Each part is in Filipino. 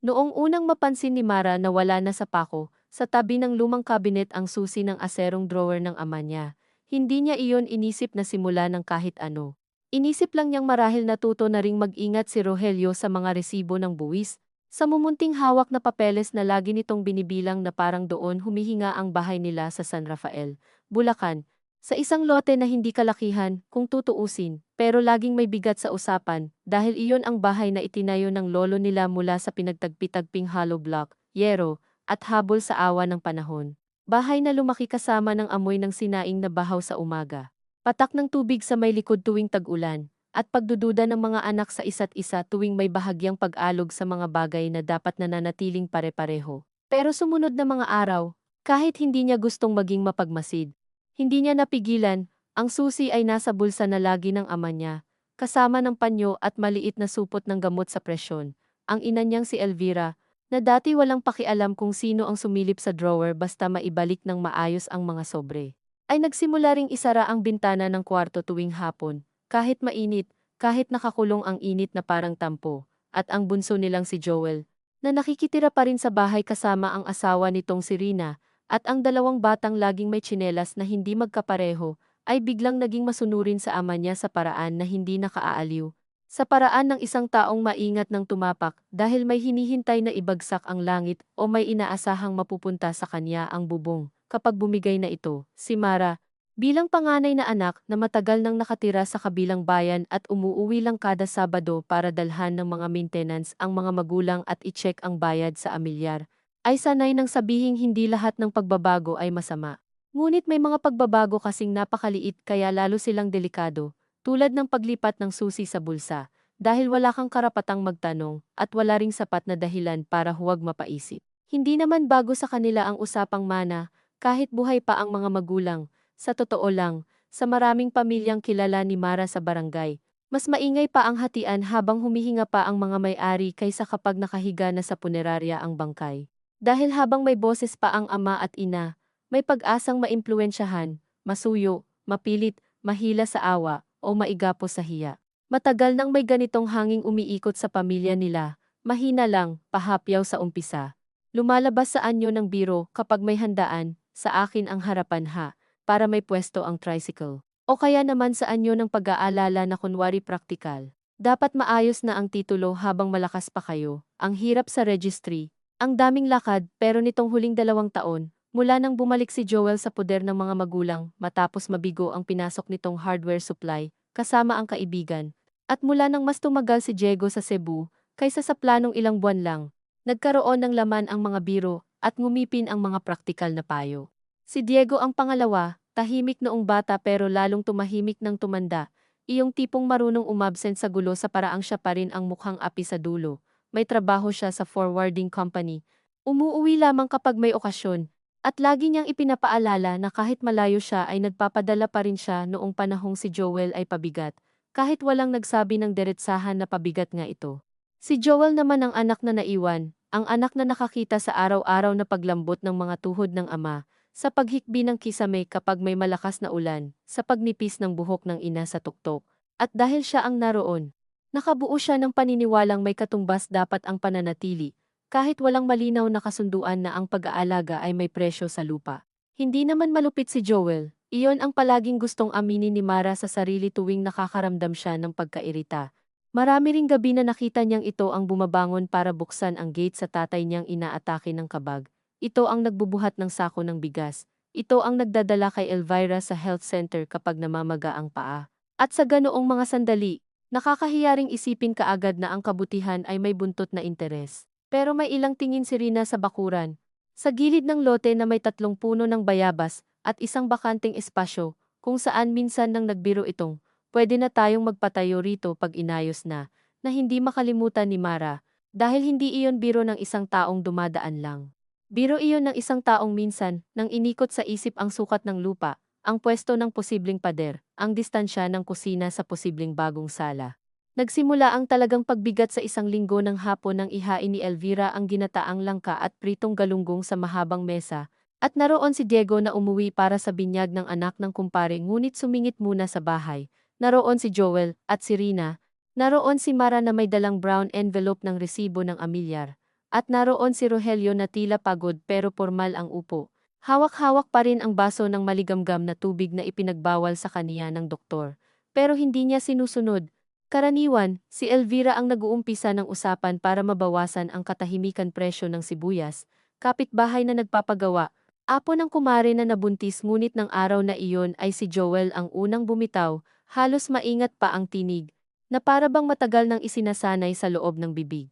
Noong unang mapansin ni Mara na wala na sa pako, sa tabi ng lumang kabinet ang susi ng aserong drawer ng ama niya. Hindi niya iyon inisip na simula ng kahit ano. Inisip lang niyang marahil natuto na ring mag-ingat si Rogelio sa mga resibo ng buwis, sa mumunting hawak na papeles na lagi nitong binibilang na parang doon humihinga ang bahay nila sa San Rafael, Bulacan. Sa isang lote na hindi kalakihan, kung tutuusin, pero laging may bigat sa usapan, dahil iyon ang bahay na itinayo ng lolo nila mula sa pinagtagpi-tagping hollow block, yero, at habol sa awa ng panahon. Bahay na lumaki kasama ng amoy ng sinaing na bahaw sa umaga. Patak ng tubig sa may likod tuwing tag-ulan, at pagdududa ng mga anak sa isa't isa tuwing may bahagyang pag-alog sa mga bagay na dapat nananatiling pare-pareho. Pero sumunod na mga araw, kahit hindi niya gustong maging mapagmasid, hindi niya napigilan, ang susi ay nasa bulsa na lagi ng ama niya, kasama ng panyo at maliit na supot ng gamot sa presyon. Ang ina niyang si Elvira, na dati walang pakialam kung sino ang sumilip sa drawer basta maibalik ng maayos ang mga sobre, ay nagsimula ring isara ang bintana ng kwarto tuwing hapon, kahit mainit, kahit nakakulong ang init na parang tampo, at ang bunso nilang si Joel, na nakikitira pa rin sa bahay kasama ang asawa nitong si Rina, at ang dalawang batang laging may tsinelas na hindi magkapareho, ay biglang naging masunurin sa ama niya sa paraan na hindi nakaaaliw. Sa paraan ng isang taong maingat ng tumapak dahil may hinihintay na ibagsak ang langit o may inaasahang mapupunta sa kanya ang bubong. Kapag bumigay na ito, si Mara, bilang panganay na anak na matagal nang nakatira sa kabilang bayan at umuuwi lang kada Sabado para dalhan ng mga maintenance ang mga magulang at i-check ang bayad sa amilyar, ay sanay nang sabihing hindi lahat ng pagbabago ay masama. Ngunit may mga pagbabago kasing napakaliit kaya lalo silang delikado, tulad ng paglipat ng susi sa bulsa, dahil wala kang karapatang magtanong at wala ring sapat na dahilan para huwag mapaisip. Hindi naman bago sa kanila ang usapang mana, kahit buhay pa ang mga magulang. Sa totoo lang, sa maraming pamilyang kilala ni Mara sa barangay, mas maingay pa ang hatian habang humihinga pa ang mga may-ari kaysa kapag nakahiga na sa punerarya ang bangkay. Dahil habang may boses pa ang ama at ina, may pag-asang maimpluwensyahan, masuyo, mapilit, mahila sa awa, o maigapos sa hiya. Matagal nang may ganitong hanging umiikot sa pamilya nila, mahina lang, pahapyaw sa umpisa. Lumalabas sa anyo ng biro kapag may handaan, sa akin ang harapan ha, para may pwesto ang tricycle. O kaya naman sa anyo ng pag-aalala na kunwari praktikal. Dapat maayos na ang titulo habang malakas pa kayo, ang hirap sa registry, ang daming lakad pero nitong huling 2 taon, mula nang bumalik si Joel sa poder ng mga magulang matapos mabigo ang pinasok nitong hardware supply, kasama ang kaibigan, at mula nang mas tumagal si Diego sa Cebu, kaysa sa planong ilang buwan lang, nagkaroon ng laman ang mga biro at ngumipin ang mga praktikal na payo. Si Diego ang pangalawa, tahimik noong bata pero lalong tumahimik ng tumanda, iyong tipong marunong umabsent sa gulo sa paraang siya pa rin ang mukhang api sa dulo. May trabaho siya sa forwarding company. Umuuwi lamang kapag may okasyon, at lagi niyang ipinapaalala na kahit malayo siya ay nagpapadala pa rin siya noong panahong si Joel ay pabigat, kahit walang nagsabi ng diretsahan na pabigat nga ito. Si Joel naman ang anak na naiwan, ang anak na nakakita sa araw-araw na paglambot ng mga tuhod ng ama, sa paghikbi ng kisame kapag may malakas na ulan, sa pagnipis ng buhok ng ina sa tuktok, at dahil siya ang naroon, nakabuo siya ng paniniwalang may katumbas dapat ang pananatili, kahit walang malinaw na kasunduan na ang pag-aalaga ay may presyo sa lupa. Hindi naman malupit si Joel, iyon ang palaging gustong aminin ni Mara sa sarili tuwing nakakaramdam siya ng pagkairita. Marami ring gabi na nakita niyang ito ang bumabangon para buksan ang gate sa tatay niyang inaatake ng kabag. Ito ang nagbubuhat ng sako ng bigas. Ito ang nagdadala kay Elvira sa health center kapag namamaga ang paa. At sa ganoong mga sandali, nakakahiyaring isipin kaagad na ang kabutihan ay may buntot na interes. Pero may ilang tingin si Rina sa bakuran. Sa gilid ng lote na may 3 puno ng bayabas at isang bakanting espasyo, kung saan minsan nang nagbiro itong, pwede na tayong magpatayo rito pag inayos na hindi makalimutan ni Mara, dahil hindi iyon biro ng isang taong dumadaan lang. Biro iyon ng isang taong minsan, nang inikot sa isip ang sukat ng lupa, ang pwesto ng posibleng pader, ang distansya ng kusina sa posibleng bagong sala. Nagsimula ang talagang pagbigat sa isang linggo ng hapon nang ihain ni Elvira ang ginataang langka at pritong galunggong sa mahabang mesa, at naroon si Diego na umuwi para sa binyag ng anak ng kumpare ngunit sumingit muna sa bahay. Naroon si Joel at si Rina, naroon si Mara na may dalang brown envelope ng resibo ng amilyar, At naroon si Rogelio na tila pagod pero formal ang upo. Hawak-hawak pa rin ang baso ng maligamgam na tubig na ipinagbawal sa kaniya ng doktor. Pero hindi niya sinusunod. Karaniwan, si Elvira ang nag-uumpisa ng usapan para mabawasan ang katahimikan presyo ng sibuyas, kapitbahay na nagpapagawa. Apo ng kumare na nabuntis ngunit ng araw na iyon ay si Joel ang unang bumitaw, halos maingat pa ang tinig, na para bang matagal nang isinasanay sa loob ng bibig.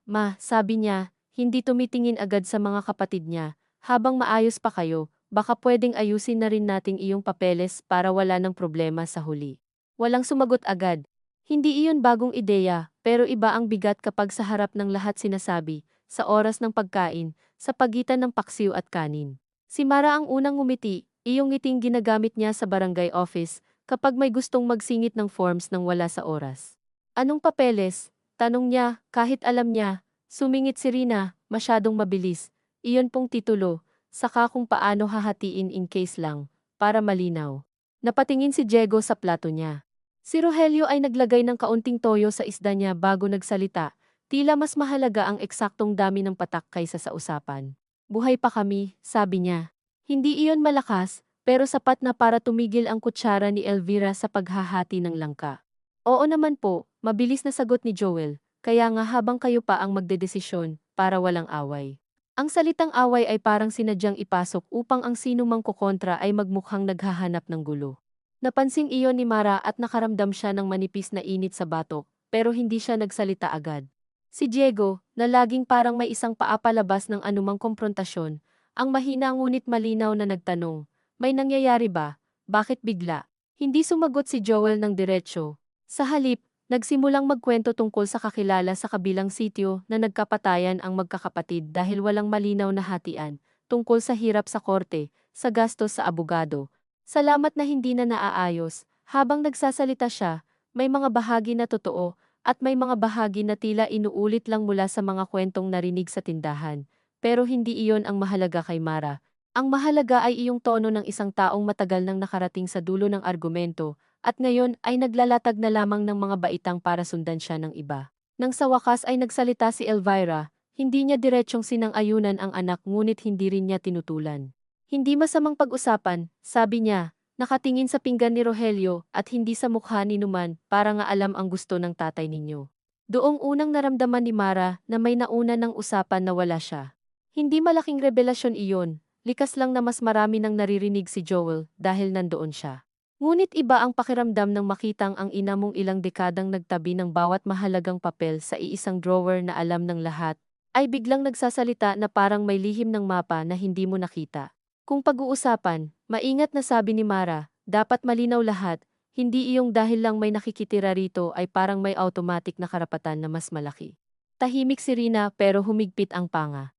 Ma, sabi niya, hindi tumitingin agad sa mga kapatid niya, habang maayos pa kayo, baka pwedeng ayusin na rin nating iyong papeles para wala ng problema sa huli. Walang sumagot agad. Hindi iyon bagong ideya, pero iba ang bigat kapag sa harap ng lahat sinasabi, sa oras ng pagkain, sa pagitan ng paksiw at kanin. Si Mara ang unang ngumiti, iyong ngiting ginagamit niya sa barangay office, kapag may gustong magsingit ng forms nang wala sa oras. Anong papeles? Tanong niya, kahit alam niya, sumingit si Rina, masyadong mabilis. Iyon pong titulo, saka kung paano hahatiin in case lang, para malinaw. Napatingin si Diego sa plato niya. Si Rogelio ay naglagay ng kaunting toyo sa isda niya bago nagsalita, tila mas mahalaga ang eksaktong dami ng patak kaysa sa usapan. Buhay pa kami, sabi niya. Hindi iyon malakas, pero sapat na para tumigil ang kutsara ni Elvira sa paghahati ng langka. Oo naman po, mabilis na sagot ni Joel, kaya nga habang kayo pa ang magdedesisyon, para walang away. Ang salitang away ay parang sinadyang ipasok upang ang sino mang kukontra ay magmukhang naghahanap ng gulo. Napansin iyon ni Mara at nakaramdam siya ng manipis na init sa batok, pero hindi siya nagsalita agad. Si Diego, na laging parang may isang paa palabas ng anumang komprontasyon, ang mahina ngunit malinaw na nagtanong, may nangyayari ba? Bakit bigla? Hindi sumagot si Joel ng diretsyo. Sa halip, nagsimulang magkwento tungkol sa kakilala sa kabilang sitio na nagkapatayan ang magkakapatid dahil walang malinaw na hatian, tungkol sa hirap sa korte, sa gastos sa abogado. Salamat na hindi na naaayos, habang nagsasalita siya, may mga bahagi na totoo, at may mga bahagi na tila inuulit lang mula sa mga kwentong narinig sa tindahan. Pero hindi iyon ang mahalaga kay Mara. Ang mahalaga ay iyong tono ng isang taong matagal nang nakarating sa dulo ng argumento, at ngayon ay naglalatag na lamang ng mga baitang para sundan siya ng iba. Nang sa wakas ay nagsalita si Elvira, hindi niya diretsyong sinang-ayunan ang anak ngunit hindi rin niya tinutulan. Hindi masamang pag-usapan, sabi niya, nakatingin sa pinggan ni Rogelio at hindi sa mukha ni Numan para nga alam ang gusto ng tatay ninyo. Doong unang naramdaman ni Mara na may nauna ng usapan na wala siya. Hindi malaking revelasyon iyon, likas lang na mas marami nang naririnig si Joel dahil nandoon siya. Ngunit iba ang pakiramdam ng makitang ang ina mong ilang dekadang nagtabi ng bawat mahalagang papel sa iisang drawer na alam ng lahat, ay biglang nagsasalita na parang may lihim ng mapa na hindi mo nakita. Kung pag-uusapan, maingat na sabi ni Mara, dapat malinaw lahat, hindi iyong dahil lang may nakikitira rito ay parang may automatic na karapatan na mas malaki. Tahimik si Rina pero humigpit ang panga.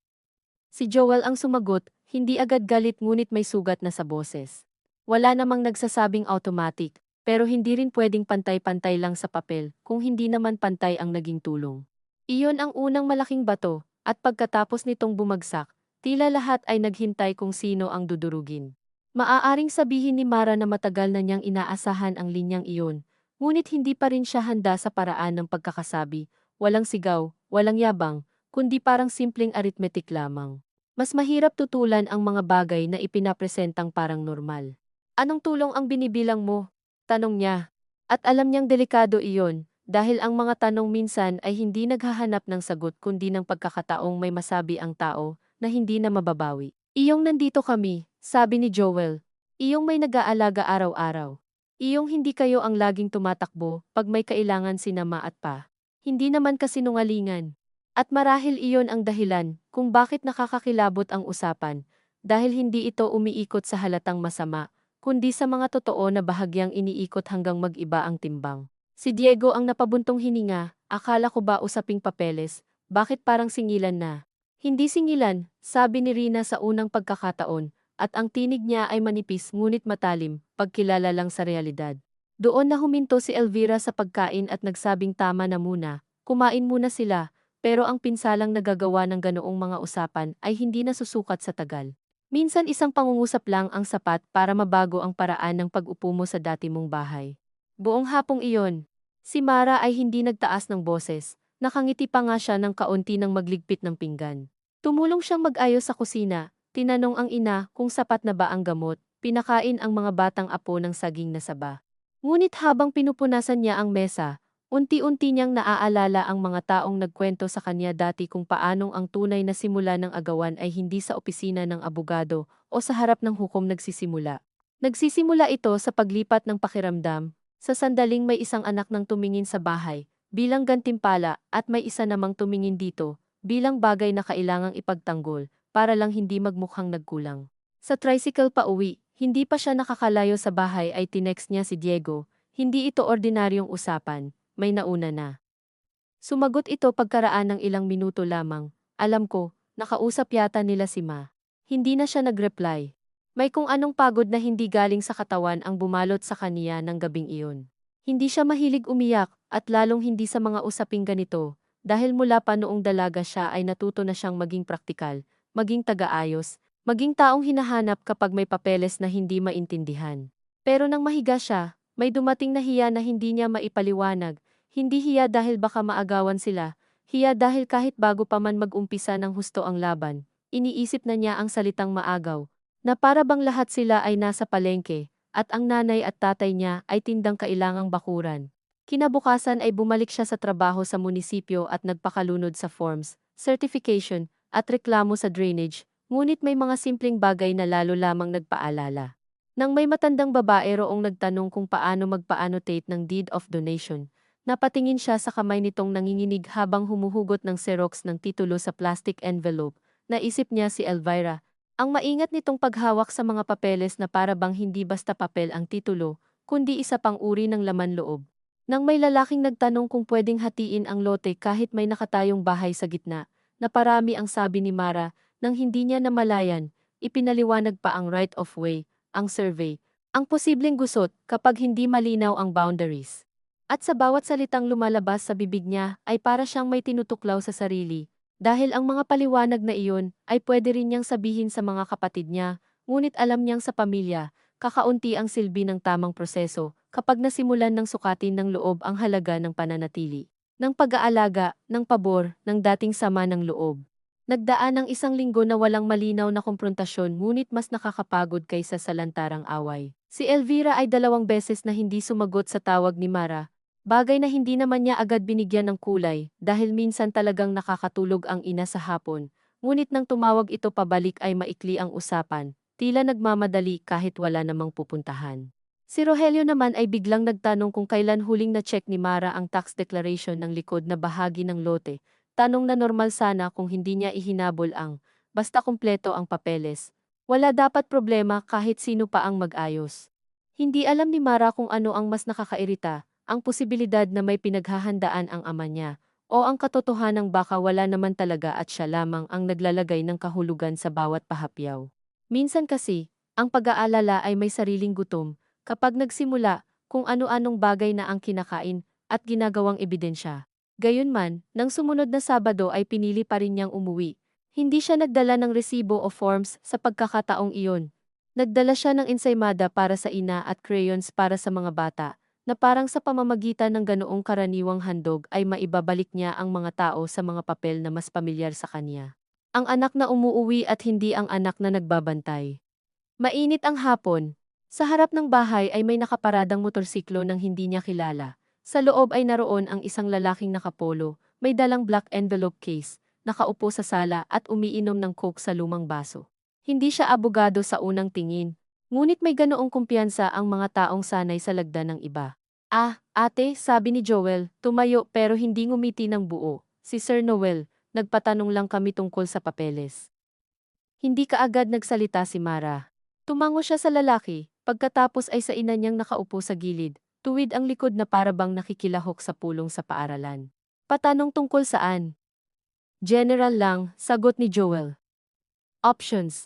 Si Joel ang sumagot, hindi agad galit ngunit may sugat na sa boses. Wala namang nagsasabing automatic, pero hindi rin pwedeng pantay-pantay lang sa papel kung hindi naman pantay ang naging tulong. Iyon ang unang malaking bato, at pagkatapos nitong bumagsak, tila lahat ay naghintay kung sino ang dudurugin. Maaaring sabihin ni Mara na matagal na niyang inaasahan ang linyang iyon, ngunit hindi pa rin siya handa sa paraan ng pagkakasabi, walang sigaw, walang yabang, kundi parang simpleng arithmetic lamang. Mas mahirap tutulan ang mga bagay na ipinapresentang parang normal. Anong tulong ang binibilang mo? Tanong niya. At alam niyang delikado iyon, dahil ang mga tanong minsan ay hindi naghahanap ng sagot kundi ng pagkakataong may masabi ang tao na hindi na mababawi. Iyong nandito kami, sabi ni Joel. Iyong may nag-aalaga araw-araw. Iyong hindi kayo ang laging tumatakbo pag may kailangan si Mama at Pa. Hindi naman kasinungalingan. At marahil iyon ang dahilan kung bakit nakakakilabot ang usapan, dahil hindi ito umiikot sa halatang masama, kundi sa mga totoo na bahagyang iniikot hanggang mag-iba ang timbang. Si Diego ang napabuntong hininga, akala ko ba usaping papeles, bakit parang singilan na? Hindi singilan, sabi ni Rina sa unang pagkakataon, at ang tinig niya ay manipis ngunit matalim, pagkilala lang sa realidad. Doon na huminto si Elvira sa pagkain at nagsabing tama na muna, kumain muna sila, pero ang pinsalang nagagawa ng ganoong mga usapan ay hindi nasusukat sa tagal. Minsan isang pangungusap lang ang sapat para mabago ang paraan ng pag-upo mo sa dati mong bahay. Buong hapong iyon, si Mara ay hindi nagtaas ng boses, Nakangiti pa nga siya ng kaunti nang magligpit ng pinggan. Tumulong siyang mag-ayos sa kusina, tinanong ang ina kung sapat na ba ang gamot, pinakain ang mga batang apo ng saging na saba. Ngunit habang pinupunasan niya ang mesa, unti-unti niyang naaalala ang mga taong nagkwento sa kanya dati kung paanong ang tunay na simula ng agawan ay hindi sa opisina ng abogado o sa harap ng hukom nagsisimula. Nagsisimula ito sa paglipat ng pakiramdam, sa sandaling may isang anak nang tumingin sa bahay, bilang gantimpala at may isa namang tumingin dito, bilang bagay na kailangang ipagtanggol, para lang hindi magmukhang nagkulang. Sa tricycle pa uwi, hindi pa siya nakakalayo sa bahay ay tinext niya si Diego, hindi ito ordinaryong usapan, may nauna na. Sumagot ito pagkaraan ng ilang minuto lamang, alam ko, nakausap yata nila si Ma. Hindi na siya nag-reply. May kung anong pagod na hindi galing sa katawan ang bumalot sa kaniya ng gabing iyon. Hindi siya mahilig umiyak, at lalong hindi sa mga usaping ganito, dahil mula pa noong dalaga siya ay natuto na siyang maging praktikal, maging taga-ayos, maging taong hinahanap kapag may papeles na hindi maintindihan. Pero nang mahiga siya, may dumating na hiya na hindi niya maipaliwanag, hindi hiya dahil baka maagawan sila, hiya dahil kahit bago pa man mag-umpisa ng husto ang laban, iniisip na niya ang salitang maagaw, na para bang lahat sila ay nasa palengke, at ang nanay at tatay niya ay tindang kailangang bakuran. Kinabukasan ay bumalik siya sa trabaho sa munisipyo at nagpakalunod sa forms, certification, at reklamo sa drainage, ngunit may mga simpleng bagay na lalo lamang nagpaalala. Nang may matandang babae roong nagtanong kung paano magpa-annotate ng deed of donation, napatingin siya sa kamay nitong nanginginig habang humuhugot ng xerox ng titulo sa plastic envelope. Naisip niya si Elvira, ang maingat nitong paghawak sa mga papeles na para bang hindi basta papel ang titulo, kundi isa pang uri ng laman loob. Nang may lalaking nagtanong kung pwedeng hatiin ang lote kahit may nakatayong bahay sa gitna, naparami ang sabi ni Mara, nang hindi niya namalayan, ipinaliwanag pa ang right of way, ang survey, ang posibleng gusot kapag hindi malinaw ang boundaries. At sa bawat salitang lumalabas sa bibig niya ay para siyang may tinutuklaw sa sarili. Dahil ang mga paliwanag na iyon ay pwede rin niyang sabihin sa mga kapatid niya, ngunit alam niyang sa pamilya, kakaunti ang silbi ng tamang proseso kapag nasimulan ng sukatin ng loob ang halaga ng pananatili, ng pag-aalaga, ng pabor, ng dating sama ng loob. Nagdaan ang isang linggo na walang malinaw na komprontasyon ngunit mas nakakapagod kaysa sa lantarang away. Si Elvira ay 2 beses na hindi sumagot sa tawag ni Mara. Bagay na hindi naman niya agad binigyan ng kulay dahil minsan talagang nakakatulog ang ina sa hapon, ngunit nang tumawag ito pabalik ay maikli ang usapan, tila nagmamadali kahit wala namang pupuntahan. Si Rogelio naman ay biglang nagtanong kung kailan huling na-check ni Mara ang tax declaration ng likod na bahagi ng lote, tanong na normal sana kung hindi niya ihinabol basta kumpleto ang papeles. Wala dapat problema kahit sino pa ang mag-ayos. Hindi alam ni Mara kung ano ang mas nakakairita, ang posibilidad na may pinaghahandaan ang ama niya, o ang katotohanang baka wala naman talaga at siya lamang ang naglalagay ng kahulugan sa bawat pahapyaw. Minsan kasi, ang pag-aalala ay may sariling gutom, kapag nagsimula, kung ano-anong bagay na ang kinakain, at ginagawang ebidensya. Gayunman, nang sumunod na Sabado ay pinili pa rin niyang umuwi. Hindi siya nagdala ng resibo o forms sa pagkakataong iyon. Nagdala siya ng ensaymada para sa ina at crayons para sa mga bata, na parang sa pamamagitan ng ganoong karaniwang handog ay maibabalik niya ang mga tao sa mga papel na mas pamilyar sa kanya. Ang anak na umuuwi at hindi ang anak na nagbabantay. Mainit ang hapon. Sa harap ng bahay ay may nakaparadang motorsiklo ng hindi niya kilala. Sa loob ay naroon ang isang lalaking nakapolo, may dalang black envelope case, nakaupo sa sala at umiinom ng coke sa lumang baso. Hindi siya abogado sa unang tingin. Ngunit may ganoong kumpiyansa ang mga taong sanay sa lagda ng iba. Ah, ate, sabi ni Joel, tumayo pero hindi ngumiti ng buo. Si Sir Noel, nagpatanong lang kami tungkol sa papeles. Hindi kaagad nagsalita si Mara. Tumango siya sa lalaki, pagkatapos ay sa ina niyang nakaupo sa gilid, tuwid ang likod na parabang nakikilahok sa pulong sa paaralan. Patanong tungkol saan? General lang, sagot ni Joel. Options.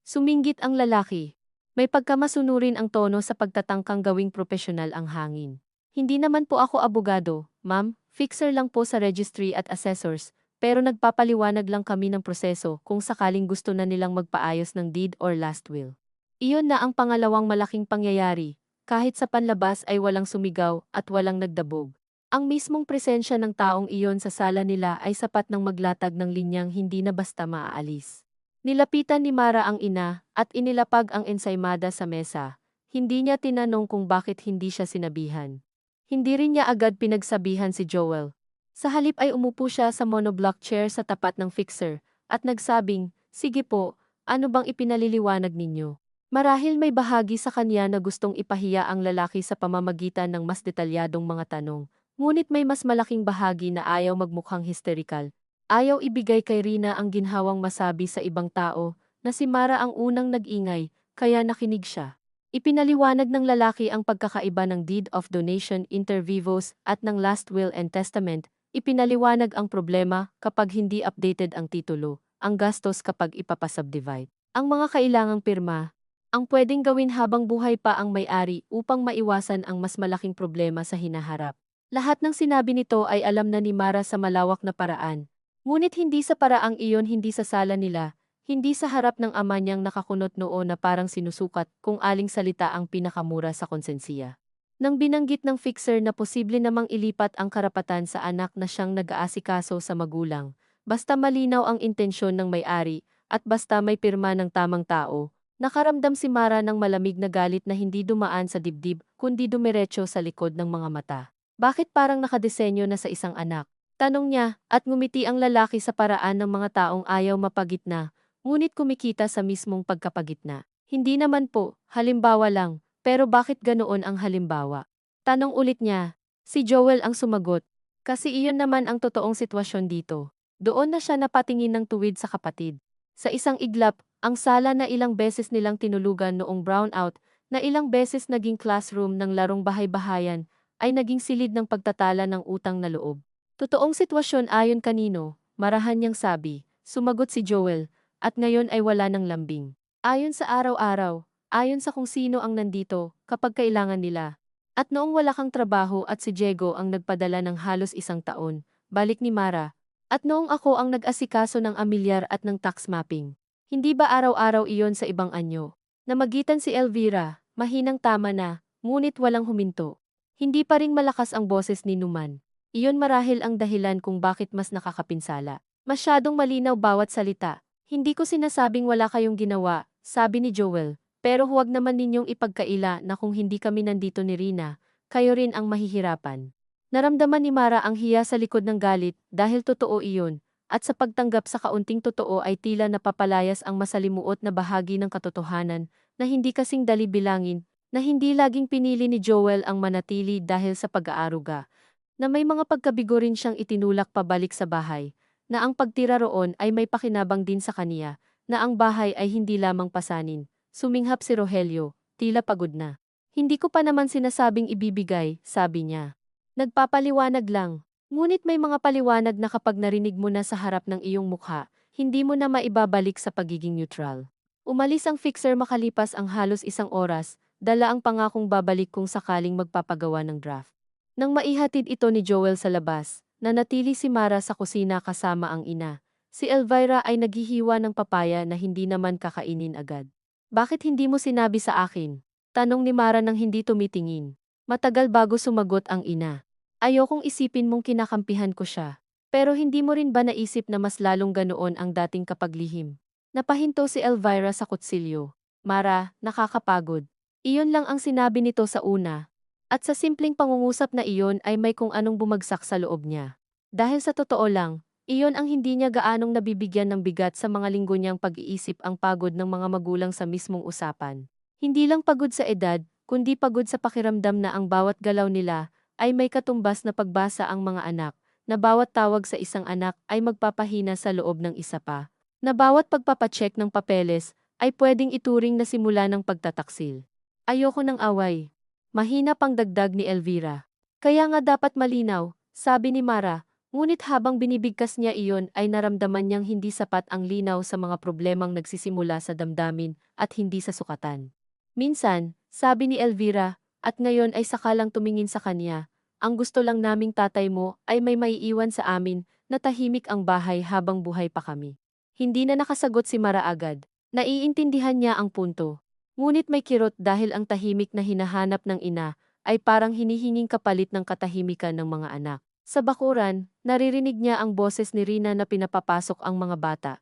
Suminggit ang lalaki. May pagkamasunurin ang tono sa pagtatangkang gawing propesyonal ang hangin. Hindi naman po ako abogado, ma'am, fixer lang po sa registry at assessors, pero nagpapaliwanag lang kami ng proseso kung sakaling gusto na nilang magpaayos ng deed or last will. Iyon na ang pangalawang malaking pangyayari, kahit sa panlabas ay walang sumigaw at walang nagdabog. Ang mismong presensya ng taong iyon sa sala nila ay sapat ng maglatag ng linyang hindi na basta maaalis. Nilapitan ni Mara ang ina at inilapag ang ensaymada sa mesa. Hindi niya tinanong kung bakit hindi siya sinabihan. Hindi rin niya agad pinagsabihan si Joel. Sa halip ay umupo siya sa monoblock chair sa tapat ng fixer at nagsabing, "Sige po, ano bang ipinaliliwanag ninyo?" Marahil may bahagi sa kanya na gustong ipahiya ang lalaki sa pamamagitan ng mas detalyadong mga tanong. Ngunit may mas malaking bahagi na ayaw magmukhang hysterical. Ayaw ibigay kay Rina ang ginhawang masabi sa ibang tao na si Mara ang unang nag-ingay, kaya nakinig siya. Ipinaliwanag ng lalaki ang pagkakaiba ng deed of donation inter vivos at ng last will and testament. Ipinaliwanag ang problema kapag hindi updated ang titulo, ang gastos kapag ipapasubdivide, ang mga kailangang pirma, ang pwedeng gawin habang buhay pa ang may-ari upang maiwasan ang mas malaking problema sa hinaharap. Lahat ng sinabi nito ay alam na ni Mara sa malawak na paraan. Ngunit hindi sa paraang iyon, hindi sa sala nila, hindi sa harap ng ama niyang nakakunot noo na parang sinusukat kung aling salita ang pinakamura sa konsensiya. Nang binanggit ng fixer na posible namang ilipat ang karapatan sa anak na siyang nag-aasikaso sa magulang, basta malinaw ang intensyon ng may-ari, at basta may pirma ng tamang tao, nakaramdam si Mara ng malamig na galit na hindi dumaan sa dibdib kundi dumiretso sa likod ng mga mata. Bakit parang nakadesenyo na sa isang anak? Tanong niya, at ngumiti ang lalaki sa paraan ng mga taong ayaw mapagitna, ngunit kumikita sa mismong pagkapagitna. Hindi naman po, halimbawa lang, pero bakit ganoon ang halimbawa? Tanong ulit niya. Si Joel ang sumagot. Kasi iyon naman ang totoong sitwasyon dito. Doon na siya napatingin ng tuwid sa kapatid. Sa isang iglap, ang sala na ilang beses nilang tinulugan noong brownout, na ilang beses naging classroom ng larong bahay-bahayan, ay naging silid ng pagtatala ng utang na loob. Totoong sitwasyon ayon kanino, marahan niyang sabi, sumagot si Joel, at ngayon ay wala ng lambing. Ayon sa araw-araw, ayon sa kung sino ang nandito, kapag kailangan nila. At noong wala kang trabaho at si Diego ang nagpadala ng halos 1 taon, balik ni Mara. At noong ako ang nag-asikaso ng amilyar at ng tax mapping. Hindi ba araw-araw iyon sa ibang anyo? Namagitan si Elvira, mahinang tama na, ngunit walang huminto. Hindi pa ring malakas ang boses ni Numan. Iyon marahil ang dahilan kung bakit mas nakakapinsala. Masyadong malinaw bawat salita. Hindi ko sinasabing wala kayong ginawa, sabi ni Joel, pero huwag naman ninyong ipagkaila na kung hindi kami nandito ni Rina, kayo rin ang mahihirapan. Naramdaman ni Mara ang hiya sa likod ng galit dahil totoo iyon, at sa pagtanggap sa kaunting totoo ay tila napapalayas ang masalimuot na bahagi ng katotohanan na hindi kasing dali bilangin, na hindi laging pinili ni Joel ang manatili dahil sa pag-aaruga, na may mga pagkabigo rin siyang itinulak pabalik sa bahay, na ang pagtira roon ay may pakinabang din sa kaniya, na ang bahay ay hindi lamang pasanin. Suminghap si Rogelio, tila pagod na. Hindi ko pa naman sinasabing ibibigay, sabi niya. Nagpapaliwanag lang. Ngunit may mga paliwanag na kapag narinig mo na sa harap ng iyong mukha, hindi mo na maibabalik sa pagiging neutral. Umalis ang fixer makalipas ang halos 1 oras, dala ang pangakong babalik kung sakaling magpapagawa ng draft. Nang maihatid ito ni Joel sa labas, nanatili si Mara sa kusina kasama ang ina. Si Elvira ay naghihiwa ng papaya na hindi naman kakainin agad. Bakit hindi mo sinabi sa akin? Tanong ni Mara nang hindi tumitingin. Matagal bago sumagot ang ina. Ayokong isipin mong kinakampihan ko siya. Pero hindi mo rin ba naisip na mas lalong ganoon ang dating kapaglihim? Napahinto si Elvira sa kutsilyo. Mara, nakakapagod. Iyon lang ang sinabi nito sa una. At sa simpleng pangungusap na iyon ay may kung anong bumagsak sa loob niya. Dahil sa totoo lang, iyon ang hindi niya gaanong nabibigyan ng bigat sa mga linggo niyang pag-iisip, ang pagod ng mga magulang sa mismong usapan. Hindi lang pagod sa edad, kundi pagod sa pakiramdam na ang bawat galaw nila ay may katumbas na pagbasa ang mga anak, na bawat tawag sa isang anak ay magpapahina sa loob ng isa pa, na bawat pagpapacheck ng papeles ay pwedeng ituring na simula ng pagtataksil. Ayoko ng away. Mahina pang dagdag ni Elvira. Kaya nga dapat malinaw, sabi ni Mara, ngunit habang binibigkas niya iyon ay naramdaman niyang hindi sapat ang linaw sa mga problemang nagsisimula sa damdamin at hindi sa sukatan. Minsan, sabi ni Elvira, at ngayon ay sakalang tumingin sa kanya, ang gusto lang naming tatay mo ay may maiiwan sa amin na tahimik ang bahay habang buhay pa kami. Hindi na nakasagot si Mara agad. Naiintindihan niya ang punto. Ngunit may kirot dahil ang tahimik na hinahanap ng ina ay parang hinihinging kapalit ng katahimikan ng mga anak. Sa bakuran, naririnig niya ang boses ni Rina na pinapapasok ang mga bata.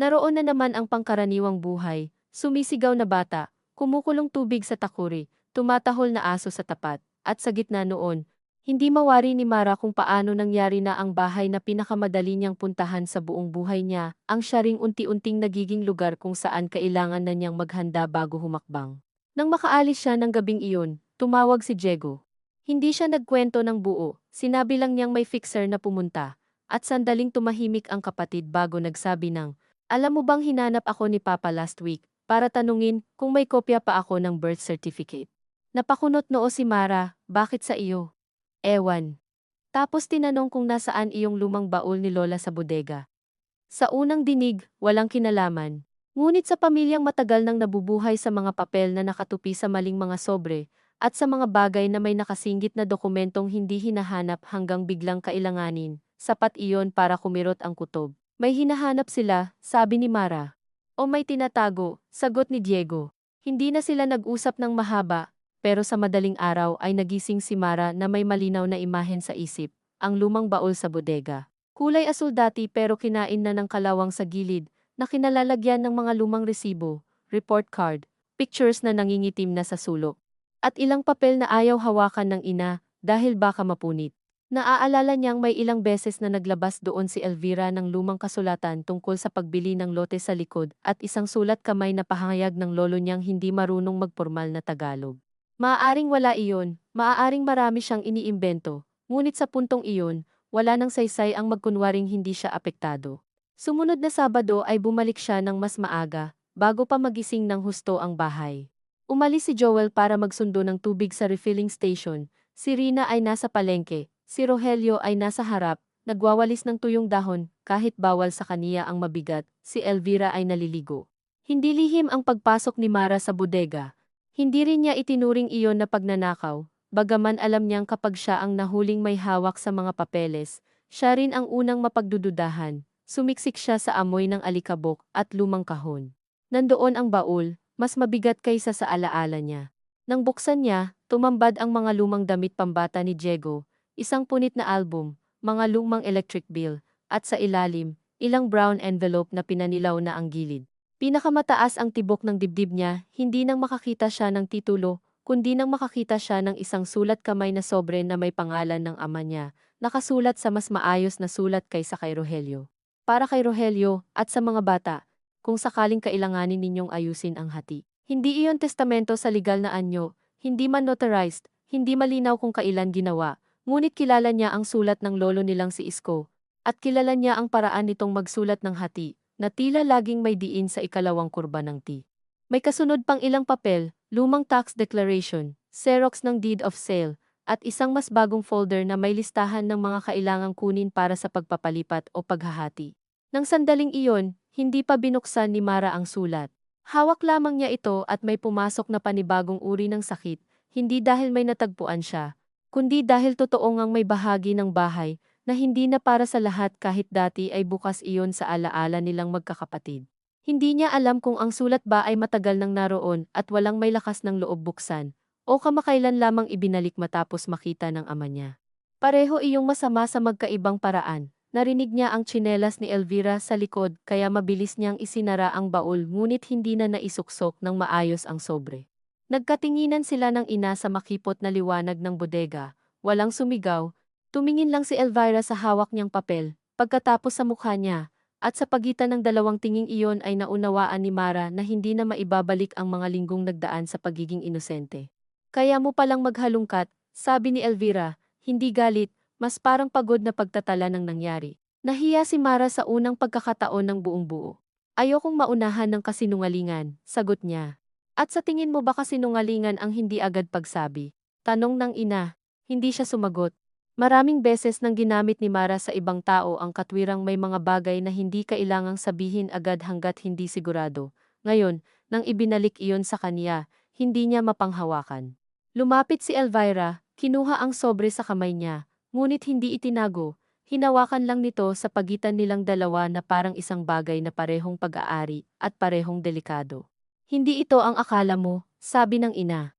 Naroon na naman ang pangkaraniwang buhay, sumisigaw na bata, kumukulong tubig sa takuri, tumatahol na aso sa tapat, at sa gitna noon, hindi mawari ni Mara kung paano nangyari na ang bahay na pinakamadali niyang puntahan sa buong buhay niya, ang siya ring unti-unting nagiging lugar kung saan kailangan na niyang maghanda bago humakbang. Nang makaalis siya ng gabing iyon, tumawag si Diego. Hindi siya nagkwento ng buo, sinabi lang niyang may fixer na pumunta, at sandaling tumahimik ang kapatid bago nagsabi ng, "Alam mo bang hinanap ako ni Papa last week, para tanungin kung may kopya pa ako ng birth certificate." Napakunot noo si Mara, "Bakit sa iyo?" "Ewan." Tapos tinanong kung nasaan iyong lumang baul ni Lola sa bodega. Sa unang dinig, walang kinalaman. Ngunit sa pamilyang matagal nang nabubuhay sa mga papel na nakatupi sa maling mga sobre, at sa mga bagay na may nakasinggit na dokumentong hindi hinahanap hanggang biglang kailanganin, sapat iyon para kumirot ang kutob. "May hinahanap sila," sabi ni Mara. "O may tinatago," sagot ni Diego. Hindi na sila nag-usap ng mahaba, pero sa madaling araw ay nagising si Mara na may malinaw na imahen sa isip, ang lumang baul sa bodega. Kulay asul dati pero kinain na ng kalawang sa gilid, na kinalalagyan ng mga lumang resibo, report card, pictures na nangingitim na sa sulok, at ilang papel na ayaw hawakan ng ina dahil baka mapunit. Naaalala niyang may ilang beses na naglabas doon si Elvira ng lumang kasulatan tungkol sa pagbili ng lote sa likod at isang sulat kamay na pahayag ng lolo niyang hindi marunong magpormal na Tagalog. Maaaring wala iyon, maaaring marami siyang iniimbento, ngunit sa puntong iyon, wala nang saysay ang magkunwaring hindi siya apektado. Sumunod na Sabado ay bumalik siya ng mas maaga, bago pa magising ng husto ang bahay. Umalis si Joel para magsundo ng tubig sa refilling station, si Rina ay nasa palengke, si Rogelio ay nasa harap, nagwawalis ng tuyong dahon, kahit bawal sa kaniya ang mabigat, si Elvira ay naliligo. Hindi lihim ang pagpasok ni Mara sa bodega. Hindi rin niya itinuring iyon na pagnanakaw, bagaman alam niyang kapag siya ang nahuling may hawak sa mga papeles, siya rin ang unang mapagdududahan. Sumiksik siya sa amoy ng alikabok at lumang kahon. Nandoon ang baul, mas mabigat kaysa sa alaala niya. Nang buksan niya, tumambad ang mga lumang damit pambata ni Diego, isang punit na album, mga lumang electric bill, at sa ilalim, ilang brown envelope na pinanilaw na ang gilid. Pinakamataas ang tibok ng dibdib niya, hindi nang makakita siya ng titulo, kundi nang makakita siya ng isang sulat kamay na sobre na may pangalan ng ama niya, nakasulat sa mas maayos na sulat kaysa kay Rogelio. "Para kay Rogelio at sa mga bata, kung sakaling kailanganin ninyong ayusin ang hati." Hindi iyon testamento sa legal na anyo, hindi man notarized, hindi malinaw kung kailan ginawa, ngunit kilala niya ang sulat ng lolo nilang si Isko, at kilala niya ang paraan nitong magsulat ng hati, na tila laging may diin sa ikalawang kurba ng T. May kasunod pang ilang papel, lumang tax declaration, xerox ng deed of sale, at isang mas bagong folder na may listahan ng mga kailangang kunin para sa pagpapalipat o paghahati. Nang sandaling iyon, hindi pa binuksan ni Mara ang sulat. Hawak lamang niya ito at may pumasok na panibagong uri ng sakit, hindi dahil may natagpuan siya, kundi dahil totoo ngang may bahagi ng bahay na hindi na para sa lahat kahit dati ay bukas iyon sa alaala nilang magkakapatid. Hindi niya alam kung ang sulat ba ay matagal nang naroon at walang may lakas ng loob buksan, o kamakailan lamang ibinalik matapos makita ng ama niya. Pareho iyong masama sa magkaibang paraan. Narinig niya ang tsinelas ni Elvira sa likod kaya mabilis niyang isinara ang baul ngunit hindi na naisuksok ng maayos ang sobre. Nagkatinginan sila ng ina sa makipot na liwanag ng bodega, walang sumigaw, tumingin lang si Elvira sa hawak niyang papel, pagkatapos sa mukha niya, at sa pagitan ng dalawang tinging iyon ay naunawaan ni Mara na hindi na maibabalik ang mga linggong nagdaan sa pagiging inosente. "Kaya mo palang maghalungkat," sabi ni Elvira, hindi galit, mas parang pagod na pagtatala ng nangyari. Nahiya si Mara sa unang pagkakataon ng buong buo. "Ayokong maunahan ng kasinungalingan," sagot niya. "At sa tingin mo ba kasinungalingan ang hindi agad pagsabi?" Tanong ng ina. Hindi siya sumagot. Maraming beses nang ginamit ni Mara sa ibang tao ang katwirang may mga bagay na hindi kailangang sabihin agad hanggat hindi sigurado. Ngayon, nang ibinalik iyon sa kanya, hindi niya mapanghawakan. Lumapit si Elvira, kinuha ang sobre sa kamay niya, ngunit hindi itinago, hinawakan lang nito sa pagitan nilang dalawa na parang isang bagay na parehong pag-aari at parehong delikado. "Hindi ito ang akala mo," sabi ng ina.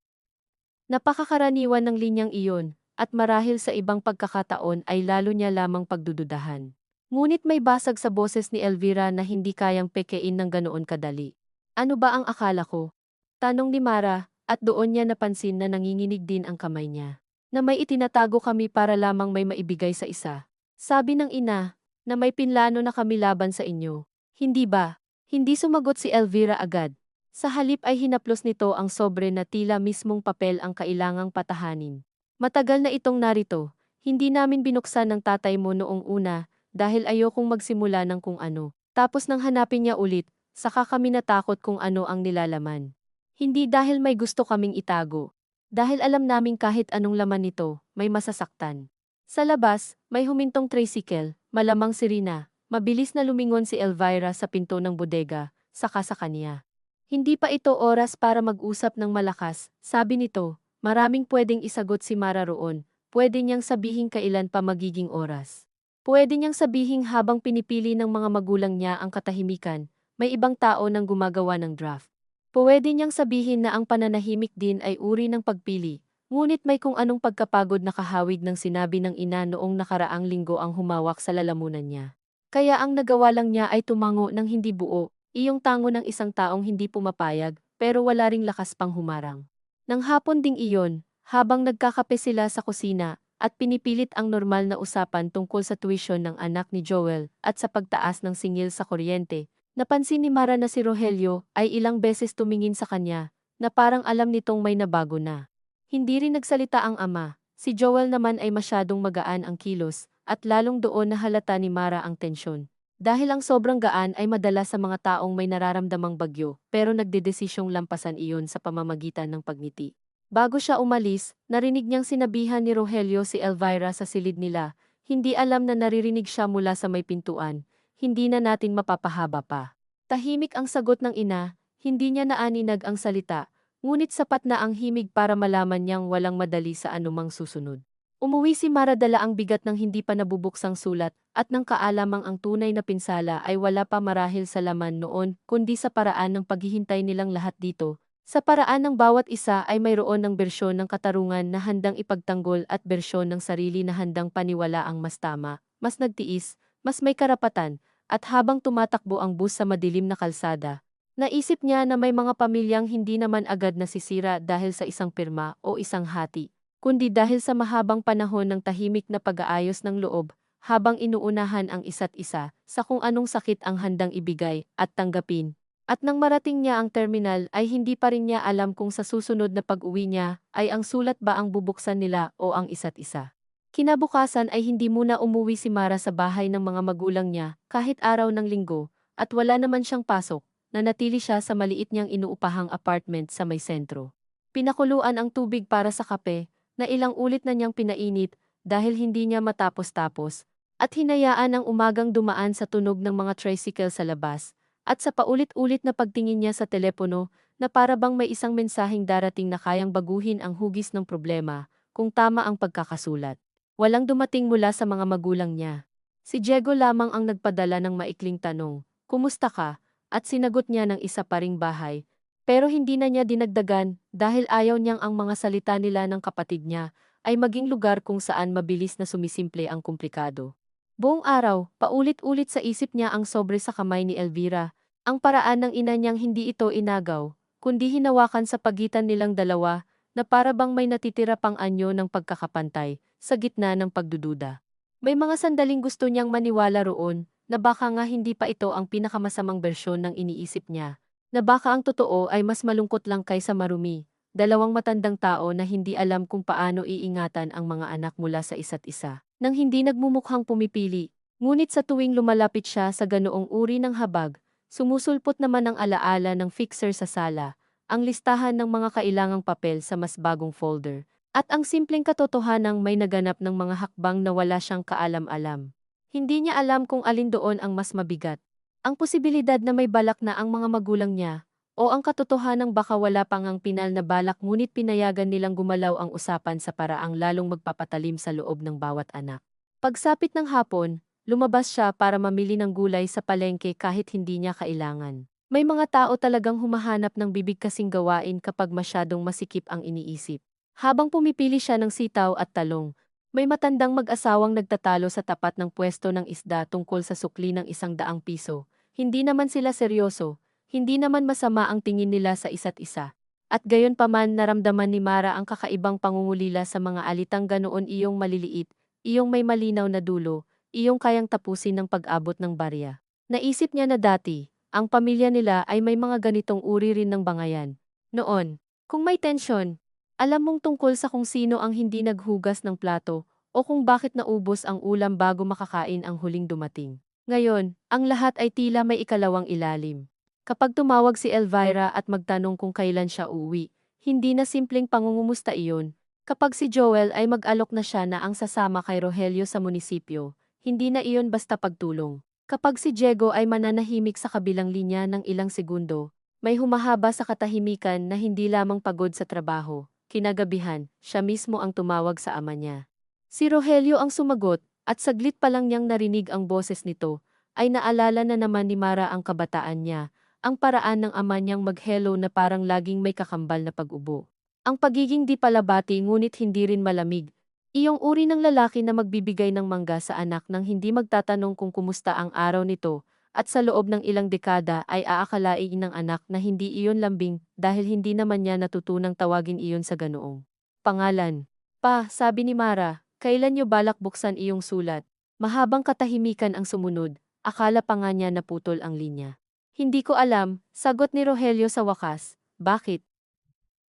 Napakakaraniwan ng linyang iyon, at marahil sa ibang pagkakataon ay lalo niya lamang pagdududahan. Ngunit may basag sa boses ni Elvira na hindi kayang pekein ng ganoon kadali. Ano ba ang akala ko? Tanong ni Mara, at doon niya napansin na nanginginig din ang kamay niya. Na may itinatago kami para lamang may maibigay sa isa. Sabi ng ina, na may pinlano na kami laban sa inyo. Hindi ba? Hindi sumagot si Elvira agad. Sa halip ay hinaplos nito ang sobre na tila mismong papel ang kailangang patahanin. Matagal na itong narito, hindi namin binuksan ng tatay mo noong una, dahil ayokong magsimula ng kung ano. Tapos nang hanapin niya ulit, saka kami natakot kung ano ang nilalaman. Hindi dahil may gusto kaming itago. Dahil alam naming kahit anong laman nito, may masasaktan. Sa labas, may humintong tricycle, malamang si Rina. Mabilis na lumingon si Elvira sa pinto ng bodega, saka sa kanya. Hindi pa ito oras para mag-usap ng malakas, sabi nito. Maraming pwedeng isagot si Mara roon. Pwede niyang sabihin kailan pa magiging oras. Pwede niyang sabihin habang pinipili ng mga magulang niya ang katahimikan, may ibang tao nang gumagawa ng draft. Pwede niyang sabihin na ang pananahimik din ay uri ng pagpili, ngunit may kung anong pagkapagod na kahawig ng sinabi ng ina noong nakaraang linggo ang humawak sa lalamunan niya. Kaya ang nagawa lang niya ay tumango ng hindi buo, iyong tango ng isang taong hindi pumapayag, pero wala ring lakas pang humarang. Nang hapon ding iyon, habang nagkakape sila sa kusina, at pinipilit ang normal na usapan tungkol sa tuition ng anak ni Joel at sa pagtaas ng singil sa kuryente, napansin ni Mara na si Rogelio ay ilang beses tumingin sa kanya, na parang alam nitong may nabago na. Hindi rin nagsalita ang ama, si Joel naman ay masyadong magaan ang kilos, at lalong doon na halata ni Mara ang tensyon. Dahil ang sobrang gaan ay madala sa mga taong may nararamdamang bagyo, pero nagdedesisyong lampasan iyon sa pamamagitan ng pagngiti. Bago siya umalis, narinig niyang sinabihan ni Rogelio si Elvira sa silid nila, hindi alam na naririnig siya mula sa may pintuan, hindi na natin mapapahaba pa. Tahimik ang sagot ng ina, hindi niya naaninag ang salita, ngunit sapat na ang himig para malaman niyang walang madali sa anumang susunod. Umuwi si Mara dala ang bigat ng hindi pa nabubuksang sulat, at nang kaalamang ang tunay na pinsala ay wala pa marahil sa laman noon, kundi sa paraan ng paghihintay nilang lahat dito. Sa paraan ng bawat isa ay mayroon ng bersyon ng katarungan na handang ipagtanggol at bersyon ng sarili na handang paniwala ang mas tama, mas nagtiis, mas may karapatan, at habang tumatakbo ang bus sa madilim na kalsada, naisip niya na may mga pamilyang hindi naman agad nasisira dahil sa isang pirma o isang hati, kundi dahil sa mahabang panahon ng tahimik na pag-aayos ng loob, habang inuunahan ang isa't isa sa kung anong sakit ang handang ibigay at tanggapin. At nang marating niya ang terminal ay hindi pa rin niya alam kung sa susunod na pag-uwi niya ay ang sulat ba ang bubuksan nila o ang isa't isa. Kinabukasan ay hindi muna umuwi si Mara sa bahay ng mga magulang niya kahit araw ng linggo, at wala naman siyang pasok, nanatili siya sa maliit niyang inuupahang apartment sa may sentro. Pinakuluan ang tubig para sa kape, na ilang ulit na niyang pinainit dahil hindi niya matapos-tapos, at hinayaan ang umagang dumaan sa tunog ng mga tricycle sa labas, at sa paulit-ulit na pagtingin niya sa telepono na para bang may isang mensaheng darating na kayang baguhin ang hugis ng problema, kung tama ang pagkakasulat. Walang dumating mula sa mga magulang niya. Si Diego lamang ang nagpadala ng maikling tanong, "Kumusta ka?" At sinagot niya ng isa pa ring bahay. Pero hindi na niya dinagdagan dahil ayaw niyang ang mga salita nila ng kapatid niya ay maging lugar kung saan mabilis na sumisimple ang komplikado. Buong araw, paulit-ulit sa isip niya ang sobre sa kamay ni Elvira, ang paraan ng ina niyang hindi ito inagaw, kundi hinawakan sa pagitan nilang dalawa, na para bang may natitira pang anyo ng pagkakapantay, sa gitna ng pagdududa. May mga sandaling gusto niyang maniwala roon, na baka nga hindi pa ito ang pinakamasamang bersyon ng iniisip niya, na baka ang totoo ay mas malungkot lang kaysa marumi, dalawang matandang tao na hindi alam kung paano iingatan ang mga anak mula sa isa't isa, nang hindi nagmumukhang pumipili. Ngunit sa tuwing lumalapit siya sa ganoong uri ng habag, sumusulpot naman ang alaala ng fixer sa sala, ang listahan ng mga kailangang papel sa mas bagong folder, at ang simpleng katotohanang may naganap ng mga hakbang na wala siyang kaalam-alam. Hindi niya alam kung alin doon ang mas mabigat. Ang posibilidad na may balak na ang mga magulang niya, o ang katotohanang baka wala pang ang pinal na balak ngunit pinayagan nilang gumalaw ang usapan sa paraang lalong magpapatalim sa loob ng bawat anak. Pagsapit ng hapon, lumabas siya para mamili ng gulay sa palengke kahit hindi niya kailangan. May mga tao talagang humahanap ng bibig kasing gawain kapag masyadong masikip ang iniisip. Habang pumipili siya ng sitaw at talong, may matandang mag-asawang nagtatalo sa tapat ng pwesto ng isda tungkol sa sukli ng ₱100. Hindi naman sila seryoso, hindi naman masama ang tingin nila sa isa't isa. At gayon paman naramdaman ni Mara ang kakaibang pangungulila sa mga alitang ganoon, iyong maliliit, iyong may malinaw na dulo, iyong kayang tapusin ng pag-abot ng barya. Naisip niya na dati, ang pamilya nila ay may mga ganitong uri rin ng bangayan. Noon, kung may tensyon, alam mong tungkol sa kung sino ang hindi naghugas ng plato o kung bakit naubos ang ulam bago makakain ang huling dumating. Ngayon, ang lahat ay tila may ikalawang ilalim. Kapag tumawag si Elvira at magtanong kung kailan siya uuwi, hindi na simpleng pangungumusta iyon. Kapag si Joel ay mag-alok na siya na ang sasama kay Rogelio sa munisipyo, hindi na iyon basta pagtulong. Kapag si Diego ay mananahimik sa kabilang linya ng ilang segundo, may humahaba sa katahimikan na hindi lamang pagod sa trabaho. Kinagabihan, siya mismo ang tumawag sa ama niya. Si Rogelio ang sumagot, at saglit pa lang niyang narinig ang boses nito, ay naalala na naman ni Mara ang kabataan niya, ang paraan ng ama niyang mag-hello na parang laging may kakambal na pag-ubo. Ang pagiging di palabati ngunit hindi rin malamig. Iyong uri ng lalaki na magbibigay ng mangga sa anak nang hindi magtatanong kung kumusta ang araw nito, at sa loob ng ilang dekada ay aakalain ng anak na hindi iyon lambing dahil hindi naman niya natutunang tawagin iyon sa ganoong pangalan. Pa, sabi ni Mara, kailan niyo balak buksan iyong sulat? Mahabang katahimikan ang sumunod, akala pa nga niya naputol ang linya. Hindi ko alam, sagot ni Rogelio sa wakas. Bakit?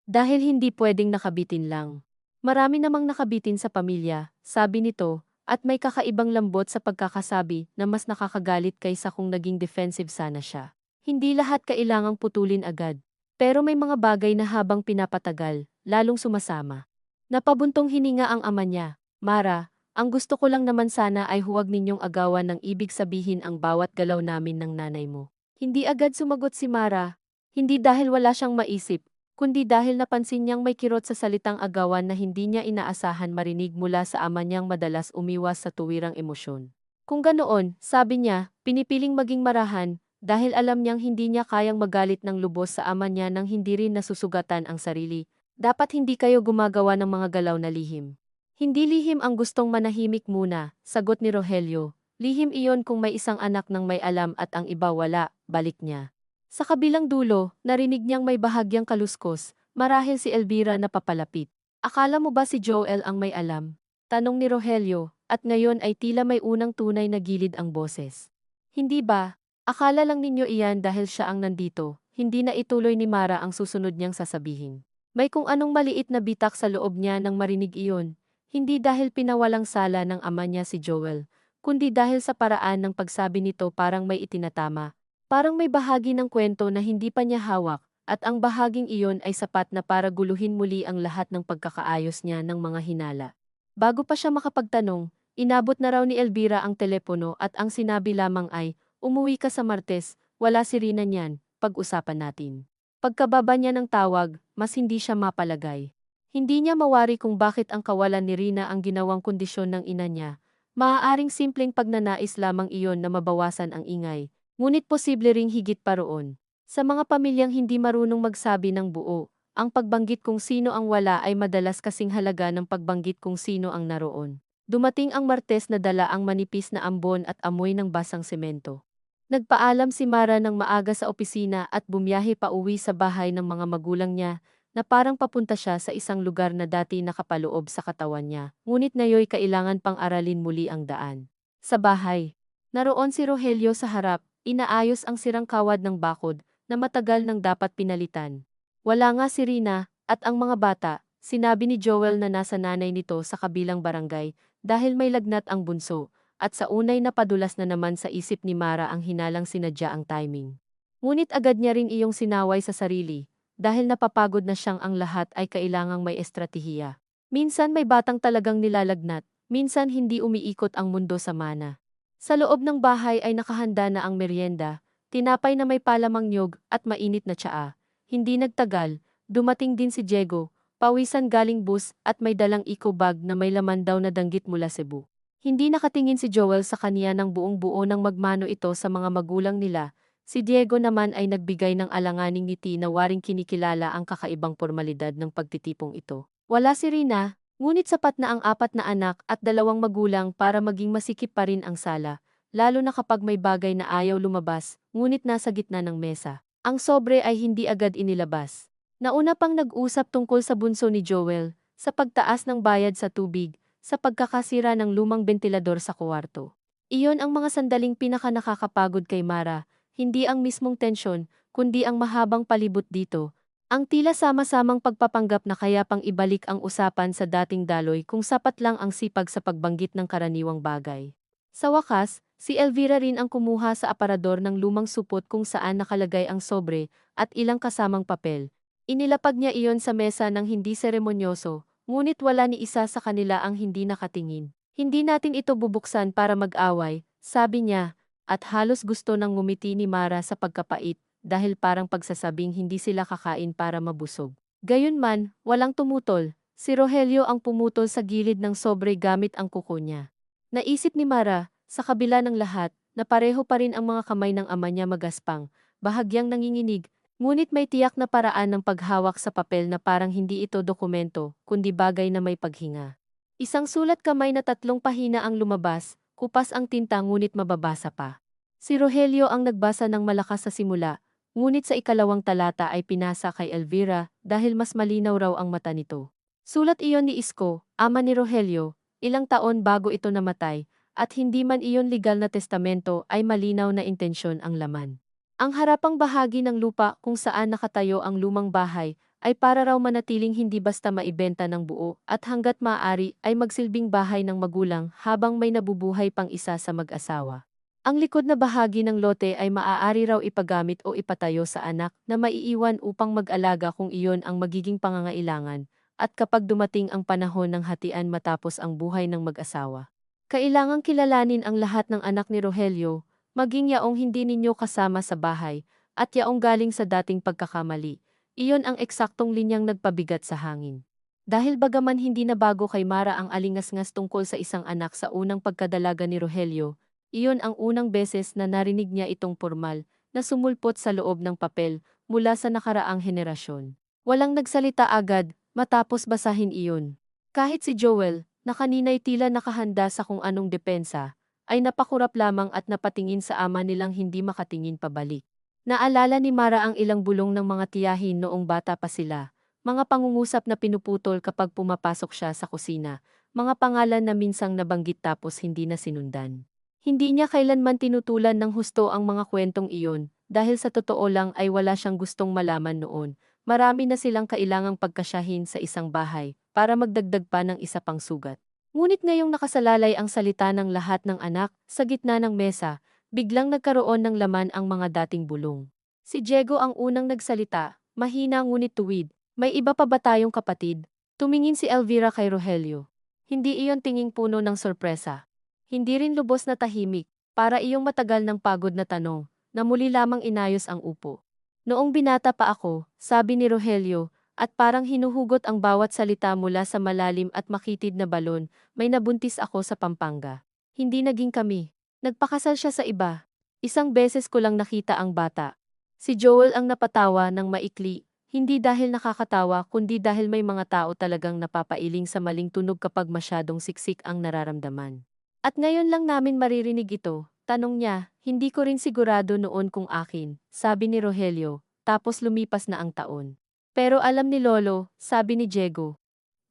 Dahil hindi pwedeng nakabitin lang. Marami namang nakabitin sa pamilya, sabi nito, at may kakaibang lambot sa pagkakasabi na mas nakakagalit kaysa kung naging defensive sana siya. Hindi lahat kailangang putulin agad. Pero may mga bagay na habang pinapatagal, lalong sumasama. Napabuntong hininga ang ama niya. Mara, ang gusto ko lang naman sana ay huwag ninyong agawan ng ibig sabihin ang bawat galaw namin ng nanay mo. Hindi agad sumagot si Mara. Hindi dahil wala siyang maisip, kundi dahil napansin niyang may kirot sa salitang agawan na hindi niya inaasahan marinig mula sa ama niyang madalas umiwas sa tuwirang emosyon. Kung ganoon, sabi niya, pinipiling maging marahan, dahil alam niyang hindi niya kayang magalit ng lubos sa ama niya nang hindi rin nasusugatan ang sarili. Dapat hindi kayo gumagawa ng mga galaw na lihim. Hindi lihim ang gustong manahimik muna, sagot ni Rogelio. Lihim iyon kung may isang anak ng may alam at ang iba wala, balik niya. Sa kabilang dulo, narinig niyang may bahagyang kaluskos, marahil si Elvira na papalapit. Akala mo ba si Joel ang may alam? Tanong ni Rogelio, at ngayon ay tila may unang tunay na gilid ang boses. Hindi ba? Akala lang ninyo iyan dahil siya ang nandito, hindi na ituloy ni Mara ang susunod niyang sasabihin. May kung anong maliit na bitak sa loob niya nang marinig iyon, hindi dahil pinawalang sala ng ama niya si Joel, kundi dahil sa paraan ng pagsabi nito parang may itinatama. Parang may bahagi ng kwento na hindi pa niya hawak, at ang bahaging iyon ay sapat na para guluhin muli ang lahat ng pagkakaayos niya ng mga hinala. Bago pa siya makapagtanong, inabot na raw ni Elvira ang telepono at ang sinabi lamang ay, umuwi ka sa Martes, wala si Rina niyan, pag-usapan natin. Pagkababa niya ng tawag, mas hindi siya mapalagay. Hindi niya mawari kung bakit ang kawalan ni Rina ang ginawang kondisyon ng ina niya. Maaaring simpleng pagnanais lamang iyon na mabawasan ang ingay. Ngunit posible ring higit pa roon. Sa mga pamilyang hindi marunong magsabi ng buo, ang pagbanggit kung sino ang wala ay madalas kasing halaga ng pagbanggit kung sino ang naroon. Dumating ang Martes na dala ang manipis na ambon at amoy ng basang semento. Nagpaalam si Mara ng maaga sa opisina at bumiyahe pa uwi sa bahay ng mga magulang niya, na parang papunta siya sa isang lugar na dati nakapaloob sa katawan niya, ngunit ngayoy kailangan pang aralin muli ang daan. Sa bahay, naroon si Rogelio sa harap. Inaayos ang sirang kawad ng bakod na matagal nang dapat pinalitan. Wala nga si Rina at ang mga bata, sinabi ni Joel na nasa nanay nito sa kabilang barangay dahil may lagnat ang bunso, at sa unay na padulas na naman sa isip ni Mara ang hinalang sinadya ang timing. Ngunit agad niya ring iyong sinaway sa sarili dahil napapagod na siyang ang lahat ay kailangang may estratehiya. Minsan may batang talagang nilalagnat, minsan hindi umiikot ang mundo sa mana. Sa loob ng bahay ay nakahanda na ang merienda, tinapay na may palamang niyog at mainit na tsaa. Hindi nagtagal, dumating din si Diego, pawisan galing bus at may dalang eco bag na may laman daw na danggit mula Cebu. Hindi nakatingin si Joel sa kaniya ng buong buo nang magmano ito sa mga magulang nila. Si Diego naman ay nagbigay ng alanganing ngiti na waring kinikilala ang kakaibang pormalidad ng pagtitipong ito. Wala si Rina, ngunit sapat na ang 4 na anak at 2 magulang para maging masikip pa rin ang sala, lalo na kapag may bagay na ayaw lumabas, ngunit nasa gitna ng mesa. Ang sobre ay hindi agad inilabas. Nauna pang nag-usap tungkol sa bunso ni Joel, sa pagtaas ng bayad sa tubig, sa pagkakasira ng lumang bentilador sa kwarto. Iyon ang mga sandaling pinaka-nakakapagod kay Mara, hindi ang mismong tensyon, kundi ang mahabang palibot dito. Ang tila sama-samang pagpapanggap na kaya pang ibalik ang usapan sa dating daloy kung sapat lang ang sipag sa pagbanggit ng karaniwang bagay. Sa wakas, si Elvira rin ang kumuha sa aparador ng lumang supot kung saan nakalagay ang sobre at ilang kasamang papel. Inilapag niya iyon sa mesa ng hindi seremonyoso, ngunit wala ni isa sa kanila ang hindi nakatingin. Hindi natin ito bubuksan para mag-away, sabi niya, at halos gusto nang ngumiti ni Mara sa pagkapait dahil parang pagsasabing hindi sila kakain para mabusog. Gayunman, walang tumutol, si Rogelio ang pumutol sa gilid ng sobre gamit ang kuko niya. Naisip ni Mara, sa kabila ng lahat, na pareho pa rin ang mga kamay ng ama niya magaspang, bahagyang nanginginig, ngunit may tiyak na paraan ng paghawak sa papel na parang hindi ito dokumento, kundi bagay na may paghinga. Isang sulat kamay na 3 pahina ang lumabas, kupas ang tinta ngunit mababasa pa. Si Rogelio ang nagbasa ng malakas sa simula, ngunit sa ikalawang talata ay pinasa kay Elvira dahil mas malinaw raw ang mata nito. Sulat iyon ni Isko, ama ni Rogelio, ilang taon bago ito namatay, at hindi man iyon legal na testamento ay malinaw na intensyon ang laman. Ang harapang bahagi ng lupa kung saan nakatayo ang lumang bahay ay para raw manatiling hindi basta maibenta ng buo at hanggat maaari ay magsilbing bahay ng magulang habang may nabubuhay pang isa sa mag-asawa. Ang likod na bahagi ng lote ay maaari raw ipagamit o ipatayo sa anak na maiiwan upang mag-alaga kung iyon ang magiging pangangailangan, at kapag dumating ang panahon ng hatian matapos ang buhay ng mag-asawa. Kailangang kilalanin ang lahat ng anak ni Rogelio, maging yaong hindi ninyo kasama sa bahay, at yaong galing sa dating pagkakamali. Iyon ang eksaktong linyang nagpabigat sa hangin. Dahil bagaman hindi na bago kay Mara ang alingas-ngas tungkol sa isang anak sa unang pagkadalaga ni Rogelio, iyon ang unang beses na narinig niya itong formal, na sumulpot sa loob ng papel, mula sa nakaraang henerasyon. Walang nagsalita agad, matapos basahin iyon. Kahit si Joel, na kanina'y tila nakahanda sa kung anong depensa, ay napakurap lamang at napatingin sa ama nilang hindi makatingin pabalik. Naalala ni Mara ang ilang bulong ng mga tiyahin noong bata pa sila, mga pangungusap na pinuputol kapag pumapasok siya sa kusina, mga pangalan na minsang nabanggit tapos hindi na sinundan. Hindi niya kailanman tinutulan ng husto ang mga kwentong iyon, dahil sa totoo lang ay wala siyang gustong malaman noon. Marami na silang kailangang pagkasyahin sa isang bahay, para magdagdag pa ng isa pang sugat. Ngunit ngayong nakasalalay ang salita ng lahat ng anak, sa gitna ng mesa, biglang nagkaroon ng laman ang mga dating bulong. Si Diego ang unang nagsalita, mahina ngunit tuwid. May iba pa ba tayong kapatid? Tumingin si Elvira kay Rogelio. Hindi iyon tinging puno ng sorpresa. Hindi rin lubos na tahimik, para iyong matagal ng pagod na tanong, na muli lamang inayos ang upo. Noong binata pa ako, sabi ni Rogelio, at parang hinuhugot ang bawat salita mula sa malalim at makitid na balon, may nabuntis ako sa Pampanga. Hindi naging kami. Nagpakasal siya sa iba. Isang beses ko lang nakita ang bata. Si Joel ang napatawa ng maikli, hindi dahil nakakatawa kundi dahil may mga tao talagang napapailing sa maling tunog kapag masyadong siksik ang nararamdaman. At ngayon lang namin maririnig ito, tanong niya, hindi ko rin sigurado noon kung akin, sabi ni Rogelio, tapos lumipas na ang taon. Pero alam ni Lolo, sabi ni Diego.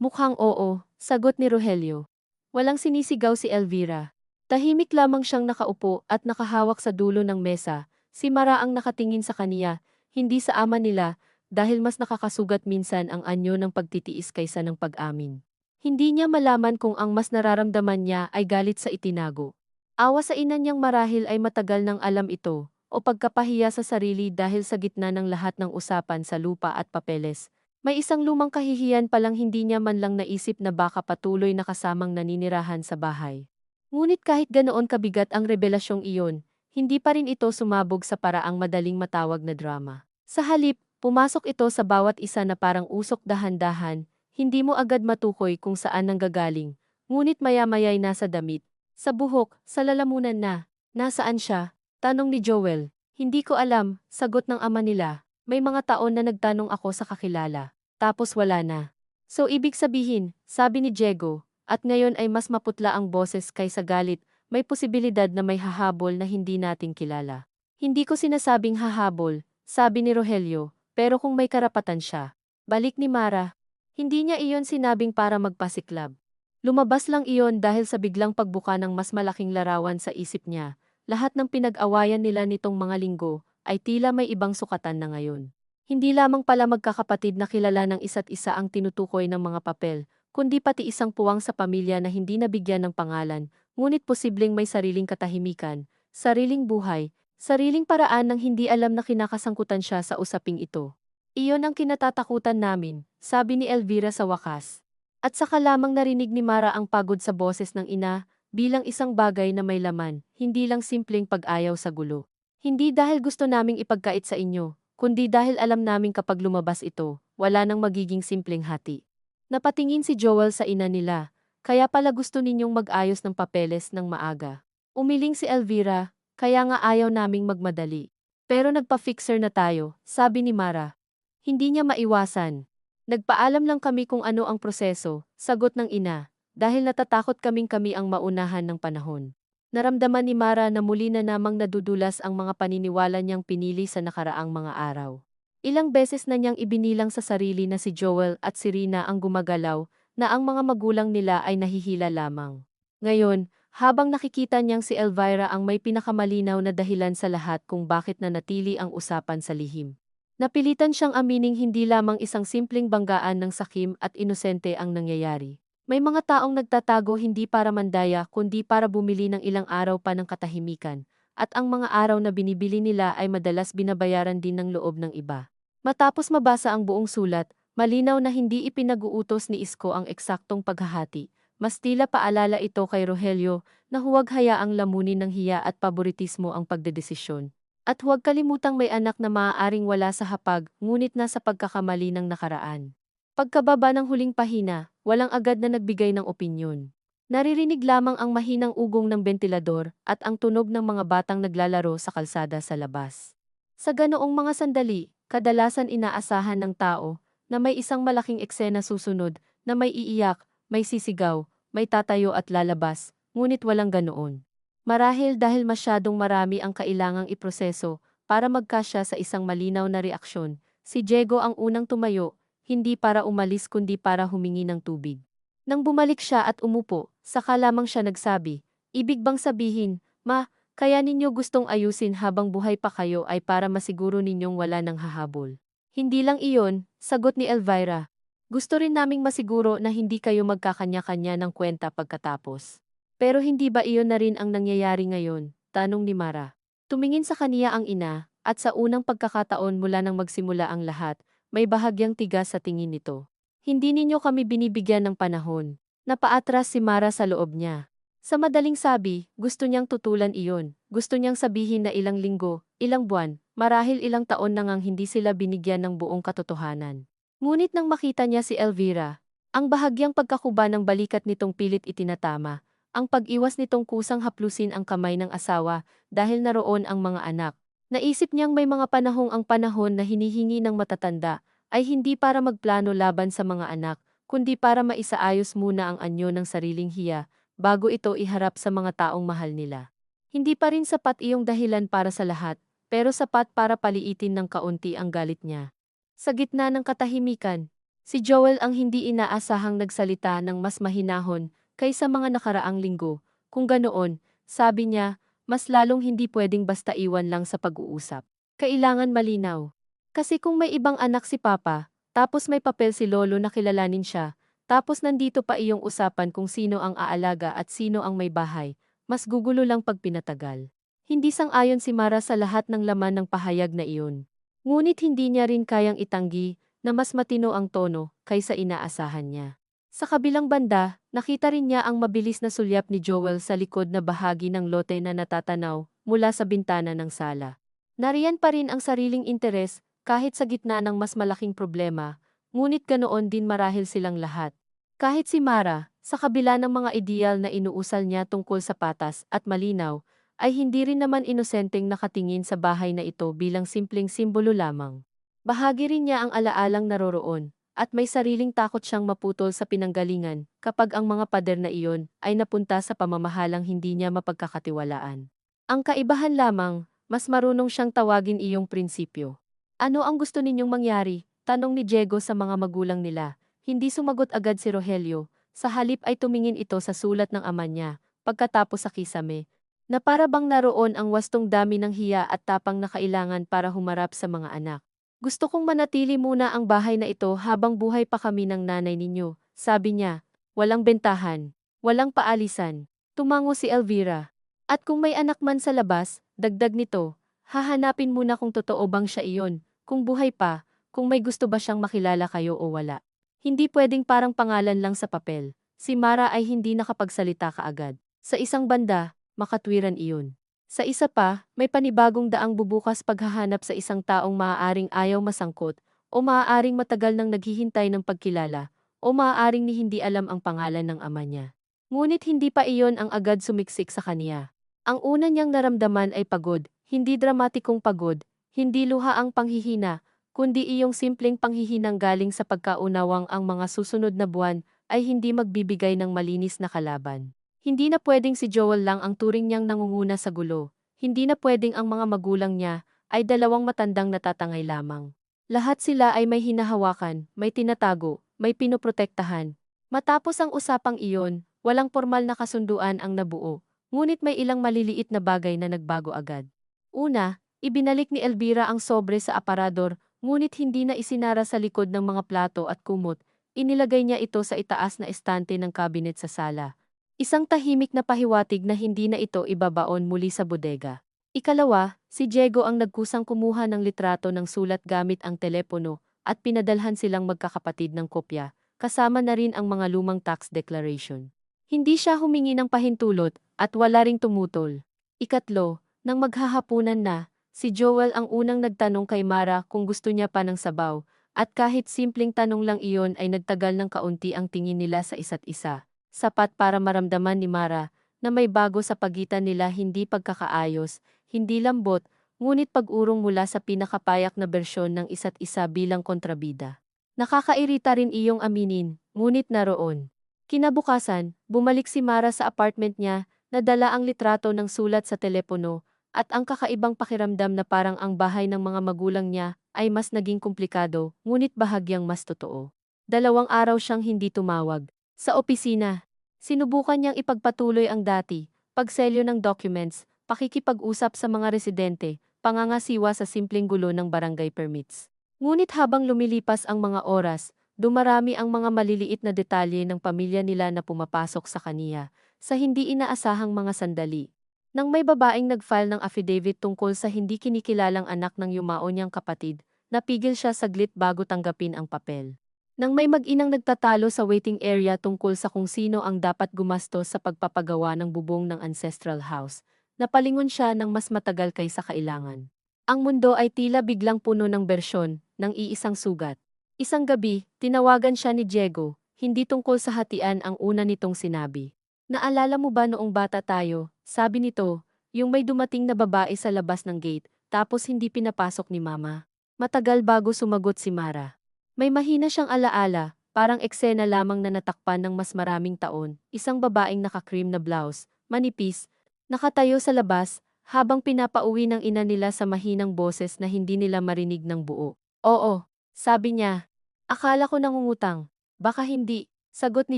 Mukhang oo, sagot ni Rogelio. Walang sinisigaw si Elvira. Tahimik lamang siyang nakaupo at nakahawak sa dulo ng mesa, si Mara ang nakatingin sa kaniya, hindi sa ama nila, dahil mas nakakasugat minsan ang anyo ng pagtitiis kaysa ng pag-amin. Hindi niya malaman kung ang mas nararamdaman niya ay galit sa itinago. Awa sa ina niyang marahil ay matagal nang alam ito, o pagkapahiya sa sarili dahil sa gitna ng lahat ng usapan sa lupa at papeles. May isang lumang kahihiyan palang hindi niya man lang naisip na baka patuloy na kasamang naninirahan sa bahay. Ngunit kahit ganoon kabigat ang revelasyong iyon, hindi pa rin ito sumabog sa paraang madaling matawag na drama. Sa halip, pumasok ito sa bawat isa na parang usok dahan-dahan. Hindi mo agad matukoy kung saan nanggagaling, ngunit maya-maya'y nasa damit, sa buhok, sa lalamunan na. Nasaan siya? Tanong ni Joel. Hindi ko alam, sagot ng ama nila. May mga taon na nagtanong ako sa kakilala. Tapos wala na. So ibig sabihin, sabi ni Diego, at ngayon ay mas maputla ang boses kaysa galit, may posibilidad na may hahabol na hindi nating kilala. Hindi ko sinasabing hahabol, sabi ni Rogelio, pero kung may karapatan siya. Balik ni Mara. Hindi niya iyon sinabing para magpasiklab. Lumabas lang iyon dahil sa biglang pagbuka ng mas malaking larawan sa isip niya. Lahat ng pinag-awayan nila nitong mga linggo ay tila may ibang sukatan na ngayon. Hindi lamang pala magkakapatid na kilala ng isa't isa ang tinutukoy ng mga papel, kundi pati isang puwang sa pamilya na hindi nabigyan ng pangalan, ngunit posibleng may sariling katahimikan, sariling buhay, sariling paraan ng hindi alam na kinakasangkutan siya sa usaping ito. Iyon ang kinatatakutan namin, sabi ni Elvira sa wakas. At saka lamang narinig ni Mara ang pagod sa boses ng ina, bilang isang bagay na may laman, hindi lang simpleng pag-ayaw sa gulo. Hindi dahil gusto naming ipagkait sa inyo, kundi dahil alam naming kapag lumabas ito, wala nang magiging simpleng hati. Napatingin si Joel sa ina nila, kaya pala gusto ninyong mag-ayos ng papeles ng maaga. Umiling si Elvira, kaya nga ayaw naming magmadali. Pero nagpa-fixer na tayo, sabi ni Mara. Hindi niya maiwasan. Nagpaalam lang kami kung ano ang proseso, sagot ng ina, dahil natatakot kami ang maunahan ng panahon. Naramdaman ni Mara na muli na namang nadudulas ang mga paniniwala niyang pinili sa nakaraang mga araw. Ilang beses na niyang ibinilang sa sarili na si Joel at si Rina ang gumagalaw, na ang mga magulang nila ay nahihila lamang. Ngayon, habang nakikita niyang si Elvira ang may pinakamalinaw na dahilan sa lahat kung bakit nanatili ang usapan sa lihim. Napilitan siyang amining hindi lamang isang simpleng banggaan ng sakim at inosente ang nangyayari. May mga taong nagtatago hindi para mandaya kundi para bumili ng ilang araw pa ng katahimikan, at ang mga araw na binibili nila ay madalas binabayaran din ng loob ng iba. Matapos mabasa ang buong sulat, malinaw na hindi ipinag-uutos ni Isko ang eksaktong paghahati. Mas tila paalala ito kay Rogelio na huwag hayaang lamunin ng hiya at paboritismo ang pagdedesisyon. At huwag kalimutang may anak na maaaring wala sa hapag, ngunit nasa pagkakamali ng nakaraan. Pagkababa ng huling pahina, walang agad na nagbigay ng opinyon. Naririnig lamang ang mahinang ugong ng bentilador at ang tunog ng mga batang naglalaro sa kalsada sa labas. Sa ganoong mga sandali, kadalasan inaasahan ng tao na may isang malaking eksena susunod na may iiyak, may sisigaw, may tatayo at lalabas, ngunit walang ganoon. Marahil dahil masyadong marami ang kailangang iproseso para magkasya sa isang malinaw na reaksyon, si Diego ang unang tumayo, hindi para umalis kundi para humingi ng tubig. Nang bumalik siya at umupo, saka lamang siya nagsabi, "Ibig bang sabihin, Ma, kaya ninyo gustong ayusin habang buhay pa kayo ay para masiguro ninyong wala nang hahabol?" "Hindi lang iyon," sagot ni Elvira. "Gusto rin naming masiguro na hindi kayo magkakanya-kanya ng kwenta pagkatapos." "Pero hindi ba iyon na rin ang nangyayari ngayon?" tanong ni Mara. Tumingin sa kaniya ang ina, at sa unang pagkakataon mula nang magsimula ang lahat, may bahagyang tigas sa tingin nito. "Hindi ninyo kami binibigyan ng panahon." Napaatras si Mara sa loob niya. Sa madaling sabi, gusto niyang tutulan iyon. Gusto niyang sabihin na ilang linggo, ilang buwan, marahil ilang taon na ngang hindi sila binigyan ng buong katotohanan. Ngunit nang makita niya si Elvira, ang bahagyang pagkakuba ng balikat nitong pilit itinatama, ang pag-iwas nitong kusang haplusin ang kamay ng asawa dahil naroon ang mga anak. Naisip niyang may mga panahong ang panahon na hinihingi ng matatanda ay hindi para magplano laban sa mga anak, kundi para maisaayos muna ang anyo ng sariling hiya bago ito iharap sa mga taong mahal nila. Hindi pa rin sapat iyong dahilan para sa lahat, pero sapat para paliitin ng kaunti ang galit niya. Sa gitna ng katahimikan, si Joel ang hindi inaasahang nagsalita ng mas mahinahon kaysa mga nakaraang linggo. Kung ganoon, sabi niya, mas lalong hindi pwedeng basta iwan lang sa pag-uusap. Kailangan malinaw. Kasi kung may ibang anak si Papa, tapos may papel si Lolo na kilalanin siya, tapos nandito pa iyong usapan kung sino ang aalaga at sino ang may bahay, mas gugulo lang pag pinatagal. Hindi sang-ayon si Mara sa lahat ng laman ng pahayag na iyon. Ngunit hindi niya rin kayang itanggi na mas matino ang tono kaysa inaasahan niya. Sa kabilang banda, nakita rin niya ang mabilis na sulyap ni Joel sa likod na bahagi ng lote na natatanaw mula sa bintana ng sala. Nariyan pa rin ang sariling interes kahit sa gitna ng mas malaking problema, ngunit ganoon din marahil silang lahat. Kahit si Mara, sa kabila ng mga ideal na inuusal niya tungkol sa patas at malinaw, ay hindi rin naman inosenteng nakatingin sa bahay na ito bilang simpleng simbolo lamang. Bahagi rin niya ang alaalang naroroon, at may sariling takot siyang maputol sa pinanggalingan kapag ang mga pader na iyon ay napunta sa pamamahalang hindi niya mapagkakatiwalaan. Ang kaibahan lamang, mas marunong siyang tawagin iyong prinsipyo. Ano ang gusto ninyong mangyari? Tanong ni Diego sa mga magulang nila. Hindi sumagot agad si Rogelio, sa halip ay tumingin ito sa sulat ng ama niya, pagkatapos sa kisame, na para bang naroon ang wastong dami ng hiya at tapang na kailangan para humarap sa mga anak. Gusto kong manatili muna ang bahay na ito habang buhay pa kami ng nanay ninyo, sabi niya. Walang bentahan, walang paalisan. Tumango si Elvira. At kung may anak man sa labas, dagdag nito, hahanapin muna kung totoo bang siya iyon, kung buhay pa, kung may gusto ba siyang makilala kayo o wala. Hindi pwedeng parang pangalan lang sa papel. Si Mara ay hindi nakapagsalita kaagad. Sa isang banda, makatwiran iyon. Sa isa pa, may panibagong daang bubukas paghahanap sa isang taong maaaring ayaw masangkot, o maaaring matagal nang naghihintay ng pagkilala, o maaaring ni hindi alam ang pangalan ng ama niya. Ngunit hindi pa iyon ang agad sumiksik sa kaniya. Ang una niyang naramdaman ay pagod, hindi dramatikong pagod, hindi luha ang panghihina, kundi iyong simpleng panghihinang galing sa pagkaunawang ang mga susunod na buwan ay hindi magbibigay ng malinis na kalaban. Hindi na pwedeng si Joel lang ang turing niyang nangunguna sa gulo, hindi na pwedeng ang mga magulang niya ay dalawang matandang natatangay lamang. Lahat sila ay may hinahawakan, may tinatago, may pinoprotektahan. Matapos ang usapang iyon, walang formal na kasunduan ang nabuo. Ngunit may ilang maliliit na bagay na nagbago agad. Una, ibinalik ni Elvira ang sobre sa aparador, ngunit hindi na isinara sa likod ng mga plato at kumot. Inilagay niya ito sa itaas na estante ng cabinet sa sala. Isang tahimik na pahiwatig na hindi na ito ibabaon muli sa bodega. Ikalawa, si Diego ang nagkusang kumuha ng litrato ng sulat gamit ang telepono at pinadalhan silang magkakapatid ng kopya, kasama na rin ang mga lumang tax declaration. Hindi siya humingi ng pahintulot at wala ring tumutol. Ikatlo, nang maghahapunan na, si Joel ang unang nagtanong kay Mara kung gusto niya pa ng sabaw, at kahit simpleng tanong lang iyon ay nagtagal ng kaunti ang tingin nila sa isa't isa. Sapat para maramdaman ni Mara na may bago sa pagitan nila, hindi pagkakaayos, hindi lambot, ngunit pag-urong mula sa pinakapayak na bersyon ng isa't isa bilang kontrabida. Nakakairita rin iyong aminin, ngunit naroon. Kinabukasan, bumalik si Mara sa apartment niya, nadala ang litrato ng sulat sa telepono, at ang kakaibang pakiramdam na parang ang bahay ng mga magulang niya ay mas naging komplikado, ngunit bahagyang mas totoo. 2 araw siyang hindi tumawag. Sa opisina, sinubukan niyang ipagpatuloy ang dati, pagselyo ng documents, pakikipag-usap sa mga residente, pangangasiwa sa simpleng gulo ng barangay permits. Ngunit habang lumilipas ang mga oras, dumarami ang mga maliliit na detalye ng pamilya nila na pumapasok sa kaniya, sa hindi inaasahang mga sandali. Nang may babaeng nag-file ng affidavit tungkol sa hindi kinikilalang anak ng yumao niyang kapatid, napigil siya saglit bago tanggapin ang papel. Nang may mag-inang nagtatalo sa waiting area tungkol sa kung sino ang dapat gumastos sa pagpapagawa ng bubong ng ancestral house, napalingon siya ng mas matagal kaysa kailangan. Ang mundo ay tila biglang puno ng bersyon ng iisang sugat. Isang gabi, tinawagan siya ni Diego, hindi tungkol sa hatian ang una nitong sinabi. Naalala mo ba noong bata tayo, sabi nito, yung may dumating na babae sa labas ng gate, tapos hindi pinapasok ni mama. Matagal bago sumagot si Mara. May mahina siyang alaala, parang eksena lamang na natakpan ng mas maraming taon, isang babaeng naka-cream na blouse, manipis, nakatayo sa labas, habang pinapauwi ng ina nila sa mahinang boses na hindi nila marinig ng buo. Oo, sabi niya. Akala ko nangungutang. Baka hindi, sagot ni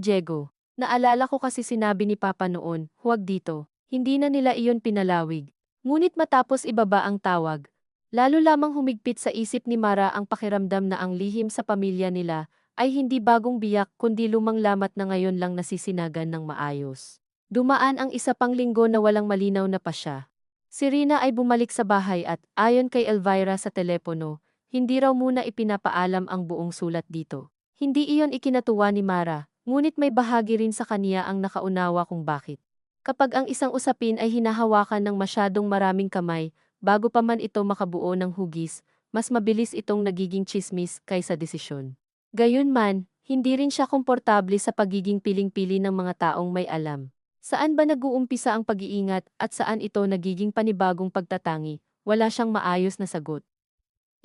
Diego. Naalala ko kasi sinabi ni Papa noon, huwag dito. Hindi na nila iyon pinalawig. Ngunit matapos ibaba ang tawag, lalo lamang humigpit sa isip ni Mara ang pakiramdam na ang lihim sa pamilya nila ay hindi bagong biyak kundi lumang lamat na ngayon lang nasisinagan ng maayos. Dumaan ang isa pang linggo na walang malinaw na pasya. Si Rina ay bumalik sa bahay at, ayon kay Elvira sa telepono, hindi raw muna ipinapaalam ang buong sulat dito. Hindi iyon ikinatuwa ni Mara, ngunit may bahagi rin sa kaniya ang nakaunawa kung bakit. Kapag ang isang usapin ay hinahawakan ng masyadong maraming kamay, bago pa man ito makabuo ng hugis, mas mabilis itong nagiging tsismis kaysa desisyon. Gayunman, hindi rin siya komportable sa pagiging piling-pili ng mga taong may alam. Saan ba nag-uumpisa ang pag-iingat at saan ito nagiging panibagong pagtatangi? Wala siyang maayos na sagot.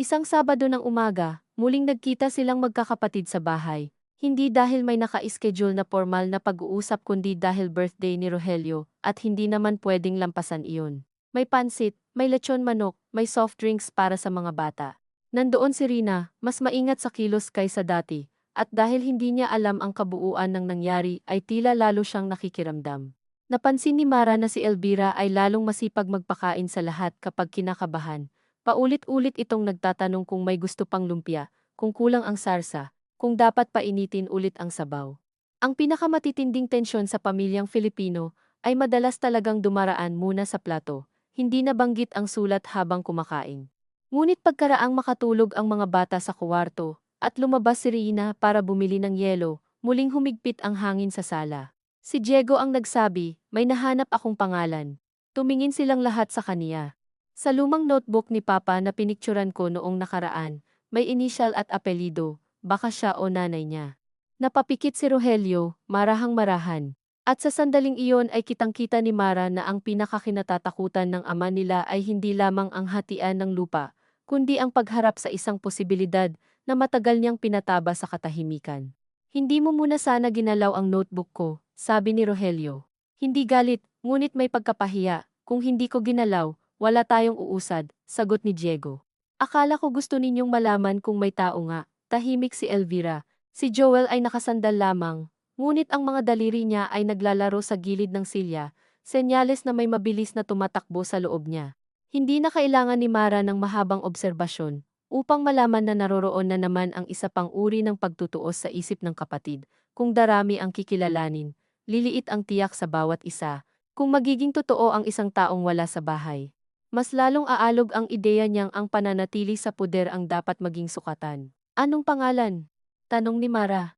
Isang Sabado ng umaga, muling nagkita silang magkakapatid sa bahay. Hindi dahil may naka-schedule na formal na pag-uusap kundi dahil birthday ni Rogelio at hindi naman pwedeng lampasan iyon. May pansit, may lechon manok, may soft drinks para sa mga bata. Nandoon si Rina, mas maingat sa kilos kaysa dati, at dahil hindi niya alam ang kabuuan ng nangyari ay tila lalo siyang nakikiramdam. Napansin ni Mara na si Elvira ay lalong masipag magpakain sa lahat kapag kinakabahan. Paulit-ulit itong nagtatanong kung may gusto pang lumpia, kung kulang ang sarsa, kung dapat painitin ulit ang sabaw. Ang pinakamatitinding tensyon sa pamilyang Filipino ay madalas talagang dumaraan muna sa plato, hindi nabanggit ang sulat habang kumakain. Ngunit pagkaraang makatulog ang mga bata sa kuwarto, at lumabas si Rina para bumili ng yelo, muling humigpit ang hangin sa sala. Si Diego ang nagsabi, may nahanap akong pangalan. Tumingin silang lahat sa kaniya. Sa lumang notebook ni Papa na pinikturan ko noong nakaraan, may initial at apelido, baka siya o nanay niya. Napapikit si Rogelio, marahang-marahan. At sa sandaling iyon ay kitang-kita ni Mara na ang pinakakinatatakutan ng ama nila ay hindi lamang ang hatian ng lupa, kundi ang pagharap sa isang posibilidad na matagal niyang pinataba sa katahimikan. Hindi mo muna sana ginalaw ang notebook ko, sabi ni Rogelio. Hindi galit, ngunit may pagkapahiya, kung hindi ko ginalaw, wala tayong uusad, sagot ni Diego. Akala ko gusto ninyong malaman kung may tao nga, tahimik si Elvira. Si Joel ay nakasandal lamang, ngunit ang mga daliri niya ay naglalaro sa gilid ng silya, senyales na may mabilis na tumatakbo sa loob niya. Hindi na kailangan ni Mara ng mahabang obserbasyon, upang malaman na naroroon na naman ang isa pang uri ng pagtutuos sa isip ng kapatid. Kung darami ang kikilalanin, liliit ang tiyak sa bawat isa, kung magiging totoo ang isang taong wala sa bahay. Mas lalong aalog ang ideya niyang ang pananatili sa puder ang dapat maging sukatan. Anong pangalan? Tanong ni Mara.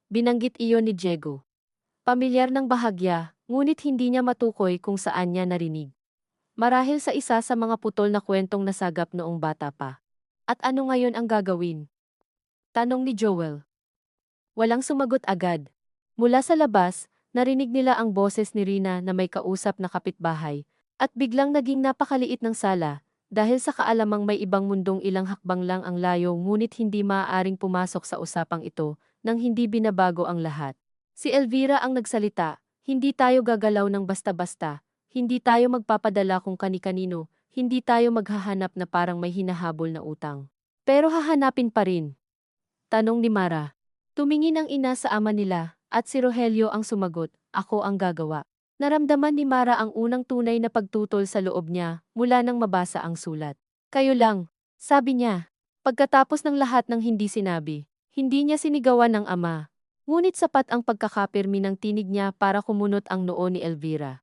Binanggit iyon ni Diego. Pamilyar ng bahagya, ngunit hindi niya matukoy kung saan niya narinig. Marahil sa isa sa mga putol na kwentong nasagap noong bata pa. At ano ngayon ang gagawin? Tanong ni Joel. Walang sumagot agad. Mula sa labas, narinig nila ang boses ni Rina na may kausap na kapitbahay. At biglang naging napakaliit ng sala, dahil sa kaalamang may ibang mundong ilang hakbang lang ang layo ngunit hindi maaaring pumasok sa usapang ito, nang hindi binabago ang lahat. Si Elvira ang nagsalita, hindi tayo gagalaw ng basta-basta, hindi tayo magpapadala kung kani-kanino, hindi tayo maghahanap na parang may hinahabol na utang. Pero hahanapin pa rin. Tanong ni Mara. Tumingin ang ina sa ama nila, at si Rogelio ang sumagot, ako ang gagawa. Naramdaman ni Mara ang unang tunay na pagtutol sa loob niya mula nang mabasa ang sulat. Kayo lang, sabi niya. Pagkatapos ng lahat ng hindi sinabi, hindi niya sinigawan ng ama. Ngunit sapat ang pagkakapirmi ng tinig niya para kumunot ang noo ni Elvira.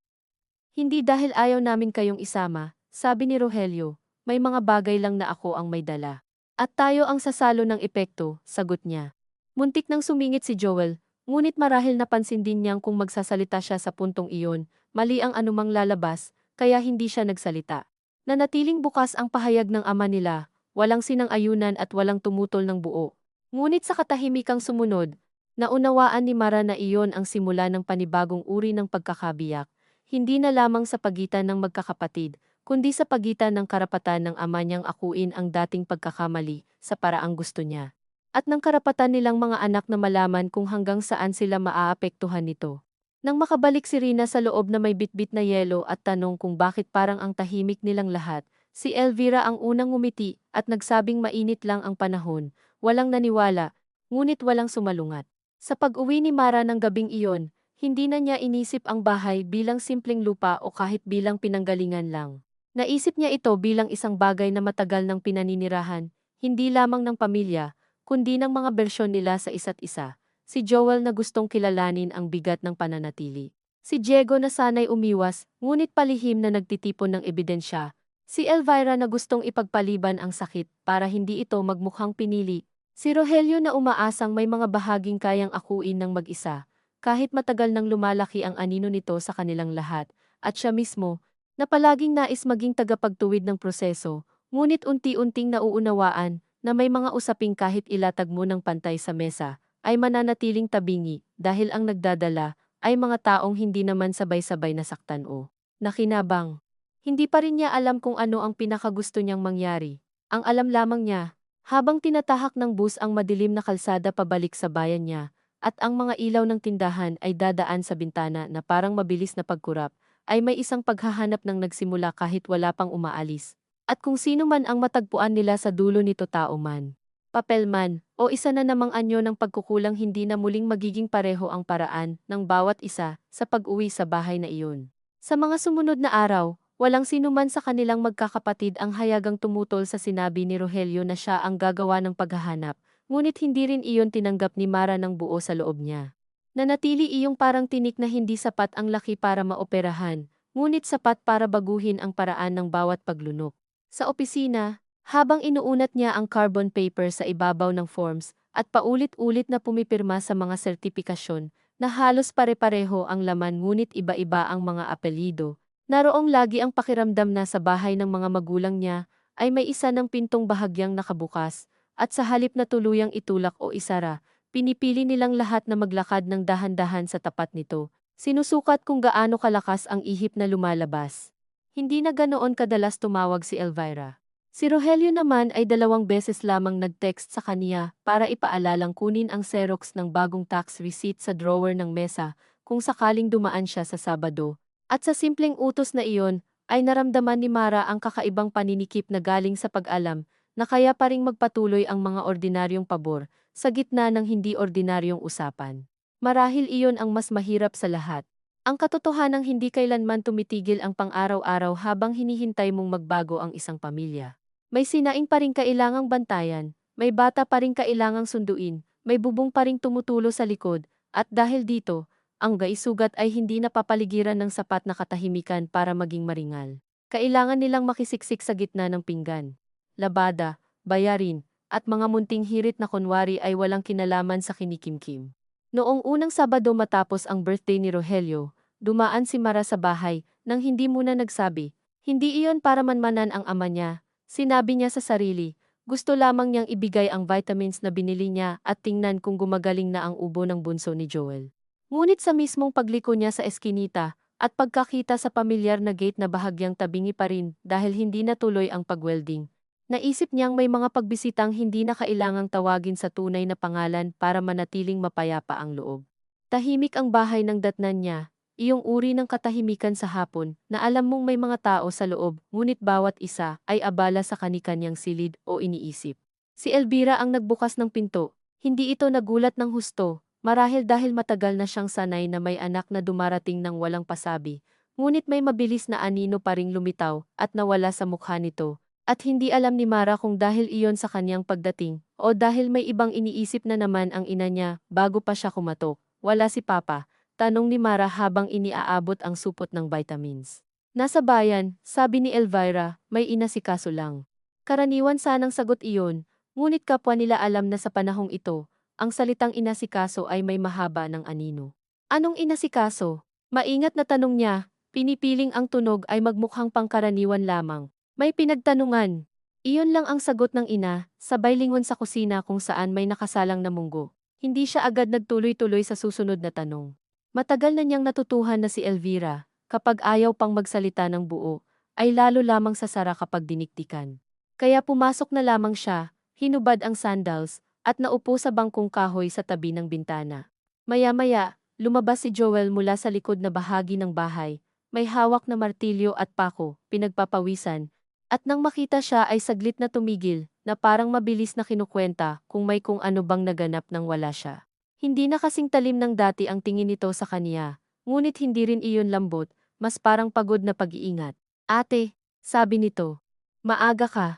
Hindi dahil ayaw namin kayong isama, sabi ni Rogelio, may mga bagay lang na ako ang may dala. At tayo ang sasalo ng epekto, sagot niya. Muntik nang sumingit si Joel, ngunit marahil napansin din niyang kung magsasalita siya sa puntong iyon, mali ang anumang lalabas, kaya hindi siya nagsalita. Nanatiling bukas ang pahayag ng ama nila, walang sinang-ayunan at walang tumutol ng buo. Ngunit sa katahimikang sumunod, naunawaan ni Mara na iyon ang simula ng panibagong uri ng pagkakabiyak, hindi na lamang sa pagitan ng magkakapatid, kundi sa pagitan ng karapatan ng ama niyang akuin ang dating pagkakamali sa paraang gusto niya. At ng karapatan nilang mga anak na malaman kung hanggang saan sila maaapektuhan nito. Nang makabalik si Rina sa loob na may bitbit na yelo at tanong kung bakit parang ang tahimik nilang lahat, si Elvira ang unang ngumiti at nagsabing mainit lang ang panahon, walang naniwala, ngunit walang sumalungat. Sa pag-uwi ni Mara ng gabing iyon, hindi na niya inisip ang bahay bilang simpleng lupa o kahit bilang pinanggalingan lang. Naisip niya ito bilang isang bagay na matagal nang pinaninirahan, hindi lamang ng pamilya, kundi ng mga bersyon nila sa isa't isa. Si Joel na gustong kilalanin ang bigat ng pananatili. Si Diego na sanay umiwas, ngunit palihim na nagtitipon ng ebidensya. Si Elvira na gustong ipagpaliban ang sakit para hindi ito magmukhang pinili. Si Rogelio na umaasang may mga bahaging kayang akuin ng mag-isa, kahit matagal nang lumalaki ang anino nito sa kanilang lahat, at siya mismo, na palaging nais maging tagapagtuwid ng proseso, ngunit unti-unting nauunawaan, na may mga usaping kahit ilatag mo ng pantay sa mesa, ay mananatiling tabingi dahil ang nagdadala ay mga taong hindi naman sabay-sabay nasaktan o nakinabang. Hindi pa rin niya alam kung ano ang pinakagusto niyang mangyari. Ang alam lamang niya, habang tinatahak ng bus ang madilim na kalsada pabalik sa bayan niya, at ang mga ilaw ng tindahan ay dadaan sa bintana na parang mabilis na pagkurap, ay may isang paghahanap ng nagsimula kahit wala pang umaalis. At kung sino man ang matagpuan nila sa dulo nito, tao man, papel man, o isa na namang anyo ng pagkukulang, hindi na muling magiging pareho ang paraan ng bawat isa sa pag-uwi sa bahay na iyon. Sa mga sumunod na araw, walang sinuman sa kanilang magkakapatid ang hayagang tumutol sa sinabi ni Rogelio na siya ang gagawa ng paghahanap, ngunit hindi rin iyon tinanggap ni Mara ng buo sa loob niya. Nanatili iyong parang tinik na hindi sapat ang laki para maoperahan, ngunit sapat para baguhin ang paraan ng bawat paglunok. Sa opisina, habang inuunat niya ang carbon paper sa ibabaw ng forms at paulit-ulit na pumipirma sa mga sertipikasyon na halos pare-pareho ang laman ngunit iba-iba ang mga apelyido, naroong lagi ang pakiramdam na sa bahay ng mga magulang niya ay may isa ng pintong bahagyang nakabukas at sa halip na tuluyang itulak o isara, pinipili nilang lahat na maglakad ng dahan-dahan sa tapat nito. Sinusukat kung gaano kalakas ang ihip na lumalabas. Hindi na ganoon kadalas tumawag si Elvira. Si Rogelio naman ay 2 beses lamang nag-text sa kaniya para ipaalalang kunin ang Xerox ng bagong tax receipt sa drawer ng mesa kung sakaling dumaan siya sa Sabado. At sa simpleng utos na iyon, ay naramdaman ni Mara ang kakaibang paninikip na galing sa pag-alam na kaya pa ring magpatuloy ang mga ordinaryong pabor sa gitna ng hindi ordinaryong usapan. Marahil iyon ang mas mahirap sa lahat. Ang katotohanang hindi kailanman tumitigil ang pang-araw-araw habang hinihintay mong magbago ang isang pamilya. May sinaing pa ring kailangang bantayan, may bata pa ring kailangang sunduin, may bubong pa ring tumutulo sa likod, at dahil dito, ang gaisugat ay hindi napapaligiran ng sapat na katahimikan para maging maringal. Kailangan nilang makisiksik sa gitna ng pinggan, labada, bayarin, at mga munting hirit na kunwari ay walang kinalaman sa kinikimkim. Noong unang Sabado matapos ang birthday ni Rogelio, dumaan si Mara sa bahay nang hindi muna nagsabi. Hindi iyon para manmanan ang ama niya. Sinabi niya sa sarili, gusto lamang niyang ibigay ang vitamins na binili niya at tingnan kung gumagaling na ang ubo ng bunso ni Joel. Ngunit sa mismong pagliko niya sa eskinita at pagkakita sa pamilyar na gate na bahagyang tabingi pa rin dahil hindi natuloy ang pag-welding, naisip niyang may mga pagbisitang hindi na kailangang tawagin sa tunay na pangalan para manatiling mapayapa ang loob. Tahimik ang bahay ng datnan niya, iyong uri ng katahimikan sa hapon na alam mong may mga tao sa loob, ngunit bawat isa ay abala sa kani-kanyang silid o iniisip. Si Elvira ang nagbukas ng pinto, hindi ito nagulat ng husto, marahil dahil matagal na siyang sanay na may anak na dumarating ng walang pasabi, ngunit may mabilis na anino pa ring lumitaw at nawala sa mukha nito. At hindi alam ni Mara kung dahil iyon sa kanyang pagdating o dahil may ibang iniisip na naman ang ina niya bago pa siya kumatok. Wala si Papa, tanong ni Mara habang iniaabot ang supot ng vitamins. Nasa bayan, sabi ni Elvira, may inasikaso lang. Karaniwan sanang sagot iyon, ngunit kapwa nila alam na sa panahong ito, ang salitang inasikaso ay may mahaba ng anino. Anong inasikaso? Maingat na tanong niya, pinipiling ang tunog ay magmukhang pangkaraniwan lamang. May pinagtanungan. Iyon lang ang sagot ng ina, sabay lingon sa kusina kung saan may nakasalang na munggo. Hindi siya agad nagtuloy-tuloy sa susunod na tanong. Matagal na niyang natutuhan na si Elvira, kapag ayaw pang magsalita ng buo, ay lalo lamang sasara kapag diniktikan. Kaya pumasok na lamang siya, hinubad ang sandals, at naupo sa bangkong kahoy sa tabi ng bintana. Maya-maya, lumabas si Joel mula sa likod na bahagi ng bahay, may hawak na martilyo at pako, pinagpapawisan, at nang makita siya ay saglit na tumigil, na parang mabilis na kinukwenta kung may kung ano bang naganap nang wala siya. Hindi na kasing talim ng dati ang tingin nito sa kaniya, ngunit hindi rin iyon lambot, mas parang pagod na pag-iingat. Ate, sabi nito, maaga ka.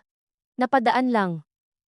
Napadaan lang.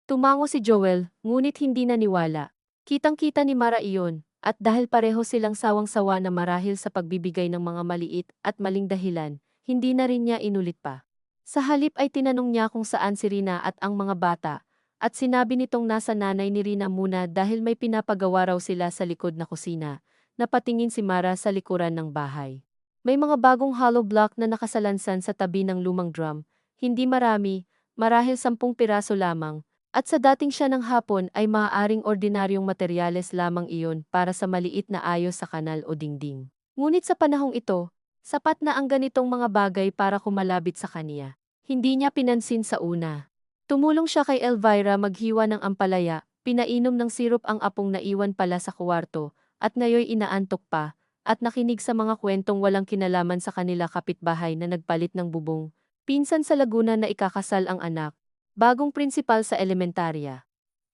Tumango si Joel, ngunit hindi naniwala. Kitang-kita ni Mara iyon, at dahil pareho silang sawang-sawa na marahil sa pagbibigay ng mga maliit at maling dahilan, hindi na rin niya inulit pa. Sa halip ay tinanong niya kung saan si Rina at ang mga bata, at sinabi nitong nasa nanay ni Rina muna dahil may pinapagawa raw sila sa likod na kusina. Napatingin si Mara sa likuran ng bahay. May mga bagong hollow block na nakasalansan sa tabi ng lumang drum, hindi marami, marahil 10 piraso lamang, at sa dating siya ng hapon ay maaaring ordinaryong materyales lamang iyon para sa maliit na ayos sa kanal o dingding. Ngunit sa panahong ito, sapat na ang ganitong mga bagay para kumalabit sa kaniya. Hindi niya pinansin sa una. Tumulong siya kay Elvira maghiwa ng ampalaya, pinainom ng sirup ang apong naiwan pala sa kuwarto, at ngayoy inaantok pa, at nakinig sa mga kwentong walang kinalaman sa kanila kapitbahay na nagpalit ng bubong. Pinsan sa Laguna na ikakasal ang anak. Bagong prinsipal sa elementarya.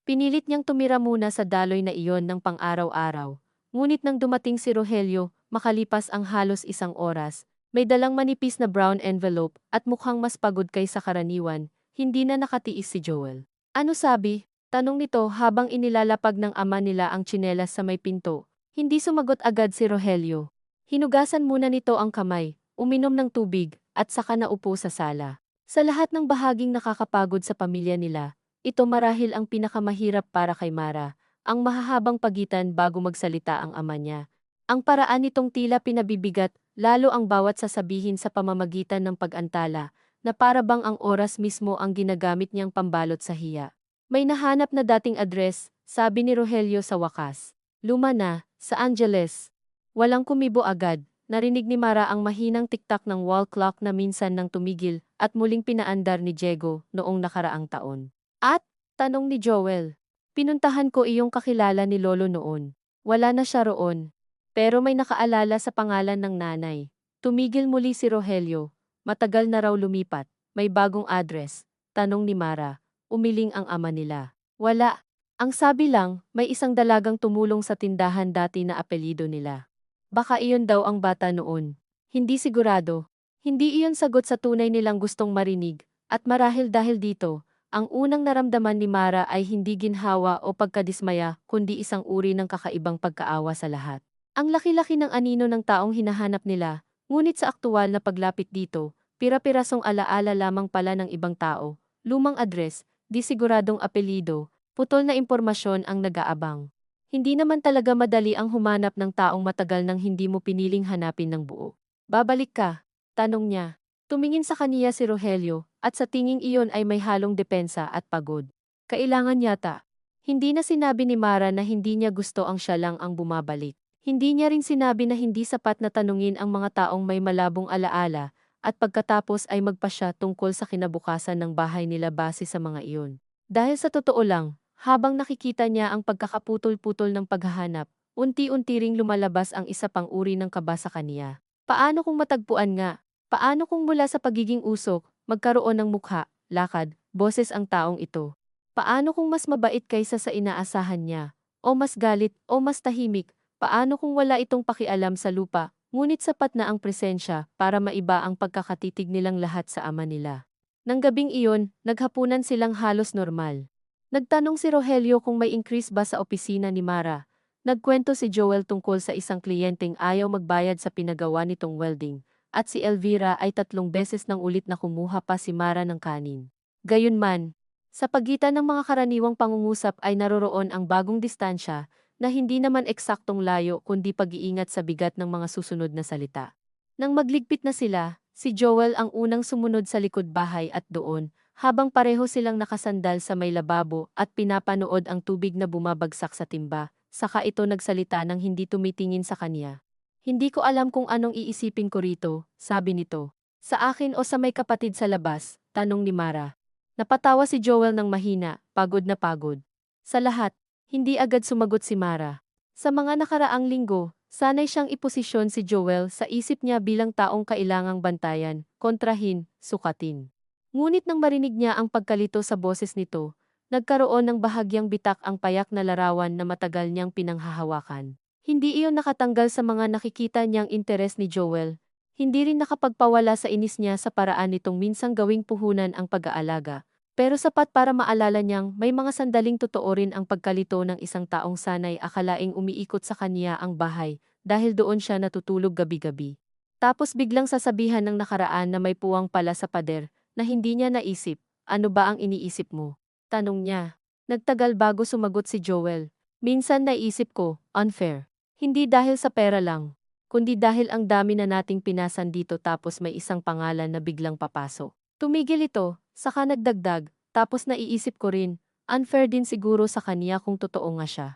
Pinilit niyang tumira muna sa daloy na iyon ng pang-araw-araw. Ngunit nang dumating si Rogelio, makalipas ang halos isang oras, may dalang manipis na brown envelope at mukhang mas pagod kaysa karaniwan, hindi na nakatiis si Joel. Ano sabi? Tanong nito habang inilalapag ng ama nila ang tsinelas sa may pinto. Hindi sumagot agad si Rogelio. Hinugasan muna nito ang kamay, uminom ng tubig, at saka naupo sa sala. Sa lahat ng bahaging nakakapagod sa pamilya nila, ito marahil ang pinakamahirap para kay Mara, ang mahahabang pagitan bago magsalita ang ama niya. Ang paraan nitong tila pinabibigat, lalo ang bawat sasabihin sa pamamagitan ng pag-antala, na para bang ang oras mismo ang ginagamit niyang pambalot sa hiya. May nahanap na dating address, sabi ni Rogelio sa wakas. Luma na, sa Angeles. Walang kumibo agad, narinig ni Mara ang mahinang tiktak ng wall clock na minsan nang tumigil at muling pinaandar ni Diego noong nakaraang taon. At, tanong ni Joel, pinuntahan ko iyong kakilala ni Lolo noon. Wala na siya roon. Pero may nakaalala sa pangalan ng nanay. Tumigil muli si Rogelio. Matagal na raw lumipat. May bagong address. Tanong ni Mara. Umiling ang ama nila. Wala. Ang sabi lang, may isang dalagang tumulong sa tindahan dati na apelyido nila. Baka iyon daw ang bata noon. Hindi sigurado. Hindi iyon sagot sa tunay nilang gustong marinig. At marahil dahil dito, ang unang naramdaman ni Mara ay hindi ginhawa o pagkadismaya, kundi isang uri ng kakaibang pagkaawa sa lahat. Ang laki-laki ng anino ng taong hinahanap nila, ngunit sa aktual na paglapit dito, pira-pirasong alaala lamang pala ng ibang tao, lumang address, di siguradong apelyido, putol na impormasyon ang nag-aabang. Hindi naman talaga madali ang humanap ng taong matagal nang hindi mo piniling hanapin ng buo. Babalik ka? Tanong niya. Tumingin sa kaniya si Rogelio, at sa tinging iyon ay may halong depensa at pagod. Kailangan yata. Hindi na sinabi ni Mara na hindi niya gusto ang siya lang ang bumabalik. Hindi niya rin sinabi na hindi sapat na tanungin ang mga taong may malabong alaala, at pagkatapos ay magpasya tungkol sa kinabukasan ng bahay nila base sa mga iyon. Dahil sa totoo lang, habang nakikita niya ang pagkakaputol-putol ng paghahanap, unti-unti ring lumalabas ang isa pang uri ng kaba sa kaniya. Paano kung matagpuan nga? Paano kung mula sa pagiging usok, magkaroon ng mukha, lakad, boses ang taong ito? Paano kung mas mabait kaysa sa inaasahan niya? O mas galit, o mas tahimik? Paano kung wala itong pakialam sa lupa, ngunit sapat na ang presensya para maiba ang pagkakatitig nilang lahat sa ama nila? Nang gabing iyon, naghapunan silang halos normal. Nagtanong si Rogelio kung may increase ba sa opisina ni Mara. Nagkwento si Joel tungkol sa isang kliyenteng ayaw magbayad sa pinagawa nitong welding. At si Elvira ay 3 beses nang ulit na kumuha pa si Mara ng kanin. Gayunman, sa pagitan ng mga karaniwang pangungusap ay naroroon ang bagong distansya na hindi naman eksaktong layo kundi pag-iingat sa bigat ng mga susunod na salita. Nang magligpit na sila, si Joel ang unang sumunod sa likod bahay at doon, habang pareho silang nakasandal sa may lababo at pinapanood ang tubig na bumabagsak sa timba, saka ito nagsalita nang hindi tumitingin sa kanya. Hindi ko alam kung anong iisipin ko rito, sabi nito. Sa akin o sa may kapatid sa labas, tanong ni Mara. Napatawa si Joel ng mahina, pagod na pagod. Sa lahat, hindi agad sumagot si Mara. Sa mga nakaraang linggo, sanay siyang iposisyon si Joel sa isip niya bilang taong kailangang bantayan, kontrahin, sukatin. Ngunit nang marinig niya ang pagkalito sa boses nito, nagkaroon ng bahagyang bitak ang payak na larawan na matagal niyang pinanghahawakan. Hindi iyon nakatanggal sa mga nakikita niyang interes ni Joel. Hindi rin nakapagpawala sa inis niya sa paraan nitong minsang gawing puhunan ang pag-aalaga. Pero sapat para maalala niyang may mga sandaling totoo rin ang pagkalito ng isang taong sanay akalaing umiikot sa kaniya ang bahay dahil doon siya natutulog gabi-gabi. Tapos biglang sasabihan ng nakaraan na may puwang pala sa pader na hindi niya naisip. Ano ba ang iniisip mo? Tanong niya. Nagtagal bago sumagot si Joel. Minsan naisip ko, unfair. Hindi dahil sa pera lang, kundi dahil ang dami na nating pinasan dito tapos may isang pangalan na biglang papasok. Tumigil ito, saka nagdagdag, tapos naiisip ko rin, unfair din siguro sa kanya kung totoo nga siya.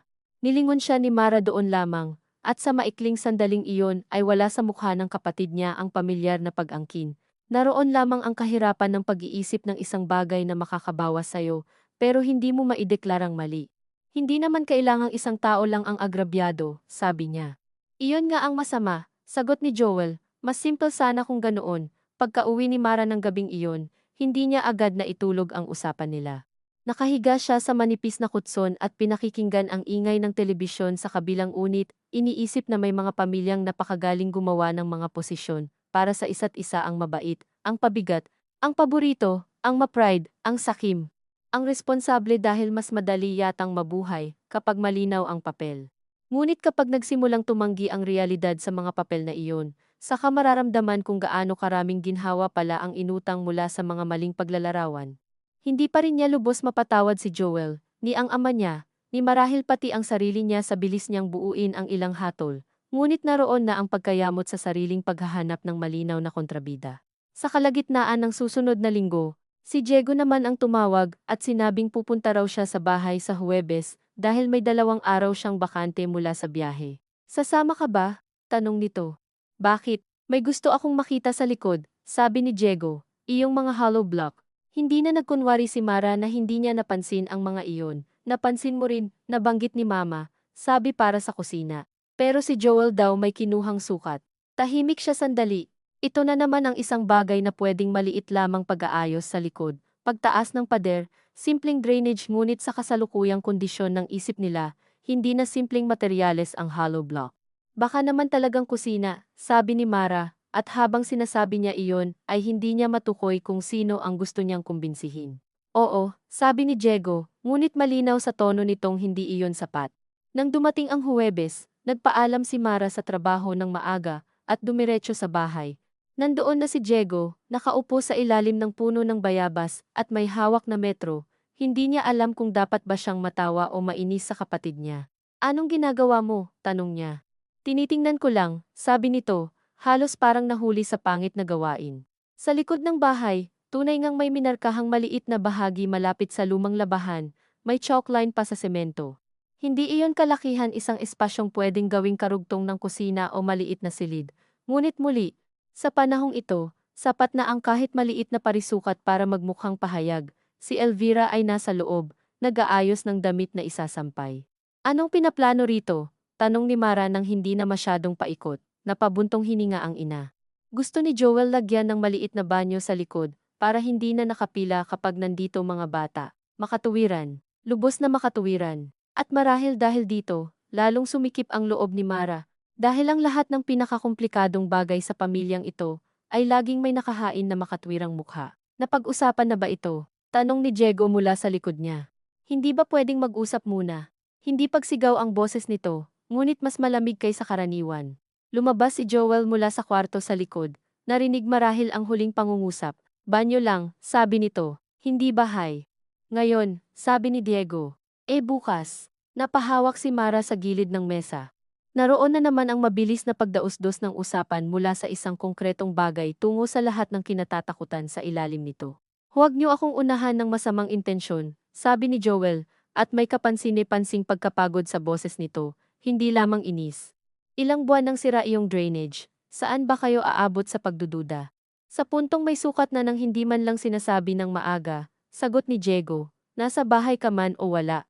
Nilingon siya ni Mara doon lamang, at sa maikling sandaling iyon ay wala sa mukha ng kapatid niya ang pamilyar na pag-angkin. Naroon lamang ang kahirapan ng pag-iisip ng isang bagay na makakabawas sa'yo, pero hindi mo maideklarang mali. Hindi naman kailangang isang tao lang ang agrabyado, sabi niya. Iyon nga ang masama, sagot ni Joel, mas simple sana kung ganoon. Pagka-uwi ni Mara ng gabing iyon, hindi niya agad na itulog ang usapan nila. Nakahiga siya sa manipis na kutson at pinakikinggan ang ingay ng telebisyon sa kabilang unit, iniisip na may mga pamilyang napakagaling gumawa ng mga posisyon para sa isa't isa ang mabait, ang pabigat, ang paborito, ang ma-pride, ang sakim. Ang responsable dahil mas madali yatang mabuhay kapag malinaw ang papel. Ngunit kapag nagsimulang tumanggi ang realidad sa mga papel na iyon, saka mararamdaman kung gaano karaming ginhawa pala ang inutang mula sa mga maling paglalarawan. Hindi pa rin niya lubos mapatawad si Joel, ni ang ama niya, ni marahil pati ang sarili niya sa bilis niyang buuin ang ilang hatol, ngunit naroon na ang pagkayamot sa sariling paghahanap ng malinaw na kontrabida. Sa kalagitnaan ng susunod na linggo, si Diego naman ang tumawag at sinabing pupunta raw siya sa bahay sa Huwebes dahil may 2 araw siyang bakante mula sa biyahe. Sasama ka ba? Tanong nito. Bakit? May gusto akong makita sa likod, sabi ni Diego, iyong mga hollow block. Hindi na nagkunwari si Mara na hindi niya napansin ang mga iyon. Napansin mo rin, nabanggit ni Mama, sabi para sa kusina. Pero si Joel daw may kinuhang sukat. Tahimik siya sandali. Ito na naman ang isang bagay na pwedeng maliit lamang pag-aayos sa likod. Pagtaas ng pader, simpleng drainage ngunit sa kasalukuyang kondisyon ng isip nila, hindi na simpleng materyales ang hollow block. Baka naman talagang kusina, sabi ni Mara, at habang sinasabi niya iyon, ay hindi niya matukoy kung sino ang gusto niyang kumbinsihin. Oo, sabi ni Diego, ngunit malinaw sa tono nitong hindi iyon sapat. Nang dumating ang Huwebes, nagpaalam si Mara sa trabaho ng maaga at dumiretso sa bahay. Nandoon na si Diego, nakaupo sa ilalim ng puno ng bayabas at may hawak na metro. Hindi niya alam kung dapat ba siyang matawa o mainis sa kapatid niya. Anong ginagawa mo? Tanong niya. Tinitingnan ko lang, sabi nito, halos parang nahuli sa pangit na gawain. Sa likod ng bahay, tunay ngang may minarkahang maliit na bahagi malapit sa lumang labahan, may chalkline pa sa semento. Hindi iyon kalakihan isang espasyong pwedeng gawing karugtong ng kusina o maliit na silid. Ngunit muli, sa panahong ito, sapat na ang kahit maliit na parisukat para magmukhang pahayag. Si Elvira ay nasa loob, nag-aayos ng damit na isasampay. Anong pinaplano rito? Tanong ni Mara nang hindi na masyadong paikot. Napabuntong hininga ang ina. Gusto ni Joel lagyan ng maliit na banyo sa likod para hindi na nakapila kapag nandito mga bata. Makatuwiran. Lubos na makatuwiran. At marahil dahil dito, lalong sumikip ang loob ni Mara. Dahil ang lahat ng pinakakomplikadong bagay sa pamilyang ito ay laging may nakahain na makatwirang mukha. Napag-usapan na ba ito? Tanong ni Diego mula sa likod niya. Hindi ba pwedeng mag-usap muna? Hindi pagsigaw ang boses nito, ngunit mas malamig kaysa karaniwan. Lumabas si Joel mula sa kwarto sa likod. Narinig marahil ang huling pangungusap. Banyo lang, sabi nito. Hindi bahay. Ngayon, sabi ni Diego. Bukas. Napahawak si Mara sa gilid ng mesa. Naroon na naman ang mabilis na pagdausdos ng usapan mula sa isang konkretong bagay tungo sa lahat ng kinatatakutan sa ilalim nito. Huwag niyo akong unahan ng masamang intensyon, sabi ni Joel, at may kapansin-pansing pagkapagod sa boses nito, hindi lamang inis. Ilang buwan nang sira iyong drainage, saan ba kayo aabot sa pagdududa? Sa puntong may sukat na nang hindi man lang sinasabi ng maaga, sagot ni Diego, nasa bahay ka man o wala.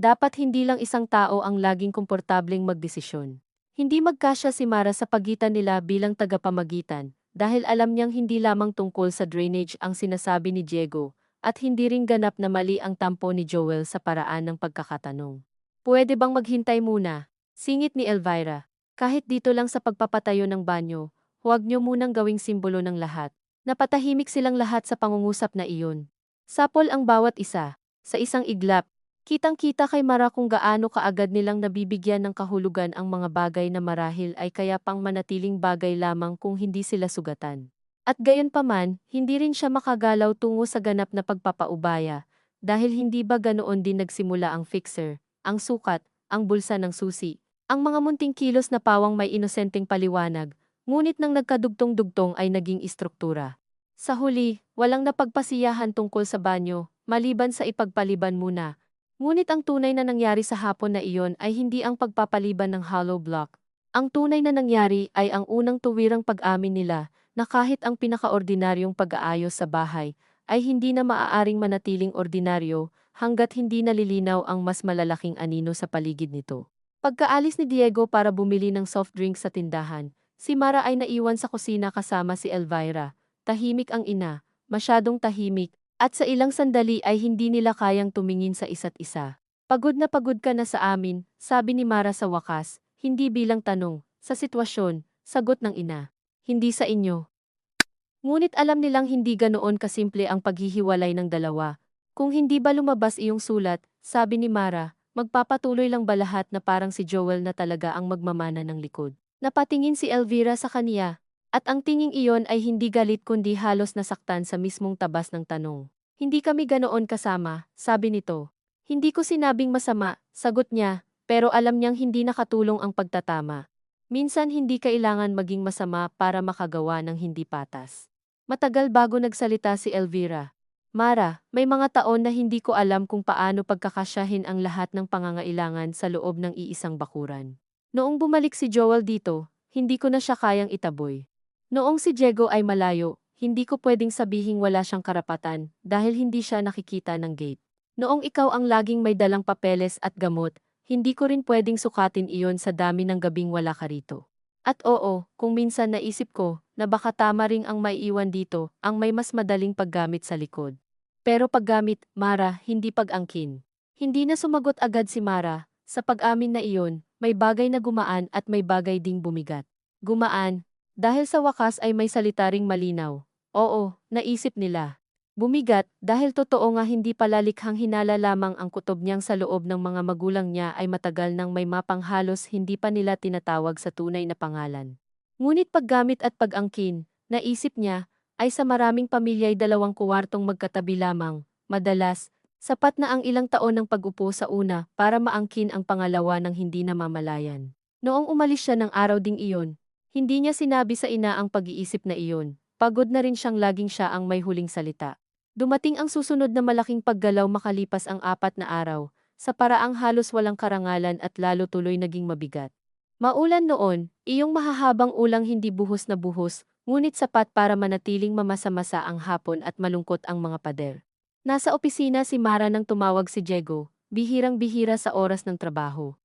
Dapat hindi lang isang tao ang laging komportableng magdesisyon. Hindi magkasya si Mara sa pagitan nila bilang tagapamagitan, dahil alam niyang hindi lamang tungkol sa drainage ang sinasabi ni Diego, at hindi rin ganap na mali ang tampo ni Joel sa paraan ng pagkakatanong. Pwede bang maghintay muna? Singit ni Elvira. Kahit dito lang sa pagpapatayo ng banyo, huwag niyo munang gawing simbolo ng lahat. Napatahimik silang lahat sa pangungusap na iyon. Sapol ang bawat isa. Sa isang iglap, kitang-kita kay Mara kung gaano kaagad nilang nabibigyan ng kahulugan ang mga bagay na marahil ay kaya pang manatiling bagay lamang kung hindi sila sugatan. At gayon paman, hindi rin siya makagalaw tungo sa ganap na pagpapaubaya, dahil hindi ba ganoon din nagsimula ang fixer, ang sukat, ang bulsa ng susi, ang mga munting kilos na pawang may inosenteng paliwanag, ngunit nang nagkadugtong-dugtong ay naging istruktura. Sa huli, walang napagpasiyahan tungkol sa banyo, maliban sa ipagpaliban muna. Ngunit ang tunay na nangyari sa hapon na iyon ay hindi ang pagpapaliban ng hollow block. Ang tunay na nangyari ay ang unang tuwirang pag-amin nila na kahit ang pinakaordinaryong pag-aayos sa bahay ay hindi na maaaring manatiling ordinaryo hanggat hindi nalilinaw ang mas malalaking anino sa paligid nito. Pagkaalis ni Diego para bumili ng soft drinks sa tindahan, si Mara ay naiwan sa kusina kasama si Elvira. Tahimik ang ina, masyadong tahimik, at sa ilang sandali ay hindi nila kayang tumingin sa isa't isa. Pagod na pagod ka na sa amin, sabi ni Mara sa wakas, hindi bilang tanong, sa sitwasyon, sagot ng ina. Hindi sa inyo. Ngunit alam nilang hindi ganoon kasimple ang paghihiwalay ng dalawa. Kung hindi ba lumabas iyong sulat, sabi ni Mara, magpapatuloy lang ba lahat na parang si Joel na talaga ang magmamana ng likod? Napatingin si Elvira sa kaniya, at ang tinging iyon ay hindi galit kundi halos nasaktan sa mismong tabas ng tanong. Hindi kami ganoon kasama, sabi nito. Hindi ko sinabing masama, sagot niya, pero alam niyang hindi nakatulong ang pagtatama. Minsan hindi kailangan maging masama para makagawa ng hindi patas. Matagal bago nagsalita si Elvira. Mara, may mga taon na hindi ko alam kung paano pagkakasyahin ang lahat ng pangangailangan sa loob ng iisang bakuran. Noong bumalik si Joel dito, hindi ko na siya kayang itaboy. Noong si Diego ay malayo, hindi ko pwedeng sabihing wala siyang karapatan dahil hindi siya nakikita ng gate. Noong ikaw ang laging may dalang papeles at gamot, hindi ko rin pwedeng sukatin iyon sa dami ng gabing wala ka rito. At oo, kung minsan naisip ko na baka tama ring ang maiiwan dito ang may mas madaling paggamit sa likod. Pero paggamit, Mara, hindi pag-angkin. Hindi na sumagot agad si Mara, sa pag-amin na iyon, may bagay na gumaan at may bagay ding bumigat. Gumaan, dahil sa wakas ay may salita ring malinaw. Oo, naisip nila. Bumigat, dahil totoo nga hindi pala likhang hinala lamang ang kutob niyang sa loob ng mga magulang niya ay matagal nang may mapang halos hindi pa nila tinatawag sa tunay na pangalan. Ngunit paggamit at pag-angkin, naisip niya, ay sa maraming pamilya'y 2 kwartong magkatabi lamang, madalas, sapat na ang ilang taon ng pag-upo sa una para maangkin ang pangalawa ng hindi namamalayan. Noong umalis siya ng araw ding iyon, hindi niya sinabi sa ina ang pag-iisip na iyon, pagod na rin siyang laging siya ang may huling salita. Dumating ang susunod na malaking paggalaw makalipas ang 4 na araw, sa paraang halos walang karangalan at lalo tuloy naging mabigat. Maulan noon, iyong mahahabang ulang hindi buhos na buhos, ngunit sapat para manatiling mamasa-masa ang hapon at malungkot ang mga pader. Nasa opisina si Mara nang tumawag si Diego, bihirang-bihira sa oras ng trabaho.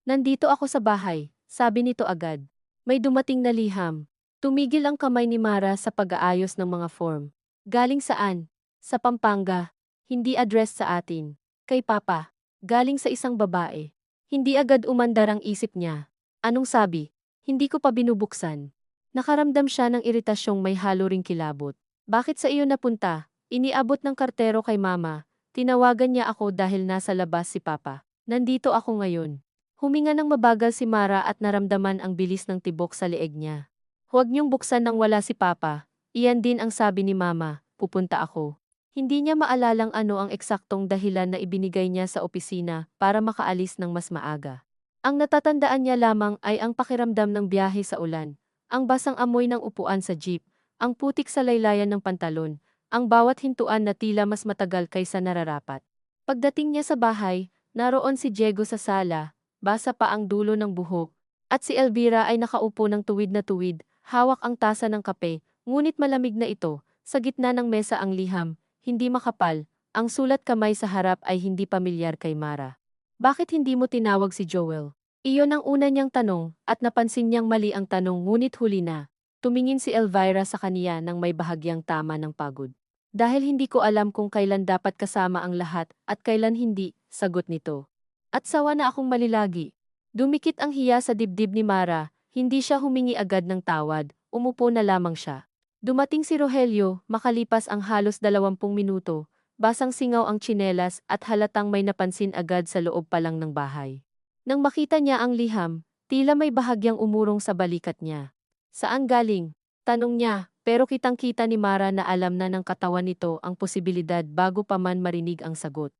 Nandito ako sa bahay, sabi nito agad. May dumating na liham. Tumigil ang kamay ni Mara sa pag-aayos ng mga form. Galing saan? Sa Pampanga. Hindi address sa atin. Kay Papa. Galing sa isang babae. Hindi agad umandar ang isip niya. Anong sabi? Hindi ko pa binubuksan. Nakaramdam siya ng iritasyong may halo ring kilabot. Bakit sa iyo napunta? Iniabot ng kartero kay Mama. Tinawagan niya ako dahil nasa labas si Papa. Nandito ako ngayon. Huminga ng mabagal si Mara at naramdaman ang bilis ng tibok sa leeg niya. Huwag niyong buksan nang wala si Papa. Iyan din ang sabi ni Mama, pupunta ako. Hindi niya maalalang ano ang eksaktong dahilan na ibinigay niya sa opisina para makaalis ng mas maaga. Ang natatandaan niya lamang ay ang pakiramdam ng biyahe sa ulan, ang basang amoy ng upuan sa jeep, ang putik sa laylayan ng pantalon, ang bawat hintuan na tila mas matagal kaysa nararapat. Pagdating niya sa bahay, naroon si Diego sa sala, basa pa ang dulo ng buhok, at si Elvira ay nakaupo ng tuwid na tuwid, hawak ang tasa ng kape, ngunit malamig na ito, sa gitna ng mesa ang liham, hindi makapal, ang sulat kamay sa harap ay hindi pamilyar kay Mara. Bakit hindi mo tinawag si Joel? Iyon ang una niyang tanong, at napansin niyang mali ang tanong ngunit huli na. Tumingin si Elvira sa kaniya nang may bahagyang tama ng pagod. Dahil hindi ko alam kung kailan dapat kasama ang lahat at kailan hindi, sagot nito. At sawa na akong malilagi. Dumikit ang hiya sa dibdib ni Mara, hindi siya humingi agad ng tawad, umupo na lamang siya. Dumating si Rogelio, makalipas ang halos 20 minuto, basang singaw ang tsinelas at halatang may napansin agad sa loob pa lang ng bahay. Nang makita niya ang liham, tila may bahagyang umurong sa balikat niya. Saan galing? Tanong niya, pero kitang-kita ni Mara na alam na ng katawan nito ang posibilidad bago pa man marinig ang sagot.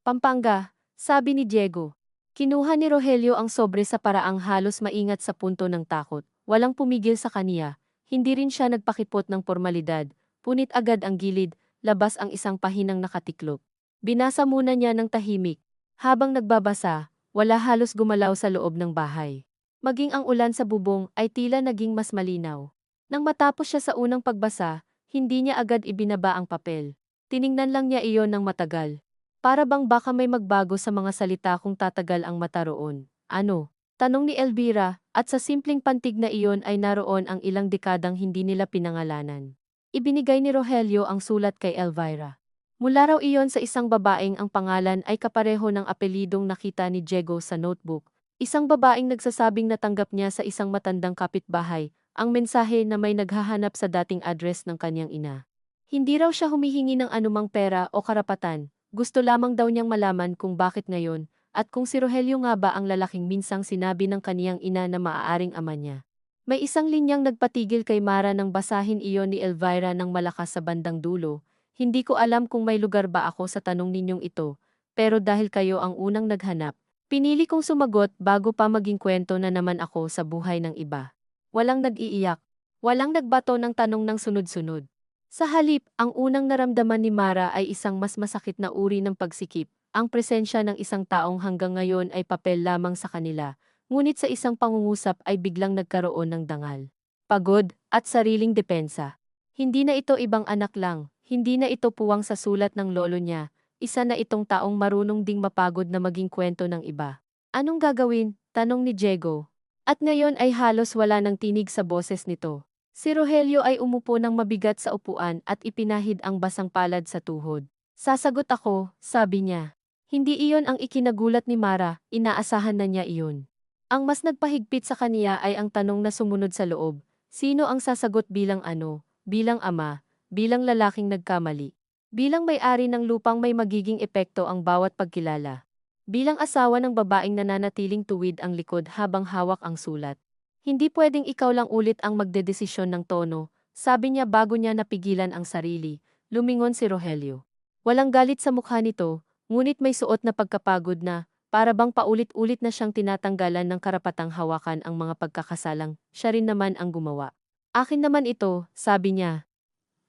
Pampanga, sabi ni Diego. Kinuha ni Rogelio ang sobre sa paraang halos maingat sa punto ng takot, walang pumigil sa kaniya. Hindi rin siya nagpakipot ng formalidad, punit agad ang gilid, labas ang isang pahinang nakatiklop. Binasa muna niya ng tahimik. Habang nagbabasa, wala halos gumalaw sa loob ng bahay. Maging ang ulan sa bubong ay tila naging mas malinaw. Nang matapos siya sa unang pagbasa, hindi niya agad ibinaba ang papel. Tiningnan lang niya iyon ng matagal. Para bang baka may magbago sa mga salita kung tatagal ang mata roon. Ano? Tanong ni Elvira, at sa simpleng pantig na iyon ay naroon ang ilang dekadang hindi nila pinangalanan. Ibinigay ni Rogelio ang sulat kay Elvira. Mula raw iyon sa isang babaeng ang pangalan ay kapareho ng apelidong nakita ni Diego sa notebook. Isang babaeng nagsasabing natanggap niya sa isang matandang kapitbahay ang mensahe na may naghahanap sa dating address ng kanyang ina. Hindi raw siya humihingi ng anumang pera o karapatan, gusto lamang daw niyang malaman kung bakit ngayon, at kung si Rogelio nga ba ang lalaking minsang sinabi ng kaniyang ina na maaaring ama niya. May isang linyang nagpatigil kay Mara nang basahin iyon ni Elvira ng malakas sa bandang dulo. Hindi ko alam kung may lugar ba ako sa tanong ninyong ito, pero dahil kayo ang unang naghanap, pinili kong sumagot bago pa maging kwento na naman ako sa buhay ng iba. Walang nag-iiyak. Walang nagbato ng tanong ng sunod-sunod. Sa halip, ang unang naramdaman ni Mara ay isang mas masakit na uri ng pagsikip, ang presensya ng isang taong hanggang ngayon ay papel lamang sa kanila, ngunit sa isang pangungusap ay biglang nagkaroon ng dangal, pagod, at sariling depensa. Hindi na ito ibang anak lang, hindi na ito puwang sa sulat ng lolo niya, isa na itong taong marunong ding mapagod na maging kwento ng iba. Anong gagawin? Tanong ni Diego. At ngayon ay halos wala ng tinig sa boses nito. Si Rogelio ay umupo ng mabigat sa upuan at ipinahid ang basang palad sa tuhod. Sasagot ako, sabi niya. Hindi iyon ang ikinagulat ni Mara, inaasahan na niya iyon. Ang mas nagpahigpit sa kaniya ay ang tanong na sumunod sa loob. Sino ang sasagot bilang ano, bilang ama, bilang lalaking nagkamali? Bilang may-ari ng lupang may magiging epekto ang bawat pagkilala. Bilang asawa ng babaeng nananatiling tuwid ang likod habang hawak ang sulat. Hindi pwedeng ikaw lang ulit ang magdedesisyon ng tono, sabi niya bago niya napigilan ang sarili, lumingon si Rogelio. Walang galit sa mukha nito, ngunit may suot na pagkapagod na, para bang paulit-ulit na siyang tinatanggalan ng karapatang hawakan ang mga pagkakasalang, siya rin naman ang gumawa. Akin naman ito, sabi niya.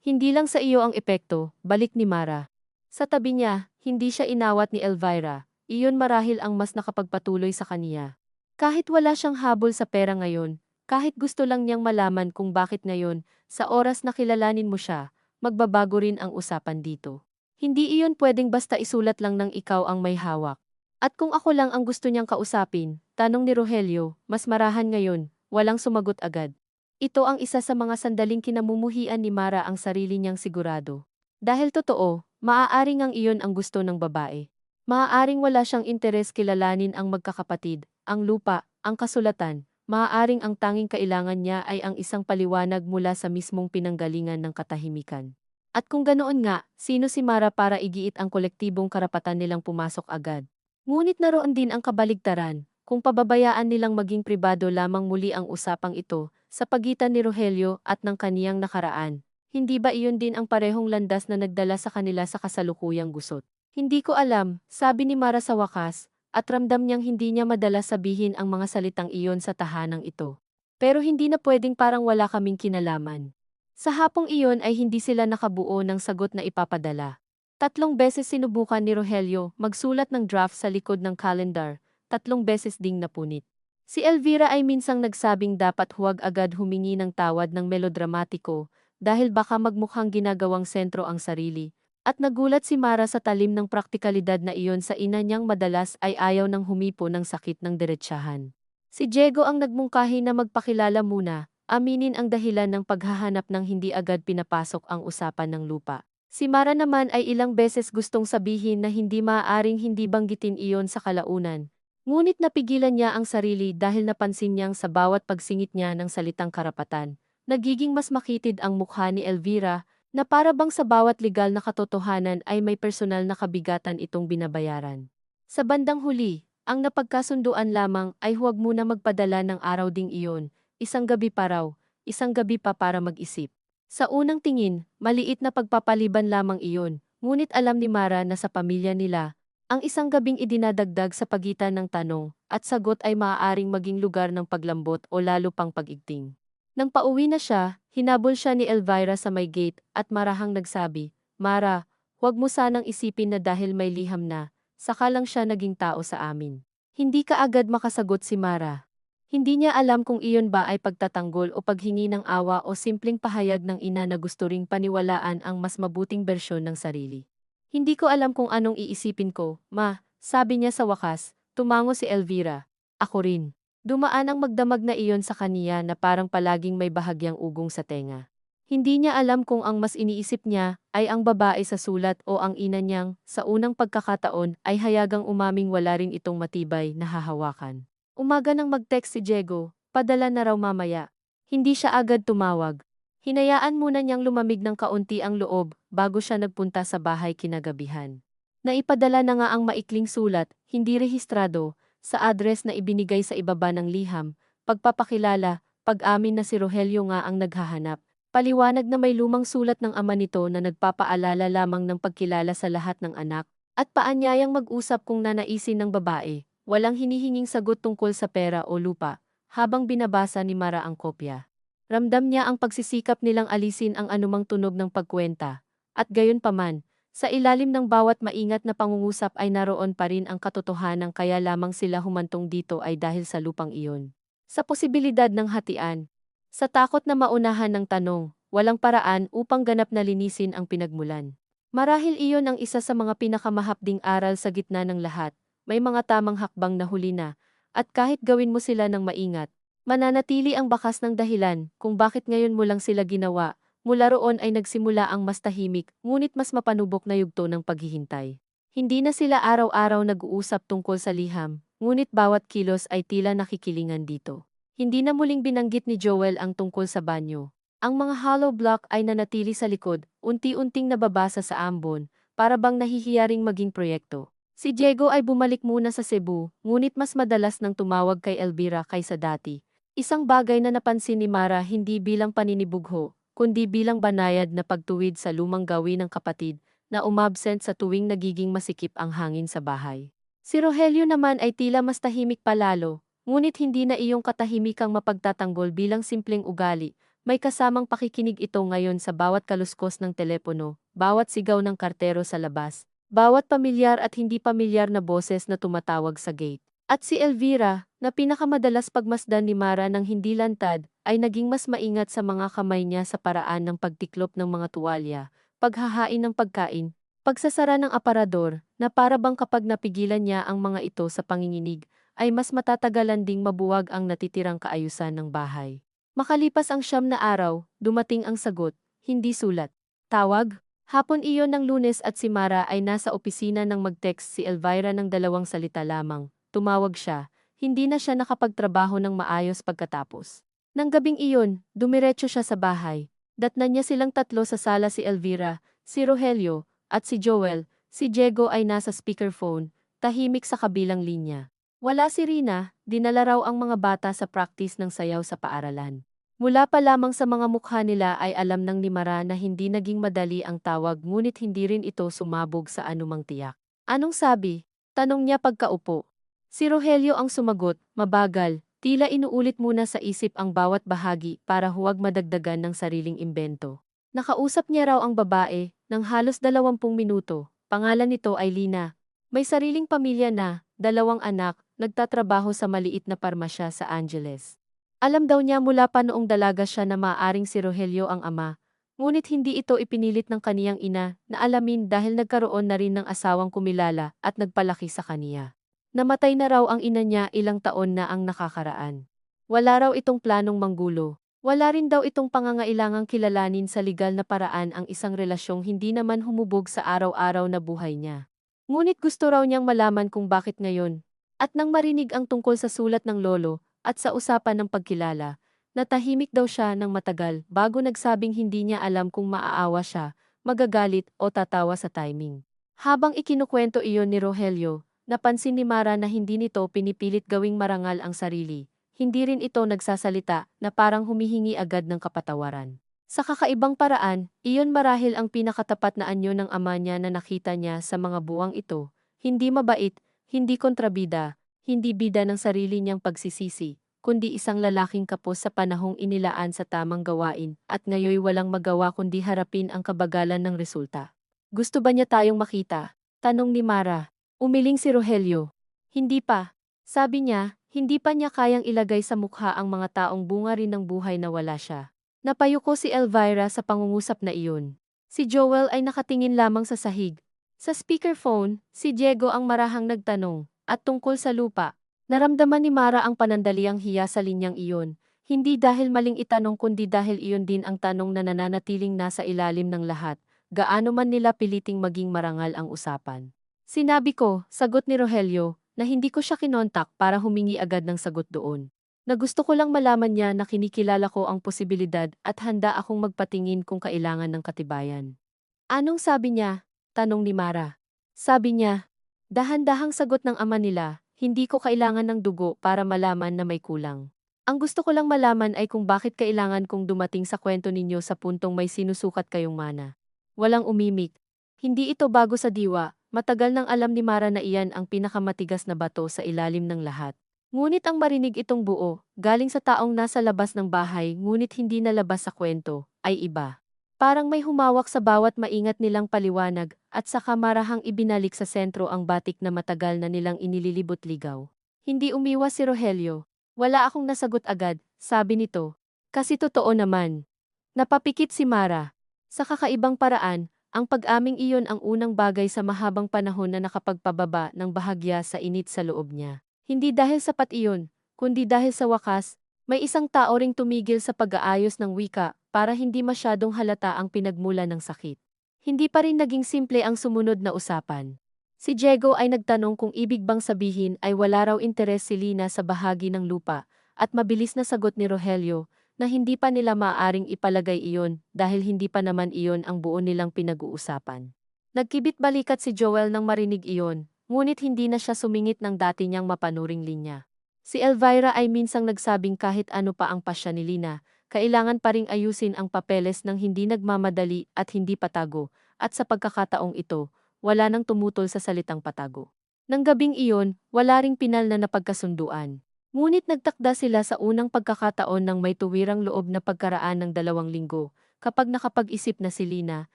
Hindi lang sa iyo ang epekto, balik ni Mara. Sa tabi niya, hindi siya inawat ni Elvira, iyon marahil ang mas nakapagpatuloy sa kaniya. Kahit wala siyang habol sa pera ngayon, kahit gusto lang niyang malaman kung bakit ngayon, sa oras na kilalanin mo siya, magbabago rin ang usapan dito. Hindi iyon pwedeng basta isulat lang ng ikaw ang may hawak. At kung ako lang ang gusto niyang kausapin, tanong ni Rogelio, mas marahan ngayon, walang sumagot agad. Ito ang isa sa mga sandaling kinamumuhian ni Mara ang sarili niyang sigurado. Dahil totoo, maaaring ang iyon ang gusto ng babae. Maaaring wala siyang interes kilalanin ang magkakapatid, ang lupa, ang kasulatan, maaaring ang tanging kailangan niya ay ang isang paliwanag mula sa mismong pinanggalingan ng katahimikan. At kung ganoon nga, sino si Mara para igiit ang kolektibong karapatan nilang pumasok agad? Ngunit naroon din ang kabaligtaran, kung pababayaan nilang maging pribado lamang muli ang usapang ito, sa pagitan ni Rogelio at ng kaniyang nakaraan. Hindi ba iyon din ang parehong landas na nagdala sa kanila sa kasalukuyang gusot? Hindi ko alam, sabi ni Mara sa wakas, at ramdam niyang hindi niya madala sabihin ang mga salitang iyon sa tahanang ito. Pero hindi na pwedeng parang wala kaming kinalaman. Sa hapong iyon ay hindi sila nakabuo ng sagot na ipapadala. 3 beses sinubukan ni Rogelio magsulat ng draft sa likod ng calendar, 3 beses ding napunit. Si Elvira ay minsang nagsabing dapat huwag agad humingi ng tawad ng melodramatiko dahil baka magmukhang ginagawang sentro ang sarili. At nagulat si Mara sa talim ng praktikalidad na iyon sa ina niyang madalas ay ayaw ng humipo ng sakit ng diretsahan. Si Diego ang nagmungkahi na magpakilala muna, aminin ang dahilan ng paghahanap ng hindi agad pinapasok ang usapan ng lupa. Si Mara naman ay ilang beses gustong sabihin na hindi maaaring hindi banggitin iyon sa kalaunan. Ngunit napigilan niya ang sarili dahil napansin niyang sa bawat pagsingit niya ng salitang karapatan, nagiging mas makitid ang mukha ni Elvira, na para bang sa bawat legal na katotohanan ay may personal na kabigatan itong binabayaran. Sa bandang huli, ang napagkasunduan lamang ay huwag muna magpadala ng araw ding iyon, isang gabi pa raw, isang gabi pa para mag-isip. Sa unang tingin, maliit na pagpapaliban lamang iyon, ngunit alam ni Mara na sa pamilya nila, ang isang gabing idinadagdag sa pagitan ng tanong at sagot ay maaaring maging lugar ng paglambot o lalo pang pag-igting. Nang pauwi na siya, hinabol siya ni Elvira sa may gate at marahang nagsabi, Mara, huwag mo sanang isipin na dahil may liham na, saka lang siya naging tao sa amin. Hindi ka agad makasagot si Mara. Hindi niya alam kung iyon ba ay pagtatanggol o paghingi ng awa o simpleng pahayag ng ina na gusto ring paniwalaan ang mas mabuting bersyon ng sarili. Hindi ko alam kung anong iisipin ko, ma, sabi niya sa wakas, tumango si Elvira. Ako rin. Dumaan ang magdamag na iyon sa kaniya na parang palaging may bahagyang ugong sa tenga. Hindi niya alam kung ang mas iniisip niya ay ang babae sa sulat o ang ina niyang sa unang pagkakataon ay hayagang umaming wala rin itong matibay na hahawakan. Umaga nang mag-text si Diego, padala na raw mamaya. Hindi siya agad tumawag. Hinayaan muna niyang lumamig ng kaunti ang loob bago siya nagpunta sa bahay kinagabihan. Naipadala na nga ang maikling sulat, hindi rehistrado, sa address na ibinigay sa ibaba ng liham, pagpapakilala, pag-amin na si Rogelio nga ang naghahanap. Paliwanag na may lumang sulat ng ama nito na nagpapaalala lamang ng pagkilala sa lahat ng anak, at paanyayang mag-usap kung nanaisin ng babae. Walang hinihinging sagot tungkol sa pera o lupa, habang binabasa ni Mara ang kopya. Ramdam niya ang pagsisikap nilang alisin ang anumang tunog ng pagkwenta, at gayon paman, sa ilalim ng bawat maingat na pangungusap ay naroon pa rin ang katotohanan kaya lamang sila humantong dito ay dahil sa lupang iyon. Sa posibilidad ng hatian, sa takot na maunahan ng tanong, walang paraan upang ganap na linisin ang pinagmulan. Marahil iyon ang isa sa mga pinakamahapding aral sa gitna ng lahat, may mga tamang hakbang na huli na, at kahit gawin mo sila ng maingat, mananatili ang bakas ng dahilan kung bakit ngayon mo lang sila ginawa, mula roon ay nagsimula ang mas tahimik, ngunit mas mapanubok na yugto ng paghihintay. Hindi na sila araw-araw nag-uusap tungkol sa liham, ngunit bawat kilos ay tila nakikilingan dito. Hindi na muling binanggit ni Joel ang tungkol sa banyo. Ang mga hollow block ay nanatili sa likod, unti-unting nababasa sa ambon, para bang nahihiyaring maging proyekto. Si Diego ay bumalik muna sa Cebu, ngunit mas madalas nang tumawag kay Elvira kaysa dati. Isang bagay na napansin ni Mara hindi bilang paninibugho, kundi bilang banayad na pagtuwid sa lumang gawi ng kapatid, na umabsent sa tuwing nagiging masikip ang hangin sa bahay. Si Rogelio naman ay tila mas tahimik palalo, ngunit hindi na iyong katahimikang mapagtatanggol bilang simpleng ugali, may kasamang pakikinig ito ngayon sa bawat kaluskos ng telepono, bawat sigaw ng kartero sa labas, bawat pamilyar at hindi pamilyar na boses na tumatawag sa gate. At si Elvira, na pinakamadalas pagmasdan ni Mara ng hindi lantad, ay naging mas maingat sa mga kamay niya sa paraan ng pagtiklop ng mga tuwalya, paghahain ng pagkain, pagsasara ng aparador, na para bang kapag napigilan niya ang mga ito sa panginginig, ay mas matatagalan ding mabuwag ang natitirang kaayusan ng bahay. Makalipas ang 9 na araw, dumating ang sagot, hindi sulat. Tawag? Hapon iyon ng Lunes at si Mara ay nasa opisina nang mag-text si Elvira ng 2 salita lamang. Tumawag siya, hindi na siya nakapagtrabaho ng maayos pagkatapos. Nang gabing iyon, dumiretso siya sa bahay. Datnan niya silang tatlo sa sala, si Elvira, si Rogelio, at si Joel. Si Diego ay nasa speakerphone, tahimik sa kabilang linya. Wala si Rina, dinala raw ang mga bata sa practice ng sayaw sa paaralan. Mula pa lamang sa mga mukha nila ay alam ng ni Mara na hindi naging madali ang tawag ngunit hindi rin ito sumabog sa anumang tiyak. Anong sabi? Tanong niya pagkaupo. Si Rogelio ang sumagot, mabagal, tila inuulit muna sa isip ang bawat bahagi para huwag madagdagan ng sariling imbento. Nakausap niya raw ang babae, ng halos 20 minuto, pangalan nito ay Lina. May sariling pamilya na, 2 anak, nagtatrabaho sa maliit na parmasya sa Angeles. Alam daw niya mula pa noong dalaga siya na maaaring si Rogelio ang ama, ngunit hindi ito ipinilit ng kaniyang ina na alamin dahil nagkaroon na rin ng asawang kumilala at nagpalaki sa kaniya. Namatay na raw ang ina niya ilang taon na ang nakakaraan. Wala raw itong planong manggulo. Wala rin daw itong pangangailangang kilalanin sa legal na paraan ang isang relasyong hindi naman humubog sa araw-araw na buhay niya. Ngunit gusto raw niyang malaman kung bakit ngayon. At nang marinig ang tungkol sa sulat ng lolo, at sa usapan ng pagkilala, natahimik daw siya ng matagal bago nagsabing hindi niya alam kung maaawa siya, magagalit o tatawa sa timing. Habang ikinukwento iyon ni Rogelio, napansin ni Mara na hindi nito pinipilit gawing marangal ang sarili. Hindi rin ito nagsasalita na parang humihingi agad ng kapatawaran. Sa kakaibang paraan, iyon marahil ang pinakatapat na anyo ng ama niya na nakita niya sa mga buwang ito. Hindi mabait, hindi kontrabida, hindi bida ng sarili niyang pagsisisi, kundi isang lalaking kapos sa panahong inilaan sa tamang gawain at ngayoy walang magawa kundi harapin ang kabagalan ng resulta. Gusto ba niya tayong makita? Tanong ni Mara. Umiling si Rogelio. Hindi pa. Sabi niya, hindi pa niya kayang ilagay sa mukha ang mga taong bunga rin ng buhay na wala siya. Napayuko si Elvira sa pangungusap na iyon. Si Joel ay nakatingin lamang sa sahig. Sa speakerphone, si Diego ang marahang nagtanong, at tungkol sa lupa. Naramdaman ni Mara ang panandaliang hiya sa linyang iyon, hindi dahil maling itanong kundi dahil iyon din ang tanong na nananatiling nasa ilalim ng lahat, gaano man nila piliting maging marangal ang usapan. Sinabi ko, sagot ni Rogelio, na hindi ko siya kinontak para humingi agad ng sagot doon. Na gusto ko lang malaman niya na kinikilala ko ang posibilidad at handa akong magpatingin kung kailangan ng katibayan. Anong sabi niya? Tanong ni Mara. Sabi niya, dahan-dahang sagot ng ama nila, hindi ko kailangan ng dugo para malaman na may kulang. Ang gusto ko lang malaman ay kung bakit kailangan kong dumating sa kwento ninyo sa puntong may sinusukat kayong mana. Walang umimik. Hindi ito bago sa diwa, matagal nang alam ni Mara na iyan ang pinakamatigas na bato sa ilalim ng lahat. Ngunit ang marinig itong buo, galing sa taong nasa labas ng bahay ngunit hindi nalabas sa kwento, ay iba. Parang may humawak sa bawat maingat nilang paliwanag at saka marahang ibinalik sa sentro ang batik na matagal na nilang inililibot-ligaw. Hindi umiwas si Rogelio. Wala akong nasagot agad, sabi nito. Kasi totoo naman. Napapikit si Mara. Sa kakaibang paraan, ang pag-aming iyon ang unang bagay sa mahabang panahon na nakapagpababa ng bahagya sa init sa loob niya. Hindi dahil sapat iyon, kundi dahil sa wakas, may isang tao ring tumigil sa pag-aayos ng wika para hindi masyadong halata ang pinagmula ng sakit. Hindi pa rin naging simple ang sumunod na usapan. Si Diego ay nagtanong kung ibig bang sabihin ay wala raw interes si Lina sa bahagi ng lupa, at mabilis na sagot ni Rogelio na hindi pa nila maaaring ipalagay iyon dahil hindi pa naman iyon ang buo nilang pinag-uusapan. Nagkibit-balikat si Joel nang marinig iyon, ngunit hindi na siya sumingit ng dati niyang mapanuring linya. Si Elvira ay minsang nagsabing kahit ano pa ang pasya ni Lina, kailangan pa ring ayusin ang papeles ng hindi nagmamadali at hindi patago, at sa pagkakataong ito, wala nang tumutol sa salitang patago. Nang gabing iyon, wala ring pinal na napagkasunduan. Ngunit nagtakda sila sa unang pagkakataon ng may tuwirang loob na pagkaraan ng 2 linggo, kapag nakapag-isip na si Lina,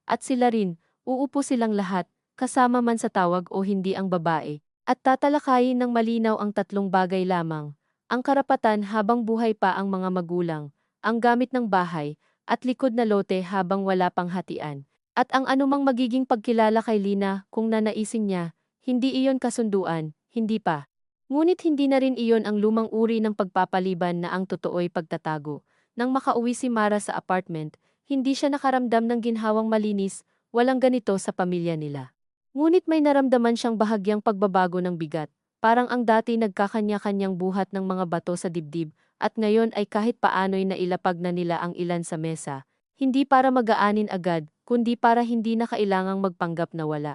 at sila rin, uupo silang lahat, kasama man sa tawag o hindi ang babae, at tatalakayin ng malinaw ang 3 bagay lamang, ang karapatan habang buhay pa ang mga magulang, ang gamit ng bahay, at likod na lote habang wala pang hatian, at ang anumang magiging pagkilala kay Lina kung nanaisin niya, hindi iyon kasunduan, hindi pa. Ngunit hindi na rin iyon ang lumang uri ng pagpapaliban na ang totoo'y pagtatago. Nang makauwi si Mara sa apartment, hindi siya nakaramdam ng ginhawang malinis, walang ganito sa pamilya nila. Ngunit may naramdaman siyang bahagyang pagbabago ng bigat, parang ang dati nagkakanya-kanyang buhat ng mga bato sa dibdib, at ngayon ay kahit paano'y nailapag na nila ang ilan sa mesa, hindi para mag-aanin agad, kundi para hindi na kailangang magpanggap na wala.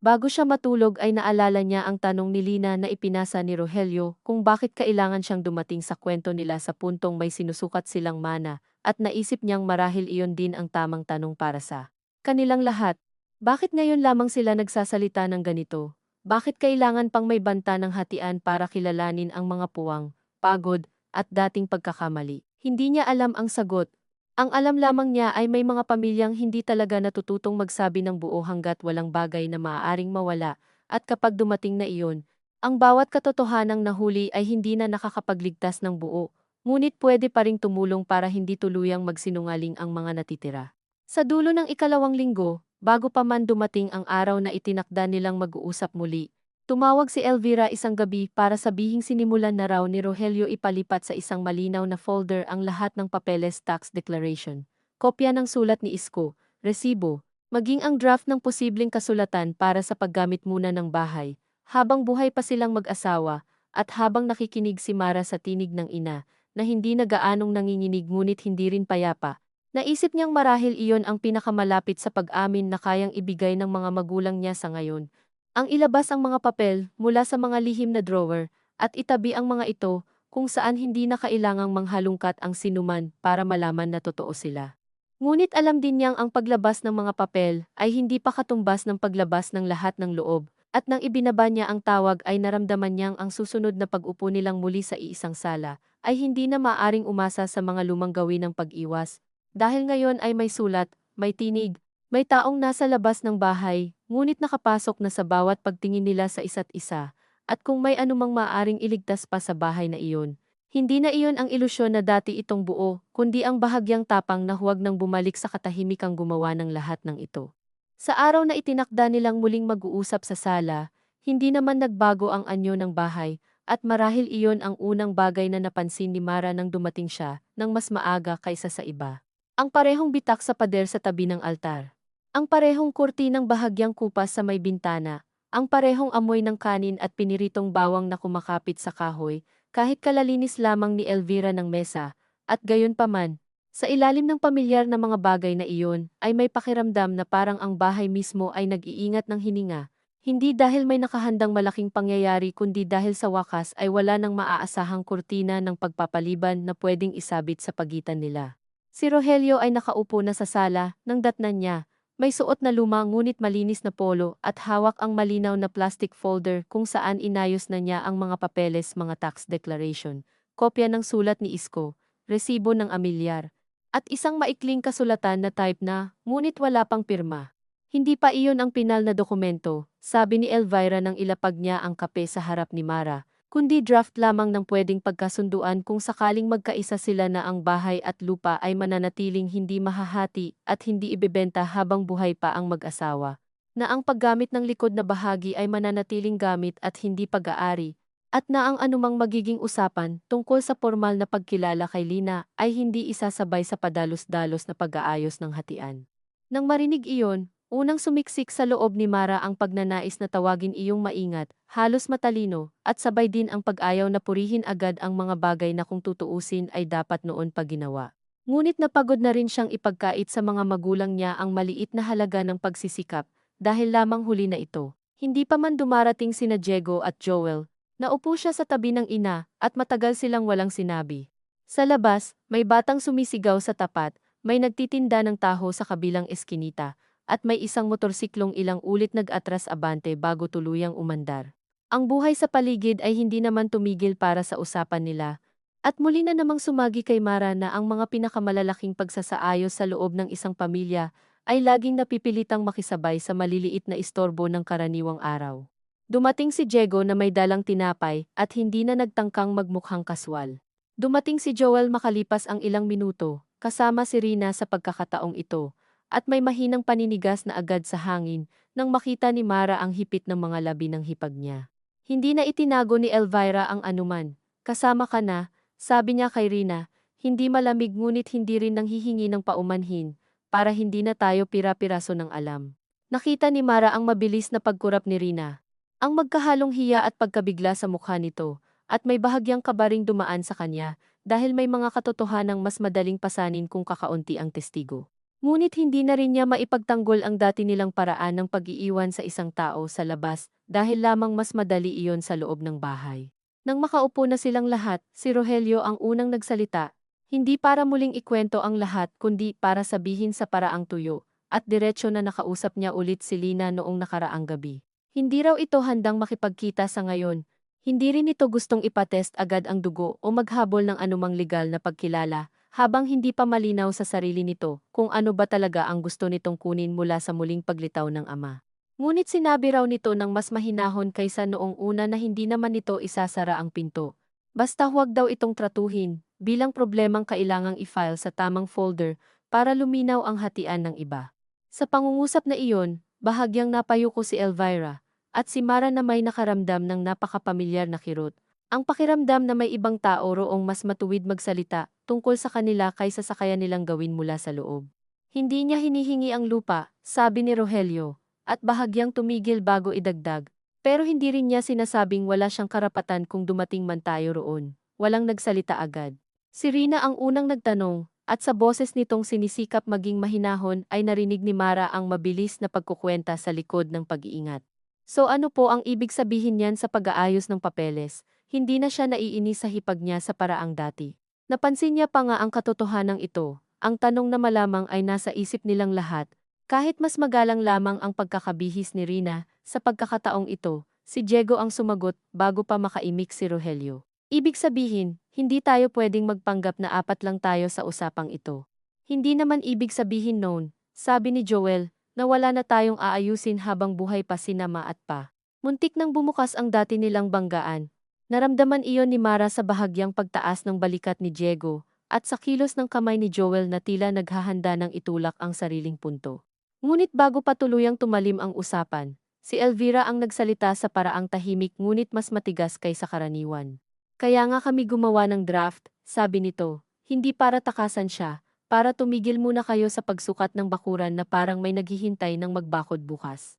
Bago siya matulog ay naalala niya ang tanong ni Lina na ipinasa ni Rogelio kung bakit kailangan siyang dumating sa kwento nila sa puntong may sinusukat silang mana, at naisip niyang marahil iyon din ang tamang tanong para sa kanilang lahat. Bakit ngayon lamang sila nagsasalita ng ganito? Bakit kailangan pang may banta ng hatian para kilalanin ang mga puwang, pagod, at dating pagkakamali? Hindi niya alam ang sagot. Ang alam lamang niya ay may mga pamilyang hindi talaga natututong magsabi ng buo hanggat walang bagay na maaaring mawala, at kapag dumating na iyon, ang bawat katotohanang nahuli ay hindi na nakakapagligtas ng buo, ngunit pwede pa ring tumulong para hindi tuluyang magsinungaling ang mga natitira. Sa dulo ng 2 linggo, bago pa man dumating ang araw na itinakda nilang mag-uusap muli, tumawag si Elvira isang gabi para sabihing sinimulan na raw ni Rogelio ipalipat sa isang malinaw na folder ang lahat ng papeles tax declaration, kopya ng sulat ni Isko, resibo, maging ang draft ng posibleng kasulatan para sa paggamit muna ng bahay, habang buhay pa silang mag-asawa, at habang nakikinig si Mara sa tinig ng ina, na hindi na gaanong nanginginig ngunit hindi rin payapa. Naisip niyang marahil iyon ang pinakamalapit sa pag-amin na kayang ibigay ng mga magulang niya sa ngayon. Ang ilabas ang mga papel mula sa mga lihim na drawer, at itabi ang mga ito kung saan hindi na kailangang manghalungkat ang sinuman para malaman na totoo sila. Ngunit alam din niyang ang paglabas ng mga papel ay hindi pa katumbas ng paglabas ng lahat ng loob, at nang ibinaba niya ang tawag ay naramdaman niyang ang susunod na pag-upo nilang muli sa iisang sala ay hindi na maaring umasa sa mga lumang gawin ng pag-iwas. Dahil ngayon ay may sulat, may tinig, may taong nasa labas ng bahay, ngunit nakapasok na sa bawat pagtingin nila sa isa't isa, at kung may anumang maaaring iligtas pa sa bahay na iyon. Hindi na iyon ang ilusyon na dati itong buo, kundi ang bahagyang tapang na huwag nang bumalik sa katahimikang gumawa ng lahat ng ito. Sa araw na itinakda nilang muling mag-uusap sa sala, hindi naman nagbago ang anyo ng bahay, at marahil iyon ang unang bagay na napansin ni Mara nang dumating siya, nang mas maaga kaysa sa iba. Ang parehong bitak sa pader sa tabi ng altar. Ang parehong kurtinang bahagyang kupas sa may bintana, ang parehong amoy ng kanin at piniritong bawang na kumakapit sa kahoy, kahit kalalinis lamang ni Elvira ng mesa, at gayon paman, sa ilalim ng pamilyar na mga bagay na iyon, ay may pakiramdam na parang ang bahay mismo ay nag-iingat ng hininga, hindi dahil may nakahandang malaking pangyayari kundi dahil sa wakas ay wala nang maaasahang kurtina ng pagpapaliban na pwedeng isabit sa pagitan nila. Si Rogelio ay nakaupo na sa sala, nang datnan niya. May suot na luma ngunit malinis na polo at hawak ang malinaw na plastic folder kung saan inayos na niya ang mga papeles, mga tax declaration, kopya ng sulat ni Isko, resibo ng amilyar, at isang maikling kasulatan na type na, ngunit wala pang pirma. Hindi pa iyon ang pinal na dokumento, sabi ni Elvira nang ilapag niya ang kape sa harap ni Mara, kundi draft lamang ng pwedeng pagkasunduan kung sakaling magkaisa sila na ang bahay at lupa ay mananatiling hindi mahahati at hindi ibebenta habang buhay pa ang mag-asawa, na ang paggamit ng likod na bahagi ay mananatiling gamit at hindi pag-aari, at na ang anumang magiging usapan tungkol sa formal na pagkilala kay Lina ay hindi isasabay sa padalos-dalos na pag-aayos ng hatian. Nang marinig iyon, unang sumiksik sa loob ni Mara ang pagnanais na tawagin iyong maingat, halos matalino, at sabay din ang pag-ayaw na purihin agad ang mga bagay na kung tutuusin ay dapat noon pa ginawa. Ngunit napagod na rin siyang ipagkait sa mga magulang niya ang maliit na halaga ng pagsisikap, dahil lamang huli na ito. Hindi pa man dumarating sina Diego at Joel, naupo siya sa tabi ng ina, at matagal silang walang sinabi. Sa labas, may batang sumisigaw sa tapat, may nagtitinda ng taho sa kabilang eskinita, at may isang motorsiklong ilang ulit nag-atras abante bago tuluyang umandar. Ang buhay sa paligid ay hindi naman tumigil para sa usapan nila, at muli na namang sumagi kay Mara na ang mga pinakamalalaking pagsasaayos sa loob ng isang pamilya ay laging napipilitang makisabay sa maliliit na istorbo ng karaniwang araw. Dumating si Diego na may dalang tinapay at hindi na nagtangkang magmukhang kaswal. Dumating si Joel makalipas ang ilang minuto, kasama si Rina sa pagkakataong ito, at may mahinang paninigas na agad sa hangin nang makita ni Mara ang hipit ng mga labi ng hipag niya. Hindi na itinago ni Elvira ang anuman. Kasama ka na, sabi niya kay Rina, hindi malamig ngunit hindi rin nanghihingi ng paumanhin, para hindi na tayo pira-piraso ng alam. Nakita ni Mara ang mabilis na pagkurap ni Rina. Ang magkahalong hiya at pagkabigla sa mukha nito, at may bahagyang kabaring dumaan sa kanya, dahil may mga katotohanang mas madaling pasanin kung kakaunti ang testigo. Ngunit hindi na rin niya maipagtanggol ang dati nilang paraan ng pag-iiwan sa isang tao sa labas dahil lamang mas madali iyon sa loob ng bahay. Nang makaupo na silang lahat, si Rogelio ang unang nagsalita, hindi para muling ikwento ang lahat kundi para sabihin sa paraang tuyo, at diretsyo na nakausap niya ulit si Lina noong nakaraang gabi. Hindi raw ito handang makipagkita sa ngayon, hindi rin ito gustong ipatest agad ang dugo o maghabol ng anumang legal na pagkilala, habang hindi pa malinaw sa sarili nito kung ano ba talaga ang gusto nitong kunin mula sa muling paglitaw ng ama. Ngunit sinabi raw nito ng mas mahinahon kaysa noong una na hindi naman nito isasara ang pinto. Basta huwag daw itong tratuhin, bilang problemang kailangang i-file sa tamang folder para luminaw ang hatian ng iba. Sa pangungusap na iyon, bahagyang napayuko si Elvira, at si Mara na may nakaramdam ng napakapamilyar na kirot. Ang pakiramdam na may ibang tao roong mas matuwid magsalita tungkol sa kanila kaysa sa kaya nilang gawin mula sa loob. Hindi niya hinihingi ang lupa, sabi ni Rogelio, at bahagyang tumigil bago idagdag. Pero hindi rin niya sinasabing wala siyang karapatan kung dumating man tayo roon. Walang nagsalita agad. Si Rina ang unang nagtanong, at sa boses nitong sinisikap maging mahinahon ay narinig ni Mara ang mabilis na pagkukwenta sa likod ng pag-iingat. So ano po ang ibig sabihin niyan sa pag-aayos ng papeles? Hindi na siya naiinis sa hipag niya sa paraang dati. Napansin niya pa nga ang katotohanan ito. Ang tanong na malamang ay nasa isip nilang lahat. Kahit mas magalang lamang ang pagkakabihis ni Rina, sa pagkakataong ito, si Diego ang sumagot bago pa makaimik si Rogelio. Ibig sabihin, hindi tayo pwedeng magpanggap na apat lang tayo sa usapang ito. Hindi naman ibig sabihin noon, sabi ni Joel, na wala na tayong aayusin habang buhay pa si Nama at Pa. Muntik nang bumukas ang dati nilang banggaan. Naramdaman iyon ni Mara sa bahagyang pagtaas ng balikat ni Diego, at sa kilos ng kamay ni Joel na tila naghahanda ng itulak ang sariling punto. Ngunit bago pa tuluyang tumalim ang usapan, si Elvira ang nagsalita sa paraang tahimik ngunit mas matigas kaysa karaniwan. Kaya nga kami gumawa ng draft, sabi nito, hindi para takasan siya, para tumigil muna kayo sa pagsukat ng bakuran na parang may naghihintay ng magbakod bukas.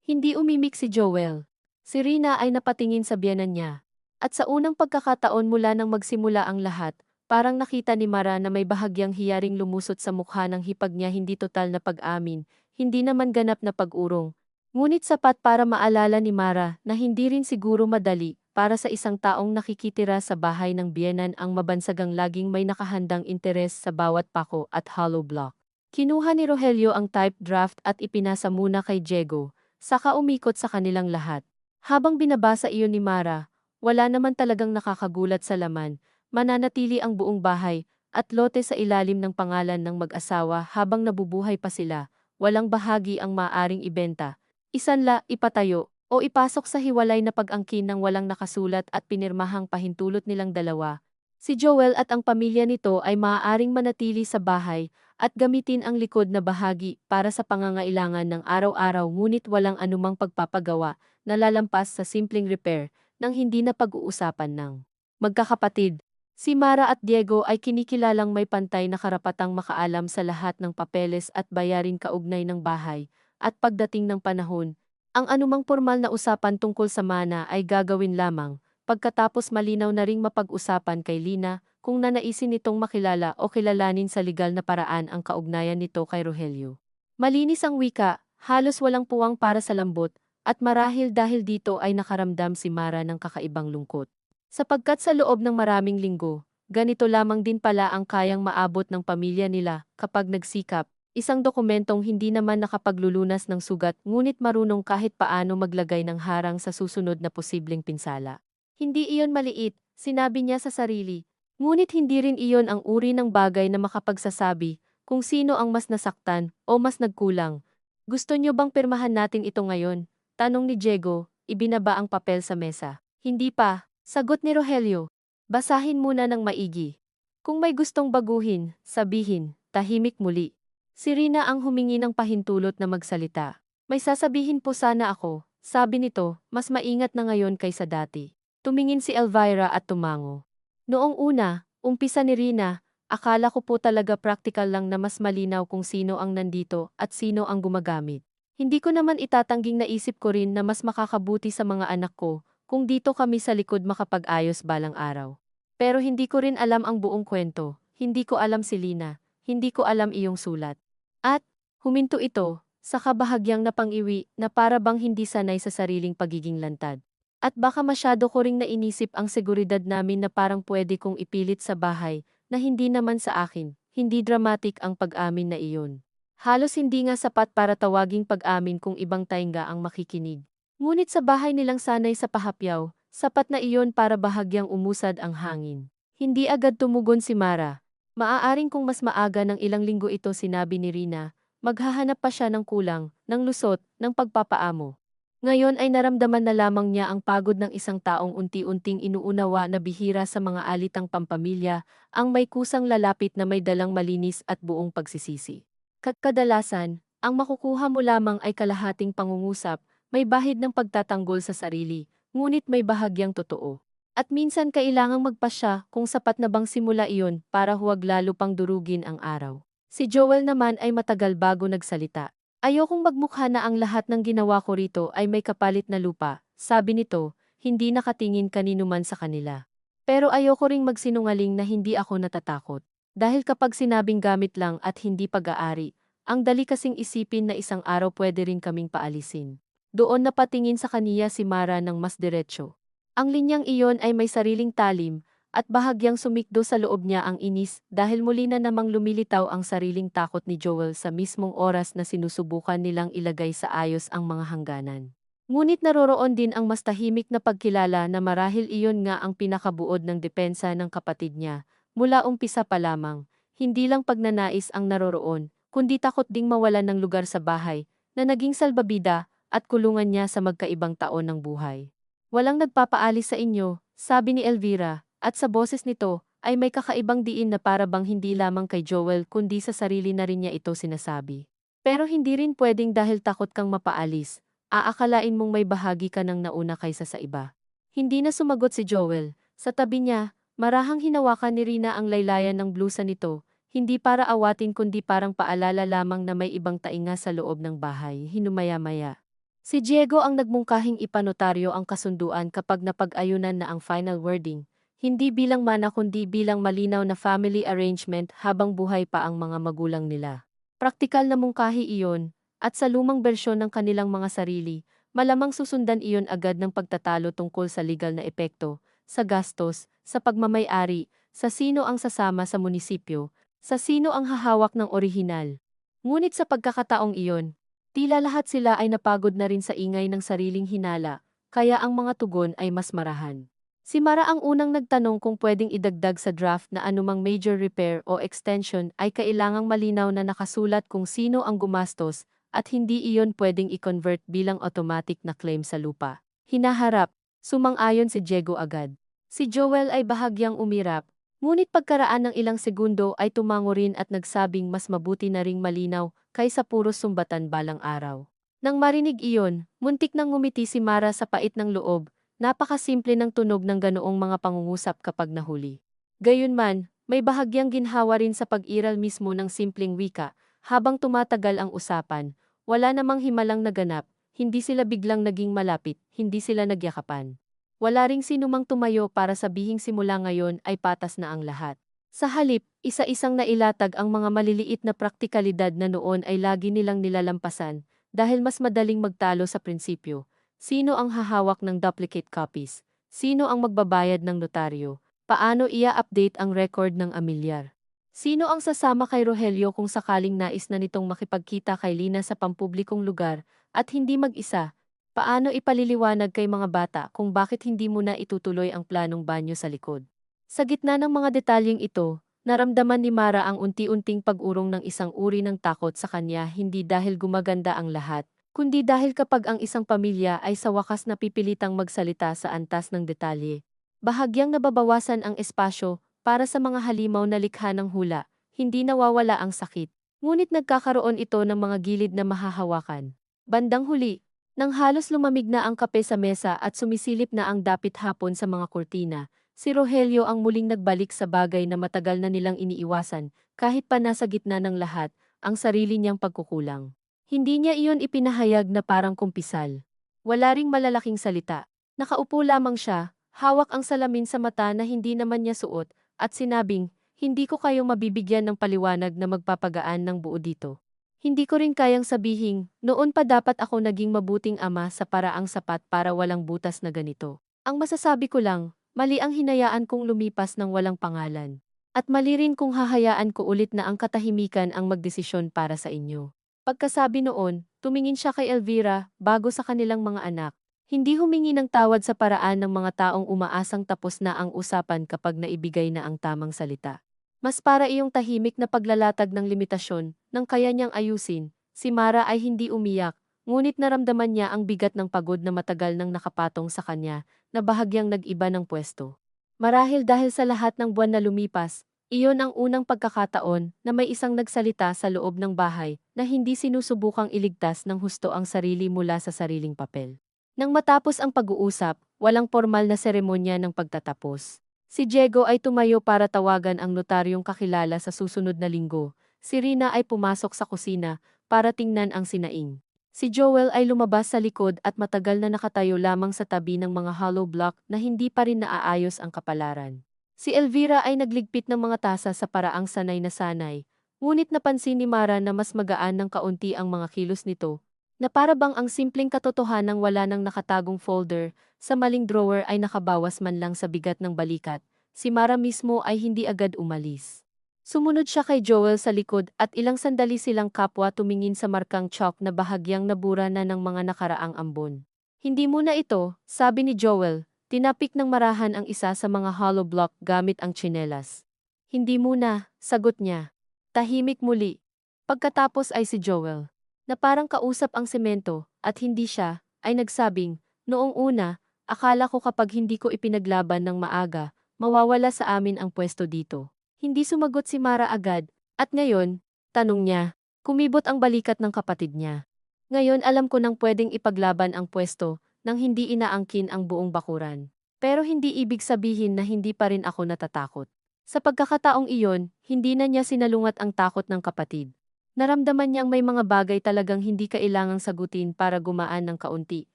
Hindi umimik si Joel. Si Rina ay napatingin sa biyenan niya. At sa unang pagkakataon mula nang magsimula ang lahat, parang nakita ni Mara na may bahagyang hiyaring lumusot sa mukha ng hipag niya, hindi total na pag-amin, hindi naman ganap na pag-urong. Ngunit sapat para maalala ni Mara na hindi rin siguro madali para sa isang taong nakikitira sa bahay ng biyenan ang mabansagang laging may nakahandang interes sa bawat pako at hollow block. Kinuha ni Rogelio ang type draft at ipinasa muna kay Diego, saka umikot sa kanilang lahat. Habang binabasa iyon ni Mara, wala naman talagang nakakagulat sa laman, mananatili ang buong bahay at lote sa ilalim ng pangalan ng mag-asawa habang nabubuhay pa sila, walang bahagi ang maaring ibenta, isanla, ipatayo, o ipasok sa hiwalay na pag-angkin ng walang nakasulat at pinirmahang pahintulot nilang dalawa. Si Joel at ang pamilya nito ay maaaring manatili sa bahay at gamitin ang likod na bahagi para sa pangangailangan ng araw-araw, ngunit walang anumang pagpapagawa na lalampas sa simpleng repair nang hindi na pag-uusapan ng magkakapatid. Si Mara at Diego ay kinikilalang may pantay na karapatang makaalam sa lahat ng papeles at bayarin kaugnay ng bahay, at pagdating ng panahon, ang anumang formal na usapan tungkol sa mana ay gagawin lamang pagkatapos malinaw na ring mapag-usapan kay Lina kung nanaisin nitong makilala o kilalanin sa legal na paraan ang kaugnayan nito kay Rogelio. Malinis ang wika, halos walang puwang para sa lambot, at marahil dahil dito ay nakaramdam si Mara ng kakaibang lungkot. Sapagkat sa loob ng maraming linggo, ganito lamang din pala ang kayang maabot ng pamilya nila kapag nagsikap, isang dokumentong hindi naman nakapaglulunas ng sugat ngunit marunong kahit paano maglagay ng harang sa susunod na posibleng pinsala. Hindi iyon maliit, sinabi niya sa sarili. Ngunit hindi rin iyon ang uri ng bagay na makapagsasabi kung sino ang mas nasaktan o mas nagkulang. Gusto niyo bang pirmahan natin ito ngayon? Tanong ni Diego, ibinaba ang papel sa mesa. Hindi pa, sagot ni Rogelio. Basahin muna ng maigi. Kung may gustong baguhin, sabihin, tahimik muli. Si Rina ang humingi ng pahintulot na magsalita. May sasabihin po sana ako, sabi nito, mas maingat na ngayon kaysa dati. Tumingin si Elvira at tumango. Noong una, umpisa ni Rina, akala ko po talaga practical lang na mas malinaw kung sino ang nandito at sino ang gumagamit. Hindi ko naman itatangging naisip ko rin na mas makakabuti sa mga anak ko kung dito kami sa likod makapag-ayos balang araw. Pero hindi ko rin alam ang buong kwento, hindi ko alam si Lina, hindi ko alam iyong sulat. At, huminto ito, sa kabahagyang napang-iwi na para bang hindi sanay sa sariling pagiging lantad. At baka masyado ko ring nainisip ang seguridad namin na parang pwede kong ipilit sa bahay, na hindi naman sa akin, hindi dramatic ang pag-amin na iyon. Halos hindi nga sapat para tawaging pag-amin kung ibang tainga ang makikinig. Ngunit sa bahay nilang sanay sa pahapyaw, sapat na iyon para bahagyang umusad ang hangin. Hindi agad tumugon si Mara. Maaaring kung mas maaga ng ilang linggo ito, sinabi ni Rina, maghahanap pa siya ng kulang, ng lusot, ng pagpapaamo. Ngayon ay naramdaman na lamang niya ang pagod ng isang taong unti-unting inuunawa na bihira sa mga alitang pampamilya, ang may kusang lalapit na may dalang malinis at buong pagsisisi. Kadalasan, ang makukuha mo lamang ay kalahating pangungusap, may bahid ng pagtatanggol sa sarili, ngunit may bahagyang totoo. At minsan kailangang magpasya kung sapat na bang simula iyon para huwag lalo pang durugin ang araw. Si Joel naman ay matagal bago nagsalita. Ayokong magmukha na ang lahat ng ginawa ko rito ay may kapalit na lupa, sabi nito, hindi nakatingin kanino man sa kanila. Pero ayoko ring magsinungaling na hindi ako natatakot. Dahil kapag sinabing gamit lang at hindi pag-aari, ang dali kasing isipin na isang araw pwede rin kaming paalisin. Doon napatingin sa kaniya si Mara ng mas diretso. Ang linyang iyon ay may sariling talim, at bahagyang sumikdo sa loob niya ang inis dahil muli na namang lumilitaw ang sariling takot ni Joel sa mismong oras na sinusubukan nilang ilagay sa ayos ang mga hangganan. Ngunit naroroon din ang mas tahimik na pagkilala na marahil iyon nga ang pinakabuod ng depensa ng kapatid niya. Mula umpisa pa lamang, hindi lang pagnanais ang naroroon, kundi takot ding mawalan ng lugar sa bahay, na naging salbabida at kulungan niya sa magkaibang taon ng buhay. Walang nagpapaalis sa inyo, sabi ni Elvira, at sa boses nito ay may kakaibang diin na para bang hindi lamang kay Joel kundi sa sarili na rin niya ito sinasabi. Pero hindi rin pwedeng dahil takot kang mapaalis, aakalain mong may bahagi ka ng nauna kaysa sa iba. Hindi na sumagot si Joel. Sa tabi niya, marahang hinawakan ni Rina ang laylayan ng blusa nito, hindi para awatin kundi parang paalala lamang na may ibang tainga sa loob ng bahay, hinumaya-maya. Si Diego ang nagmungkahing ipanotaryo ang kasunduan kapag napag-ayunan na ang final wording, hindi bilang mana kundi bilang malinaw na family arrangement habang buhay pa ang mga magulang nila. Praktikal na mungkahi iyon, at sa lumang bersyon ng kanilang mga sarili, malamang susundan iyon agad ng pagtatalo tungkol sa legal na epekto, sa gastos, sa pagmamay-ari, sa sino ang sasama sa munisipyo, sa sino ang hahawak ng orihinal. Ngunit sa pagkakataong iyon, tila lahat sila ay napagod na rin sa ingay ng sariling hinala, kaya ang mga tugon ay mas marahan. Si Mara ang unang nagtanong kung pwedeng idagdag sa draft na anumang major repair o extension ay kailangang malinaw na nakasulat kung sino ang gumastos at hindi iyon pwedeng i-convert bilang automatic na claim sa lupa. Hinaharap, sumang-ayon si Diego agad. Si Joel ay bahagyang umirap, ngunit pagkaraan ng ilang segundo ay tumango rin at nagsabing mas mabuti na ring malinaw kaysa puro sumbatan balang araw. Nang marinig iyon, muntik nang ngumiti si Mara sa pait ng loob, napakasimple ng tunog ng ganoong mga pangungusap kapag nahuli. Gayunman, may bahagyang ginhawa rin sa pag-iral mismo ng simpleng wika, habang tumatagal ang usapan, wala namang himalang naganap, hindi sila biglang naging malapit, hindi sila nagyakapan. Wala ring sinumang tumayo para sabihing simula ngayon ay patas na ang lahat. Sa halip, isa-isang nailatag ang mga maliliit na praktikalidad na noon ay lagi nilang nilalampasan dahil mas madaling magtalo sa prinsipyo. Sino ang hahawak ng duplicate copies? Sino ang magbabayad ng notaryo? Paano ia-update ang record ng amilyar? Sino ang sasama kay Rogelio kung sakaling nais na nitong makipagkita kay Lina sa pampublikong lugar at hindi mag-isa? Paano ipaliliwanag kay mga bata kung bakit hindi mo na itutuloy ang planong banyo sa likod? Sa gitna ng mga detalyeng ito, naramdaman ni Mara ang unti-unting pag-urong ng isang uri ng takot sa kanya hindi dahil gumaganda ang lahat, kundi dahil kapag ang isang pamilya ay sa wakas napipilitang magsalita sa antas ng detalye, bahagyang nababawasan ang espasyo para sa mga halimaw na likha ng hula, hindi nawawala ang sakit, ngunit nagkakaroon ito ng mga gilid na mahahawakan. Bandang huli, nang halos lumamig na ang kape sa mesa at sumisilip na ang dapit hapon sa mga kurtina, si Rogelio ang muling nagbalik sa bagay na matagal na nilang iniiwasan, kahit pa nasa gitna ng lahat, ang sarili niyang pagkukulang. Hindi niya iyon ipinahayag na parang kumpisal. Wala ring malalaking salita. Nakaupo lamang siya, hawak ang salamin sa mata na hindi naman niya suot, at sinabing, hindi ko kayo mabibigyan ng paliwanag na magpapagaan ng buo dito. Hindi ko rin kayang sabihing, noon pa dapat ako naging mabuting ama sa paraang sapat para walang butas na ganito. Ang masasabi ko lang, mali ang hinayaan kong lumipas ng walang pangalan. At mali rin kung hahayaan ko ulit na ang katahimikan ang magdesisyon para sa inyo. Pagkasabi noon, tumingin siya kay Elvira bago sa kanilang mga anak. Hindi humingi ng tawad sa paraan ng mga taong umaasang tapos na ang usapan kapag naibigay na ang tamang salita. Mas para iyong tahimik na paglalatag ng limitasyon, nang kaya niyang ayusin, si Mara ay hindi umiyak, ngunit naramdaman niya ang bigat ng pagod na matagal nang nakapatong sa kanya, na bahagyang nag-iba ng pwesto. Marahil dahil sa lahat ng buwan na lumipas, iyon ang unang pagkakataon na may isang nagsalita sa loob ng bahay na hindi sinusubukang iligtas ng husto ang sarili mula sa sariling papel. Nang matapos ang pag-uusap, walang formal na seremonya ng pagtatapos. Si Diego ay tumayo para tawagan ang notaryong kakilala sa susunod na linggo. Si Rina ay pumasok sa kusina para tingnan ang sinaing. Si Joel ay lumabas sa likod at matagal na nakatayo lamang sa tabi ng mga hollow block na hindi pa rin naaayos ang kapalaran. Si Elvira ay nagligpit ng mga tasa sa paraang sanay na sanay, ngunit napansin ni Mara na mas magaan ng kaunti ang mga kilos nito, na para bang ang simpleng katotohanang wala nang nakatagong folder sa maling drawer ay nakabawas man lang sa bigat ng balikat. Si Mara mismo ay hindi agad umalis. Sumunod siya kay Joel sa likod at ilang sandali silang kapwa tumingin sa markang chalk na bahagyang nabura na ng mga nakaraang ambon. Hindi muna ito, sabi ni Joel, tinapik ng marahan ang isa sa mga hollow block gamit ang tsinelas. Hindi muna, sagot niya. Tahimik muli. Pagkatapos ay si Joel, na parang kausap ang semento, at hindi siya, ay nagsabing, noong una, akala ko kapag hindi ko ipinaglaban ng maaga, mawawala sa amin ang pwesto dito. Hindi sumagot si Mara agad, at ngayon, tanong niya, kumibot ang balikat ng kapatid niya. Ngayon alam ko nang pwedeng ipaglaban ang pwesto, nang hindi inaangkin ang buong bakuran. Pero hindi ibig sabihin na hindi pa rin ako natatakot. Sa pagkakataong iyon, hindi na niya sinalungat ang takot ng kapatid. Naramdaman niyang may mga bagay talagang hindi kailangang sagutin para gumaan ng kaunti.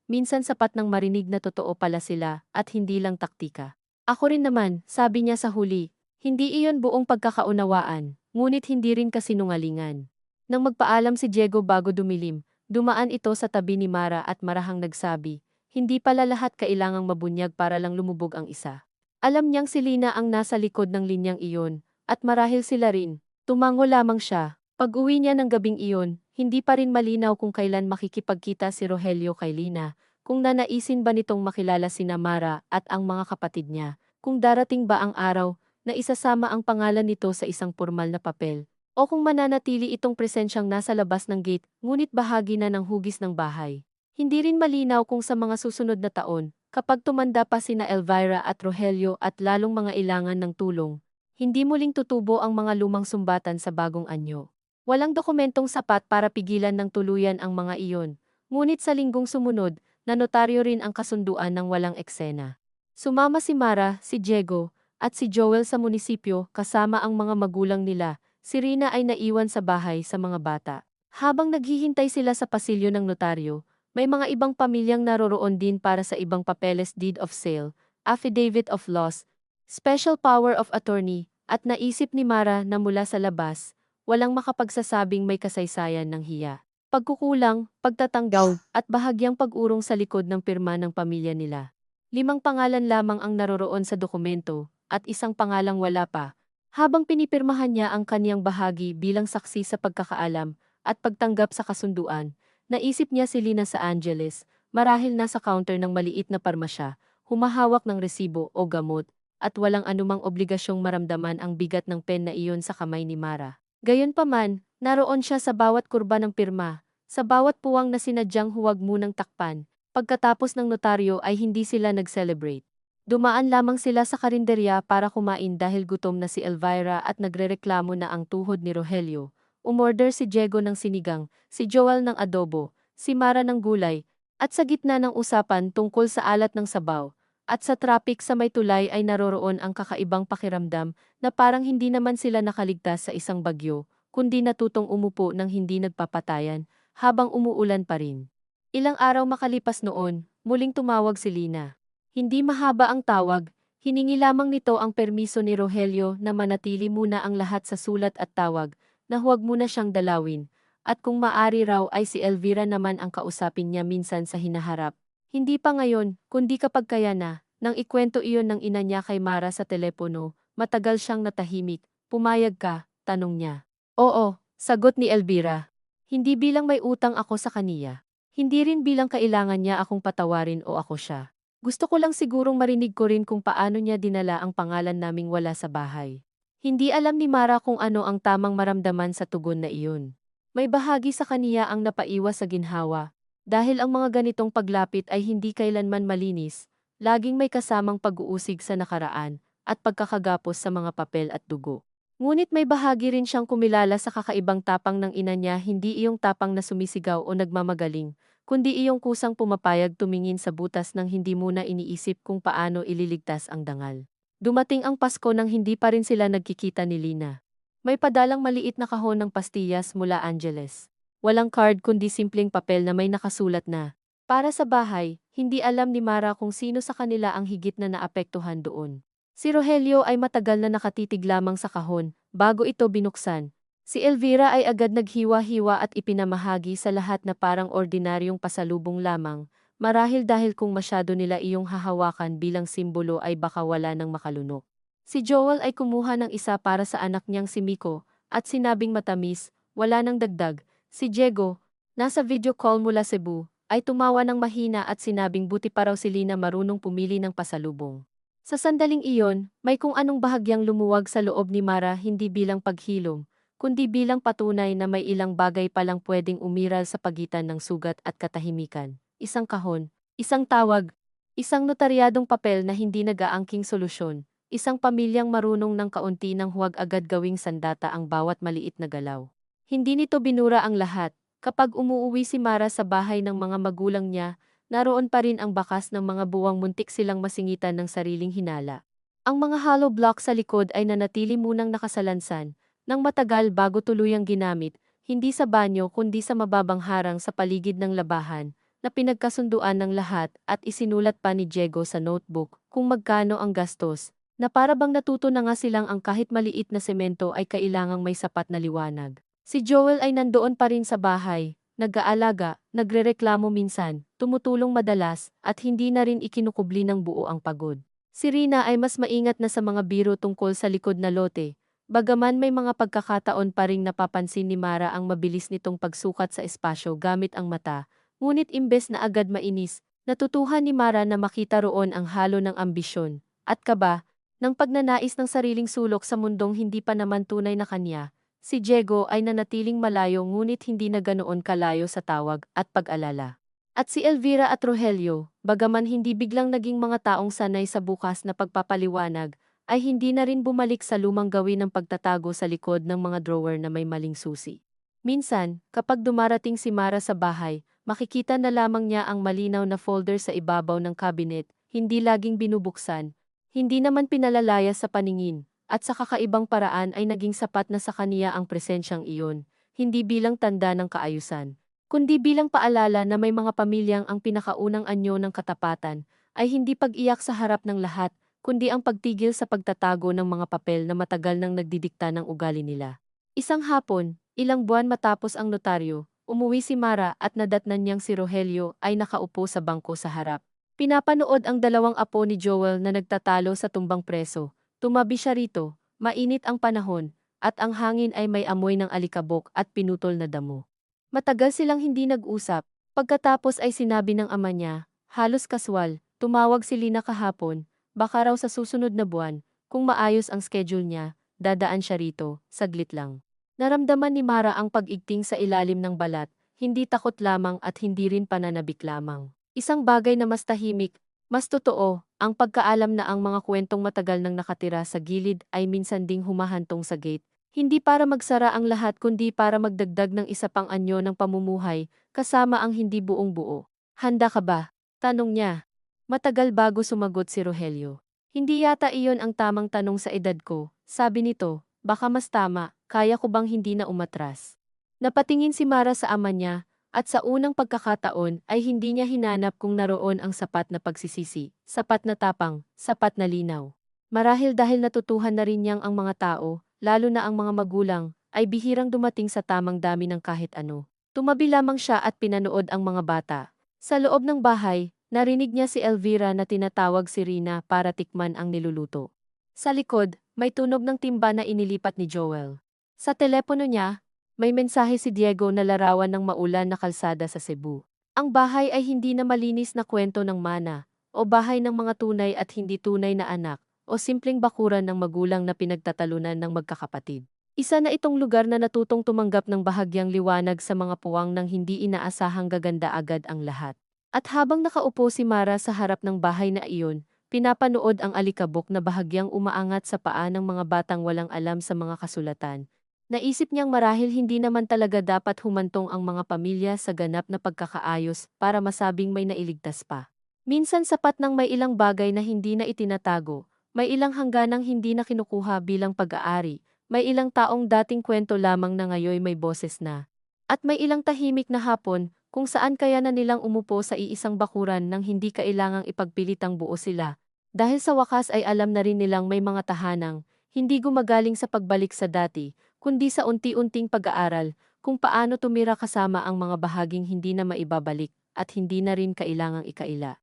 Minsan sapat nang marinig na totoo pala sila at hindi lang taktika. Ako rin naman, sabi niya sa huli, hindi iyon buong pagkakaunawaan, ngunit hindi rin kasinungalingan. Nang magpaalam si Diego bago dumilim, dumaan ito sa tabi ni Mara at marahang nagsabi, hindi pala lahat kailangang mabunyag para lang lumubog ang isa. Alam niyang si Lina ang nasa likod ng linyang iyon, at marahil sila rin. Tumango lamang siya. Pag-uwi niya ng gabing iyon, hindi pa rin malinaw kung kailan makikipagkita si Rogelio kay Lina, kung nanaisin ba nitong makilala sina Mara at ang mga kapatid niya, kung darating ba ang araw na isasama ang pangalan nito sa isang formal na papel, o kung mananatili itong presensyang nasa labas ng gate ngunit bahagi na ng hugis ng bahay. Hindi rin malinaw kung sa mga susunod na taon, kapag tumanda pa sina Elvira at Rogelio at lalong mga ilangan ng tulong, hindi muling tutubo ang mga lumang sumbatan sa bagong anyo. Walang dokumentong sapat para pigilan ng tuluyan ang mga iyon, ngunit sa linggong sumunod, nanotaryo rin ang kasunduan ng walang eksena. Sumama si Mara, si Diego, at si Joel sa munisipyo kasama ang mga magulang nila. Si Rina ay naiwan sa bahay sa mga bata. Habang naghihintay sila sa pasilyo ng notaryo, may mga ibang pamilyang naroroon din para sa ibang papeles, deed of sale, affidavit of loss, special power of attorney, at naisip ni Mara na mula sa labas, walang makapagsasabing may kasaysayan ng hiya, pagkukulang, pagtatanggaw, at bahagyang pag-urong sa likod ng pirma ng pamilya nila. 5 pangalan lamang ang naroroon sa dokumento, at isang pangalang wala pa. Habang pinipirmahan niya ang kaniyang bahagi bilang saksi sa pagkakaalam at pagtanggap sa kasunduan, naisip niya si Lina sa Angeles, marahil nasa counter ng maliit na parmasya, humahawak ng resibo o gamot, at walang anumang obligasyong maramdaman ang bigat ng pen na iyon sa kamay ni Mara. Gayunpaman, naroon siya sa bawat kurba ng pirma, sa bawat puwang na sinadyang huwag munang takpan. Pagkatapos ng notaryo ay hindi sila nag-celebrate. Dumaan lamang sila sa karinderya para kumain dahil gutom na si Elvira at nagrereklamo na ang tuhod ni Rogelio. Umorder si Diego ng sinigang, si Joel ng adobo, si Mara ng gulay, at sa gitna ng usapan tungkol sa alat ng sabaw, at sa traffic sa may tulay ay naroroon ang kakaibang pakiramdam na parang hindi naman sila nakaligtas sa isang bagyo, kundi natutong umupo ng hindi nagpapatayan habang umuulan pa rin. Ilang araw makalipas noon, muling tumawag si Lina. Hindi mahaba ang tawag, hiningi lamang nito ang permiso ni Rogelio na manatili muna ang lahat sa sulat at tawag, na huwag muna siyang dalawin, at kung maari raw ay si Elvira naman ang kausapin niya minsan sa hinaharap. Hindi pa ngayon, kundi kapag kaya na, nang ikwento iyon ng ina niya kay Mara sa telepono, matagal siyang natahimik. Pumayag ka? Tanong niya. Oo, sagot ni Elvira. Hindi bilang may utang ako sa kaniya. Hindi rin bilang kailangan niya akong patawarin o ako siya. Gusto ko lang sigurong marinig ko rin kung paano niya dinala ang pangalan naming wala sa bahay. Hindi alam ni Mara kung ano ang tamang maramdaman sa tugon na iyon. May bahagi sa kaniya ang napaiwas sa ginhawa. Dahil ang mga ganitong paglapit ay hindi kailanman malinis, laging may kasamang pag-uusig sa nakaraan at pagkakagapos sa mga papel at dugo. Ngunit may bahagi rin siyang kumilala sa kakaibang tapang ng ina niya, hindi iyong tapang na sumisigaw o nagmamagaling, kundi iyong kusang pumapayag tumingin sa butas nang hindi muna iniisip kung paano ililigtas ang dangal. Dumating ang Pasko nang hindi pa rin sila nagkikita ni Lina. May padalang maliit na kahon ng pastillas mula Angeles. Walang card kundi simpleng papel na may nakasulat na, para sa bahay. Hindi alam ni Mara kung sino sa kanila ang higit na naapektuhan doon. Si Rogelio ay matagal na nakatitig lamang sa kahon, bago ito binuksan. Si Elvira ay agad naghiwa-hiwa at ipinamahagi sa lahat na parang ordinaryong pasalubong lamang, marahil dahil kung masyado nila iyong hahawakan bilang simbolo ay baka wala nang makalunok. Si Joel ay kumuha ng isa para sa anak niyang si Miko, at sinabing matamis, wala nang dagdag. Si Diego, nasa video call mula Cebu, ay tumawa ng mahina at sinabing buti pa raw si Lina marunong pumili ng pasalubong. Sa sandaling iyon, may kung anong bahagyang lumuwag sa loob ni Mara, hindi bilang paghilom, kundi bilang patunay na may ilang bagay palang pwedeng umiral sa pagitan ng sugat at katahimikan. Isang kahon, isang tawag, isang notaryadong papel na hindi nag-aangking solusyon, isang pamilyang marunong ng kaunti nang huwag agad gawing sandata ang bawat maliit na galaw. Hindi nito binura ang lahat. Kapag umuuwi si Mara sa bahay ng mga magulang niya, naroon pa rin ang bakas ng mga buwang muntik silang masingitan ng sariling hinala. Ang mga hollow block sa likod ay nanatili munang nakasalansan, nang matagal bago tuluyang ginamit, hindi sa banyo kundi sa mababang harang sa paligid ng labahan, na pinagkasunduan ng lahat at isinulat pa ni Diego sa notebook kung magkano ang gastos, na para bang natuto na nga silang ang kahit maliit na semento ay kailangang may sapat na liwanag. Si Joel ay nandoon pa rin sa bahay, nag-aalaga, nagrereklamo minsan, tumutulong madalas, at hindi na rin ikinukubli ng buo ang pagod. Si Rina ay mas maingat na sa mga biro tungkol sa likod na lote, bagaman may mga pagkakataon pa ring napapansin ni Mara ang mabilis nitong pagsukat sa espasyo gamit ang mata, ngunit imbes na agad mainis, natutuhan ni Mara na makita roon ang halo ng ambisyon, at kaba, ng pagnanais ng sariling sulok sa mundong hindi pa naman tunay na kanya. Si Diego ay nanatiling malayo ngunit hindi na ganoon kalayo sa tawag at pag-alala. At si Elvira at Rogelio, bagaman hindi biglang naging mga taong sanay sa bukas na pagpapaliwanag, ay hindi na rin bumalik sa lumang gawin ng pagtatago sa likod ng mga drawer na may maling susi. Minsan, kapag dumarating si Mara sa bahay, makikita na lamang niya ang malinaw na folder sa ibabaw ng cabinet, hindi laging binubuksan, hindi naman pinalalaya sa paningin, at sa kakaibang paraan ay naging sapat na sa kaniya ang presensyang iyon, hindi bilang tanda ng kaayusan, kundi bilang paalala na may mga pamilyang ang pinakaunang anyo ng katapatan ay hindi pag-iyak sa harap ng lahat, kundi ang pagtigil sa pagtatago ng mga papel na matagal nang nagdidikta ng ugali nila. Isang hapon, ilang buwan matapos ang notaryo, umuwi si Mara at nadatnan niyang si Rogelio ay nakaupo sa bangko sa harap. Pinapanood ang dalawang apo ni Joel na nagtatalo sa tumbang preso. Tumabi siya rito, mainit ang panahon, at ang hangin ay may amoy ng alikabok at pinutol na damo. Matagal silang hindi nag-usap, pagkatapos ay sinabi ng ama niya, halos kaswal, tumawag si Lina kahapon, baka raw sa susunod na buwan, kung maayos ang schedule niya, dadaan siya rito, saglit lang. Naramdaman ni Mara ang pag-igting sa ilalim ng balat, hindi takot lamang at hindi rin pananabik lamang. Isang bagay na mas tahimik, mas totoo, ang pagkaalam na ang mga kwentong matagal nang nakatira sa gilid ay minsan ding humahantong sa gate. Hindi para magsara ang lahat kundi para magdagdag ng isa pang anyo ng pamumuhay, kasama ang hindi buong buo. Handa ka ba? Tanong niya. Matagal bago sumagot si Rogelio. Hindi yata iyon ang tamang tanong sa edad ko, sabi nito, baka mas tama, kaya ko bang hindi na umatras? Napatingin si Mara sa ama niya, at sa unang pagkakataon ay hindi niya hinanap kung naroon ang sapat na pagsisisi, sapat na tapang, sapat na linaw. Marahil dahil natutuhan na rin niyang ang mga tao, lalo na ang mga magulang, ay bihirang dumating sa tamang dami ng kahit ano. Tumabi lamang siya at pinanood ang mga bata. Sa loob ng bahay, narinig niya si Elvira na tinatawag si Rina para tikman ang niluluto. Sa likod, may tunog ng timba na inilipat ni Joel. Sa telepono niya, may mensahe si Diego na larawan ng maulan na kalsada sa Cebu. Ang bahay ay hindi na malinis na kwento ng mana, o bahay ng mga tunay at hindi tunay na anak, o simpleng bakuran ng magulang na pinagtatalunan ng magkakapatid. Isa na itong lugar na natutong tumanggap ng bahagyang liwanag sa mga puwang ng hindi inaasahang gaganda agad ang lahat. At habang nakaupo si Mara sa harap ng bahay na iyon, pinapanood ang alikabok na bahagyang umaangat sa paa ng mga batang walang alam sa mga kasulatan. Naisip niyang marahil hindi naman talaga dapat humantong ang mga pamilya sa ganap na pagkakaayos para masabing may nailigtas pa. Minsan sapat ng may ilang bagay na hindi na itinatago, may ilang hangganang hindi na kinukuha bilang pag-aari, may ilang taong dating kwento lamang na ngayon may boses na. At may ilang tahimik na hapon, kung saan kaya na nilang umupo sa iisang bakuran nang hindi kailangang ipagpilitang buo sila. Dahil sa wakas ay alam na rin nilang may mga tahanang, hindi gumagaling sa pagbalik sa dati, kundi sa unti-unting pag-aaral, kung paano tumira kasama ang mga bahaging hindi na maibabalik, at hindi na rin kailangang ikaila.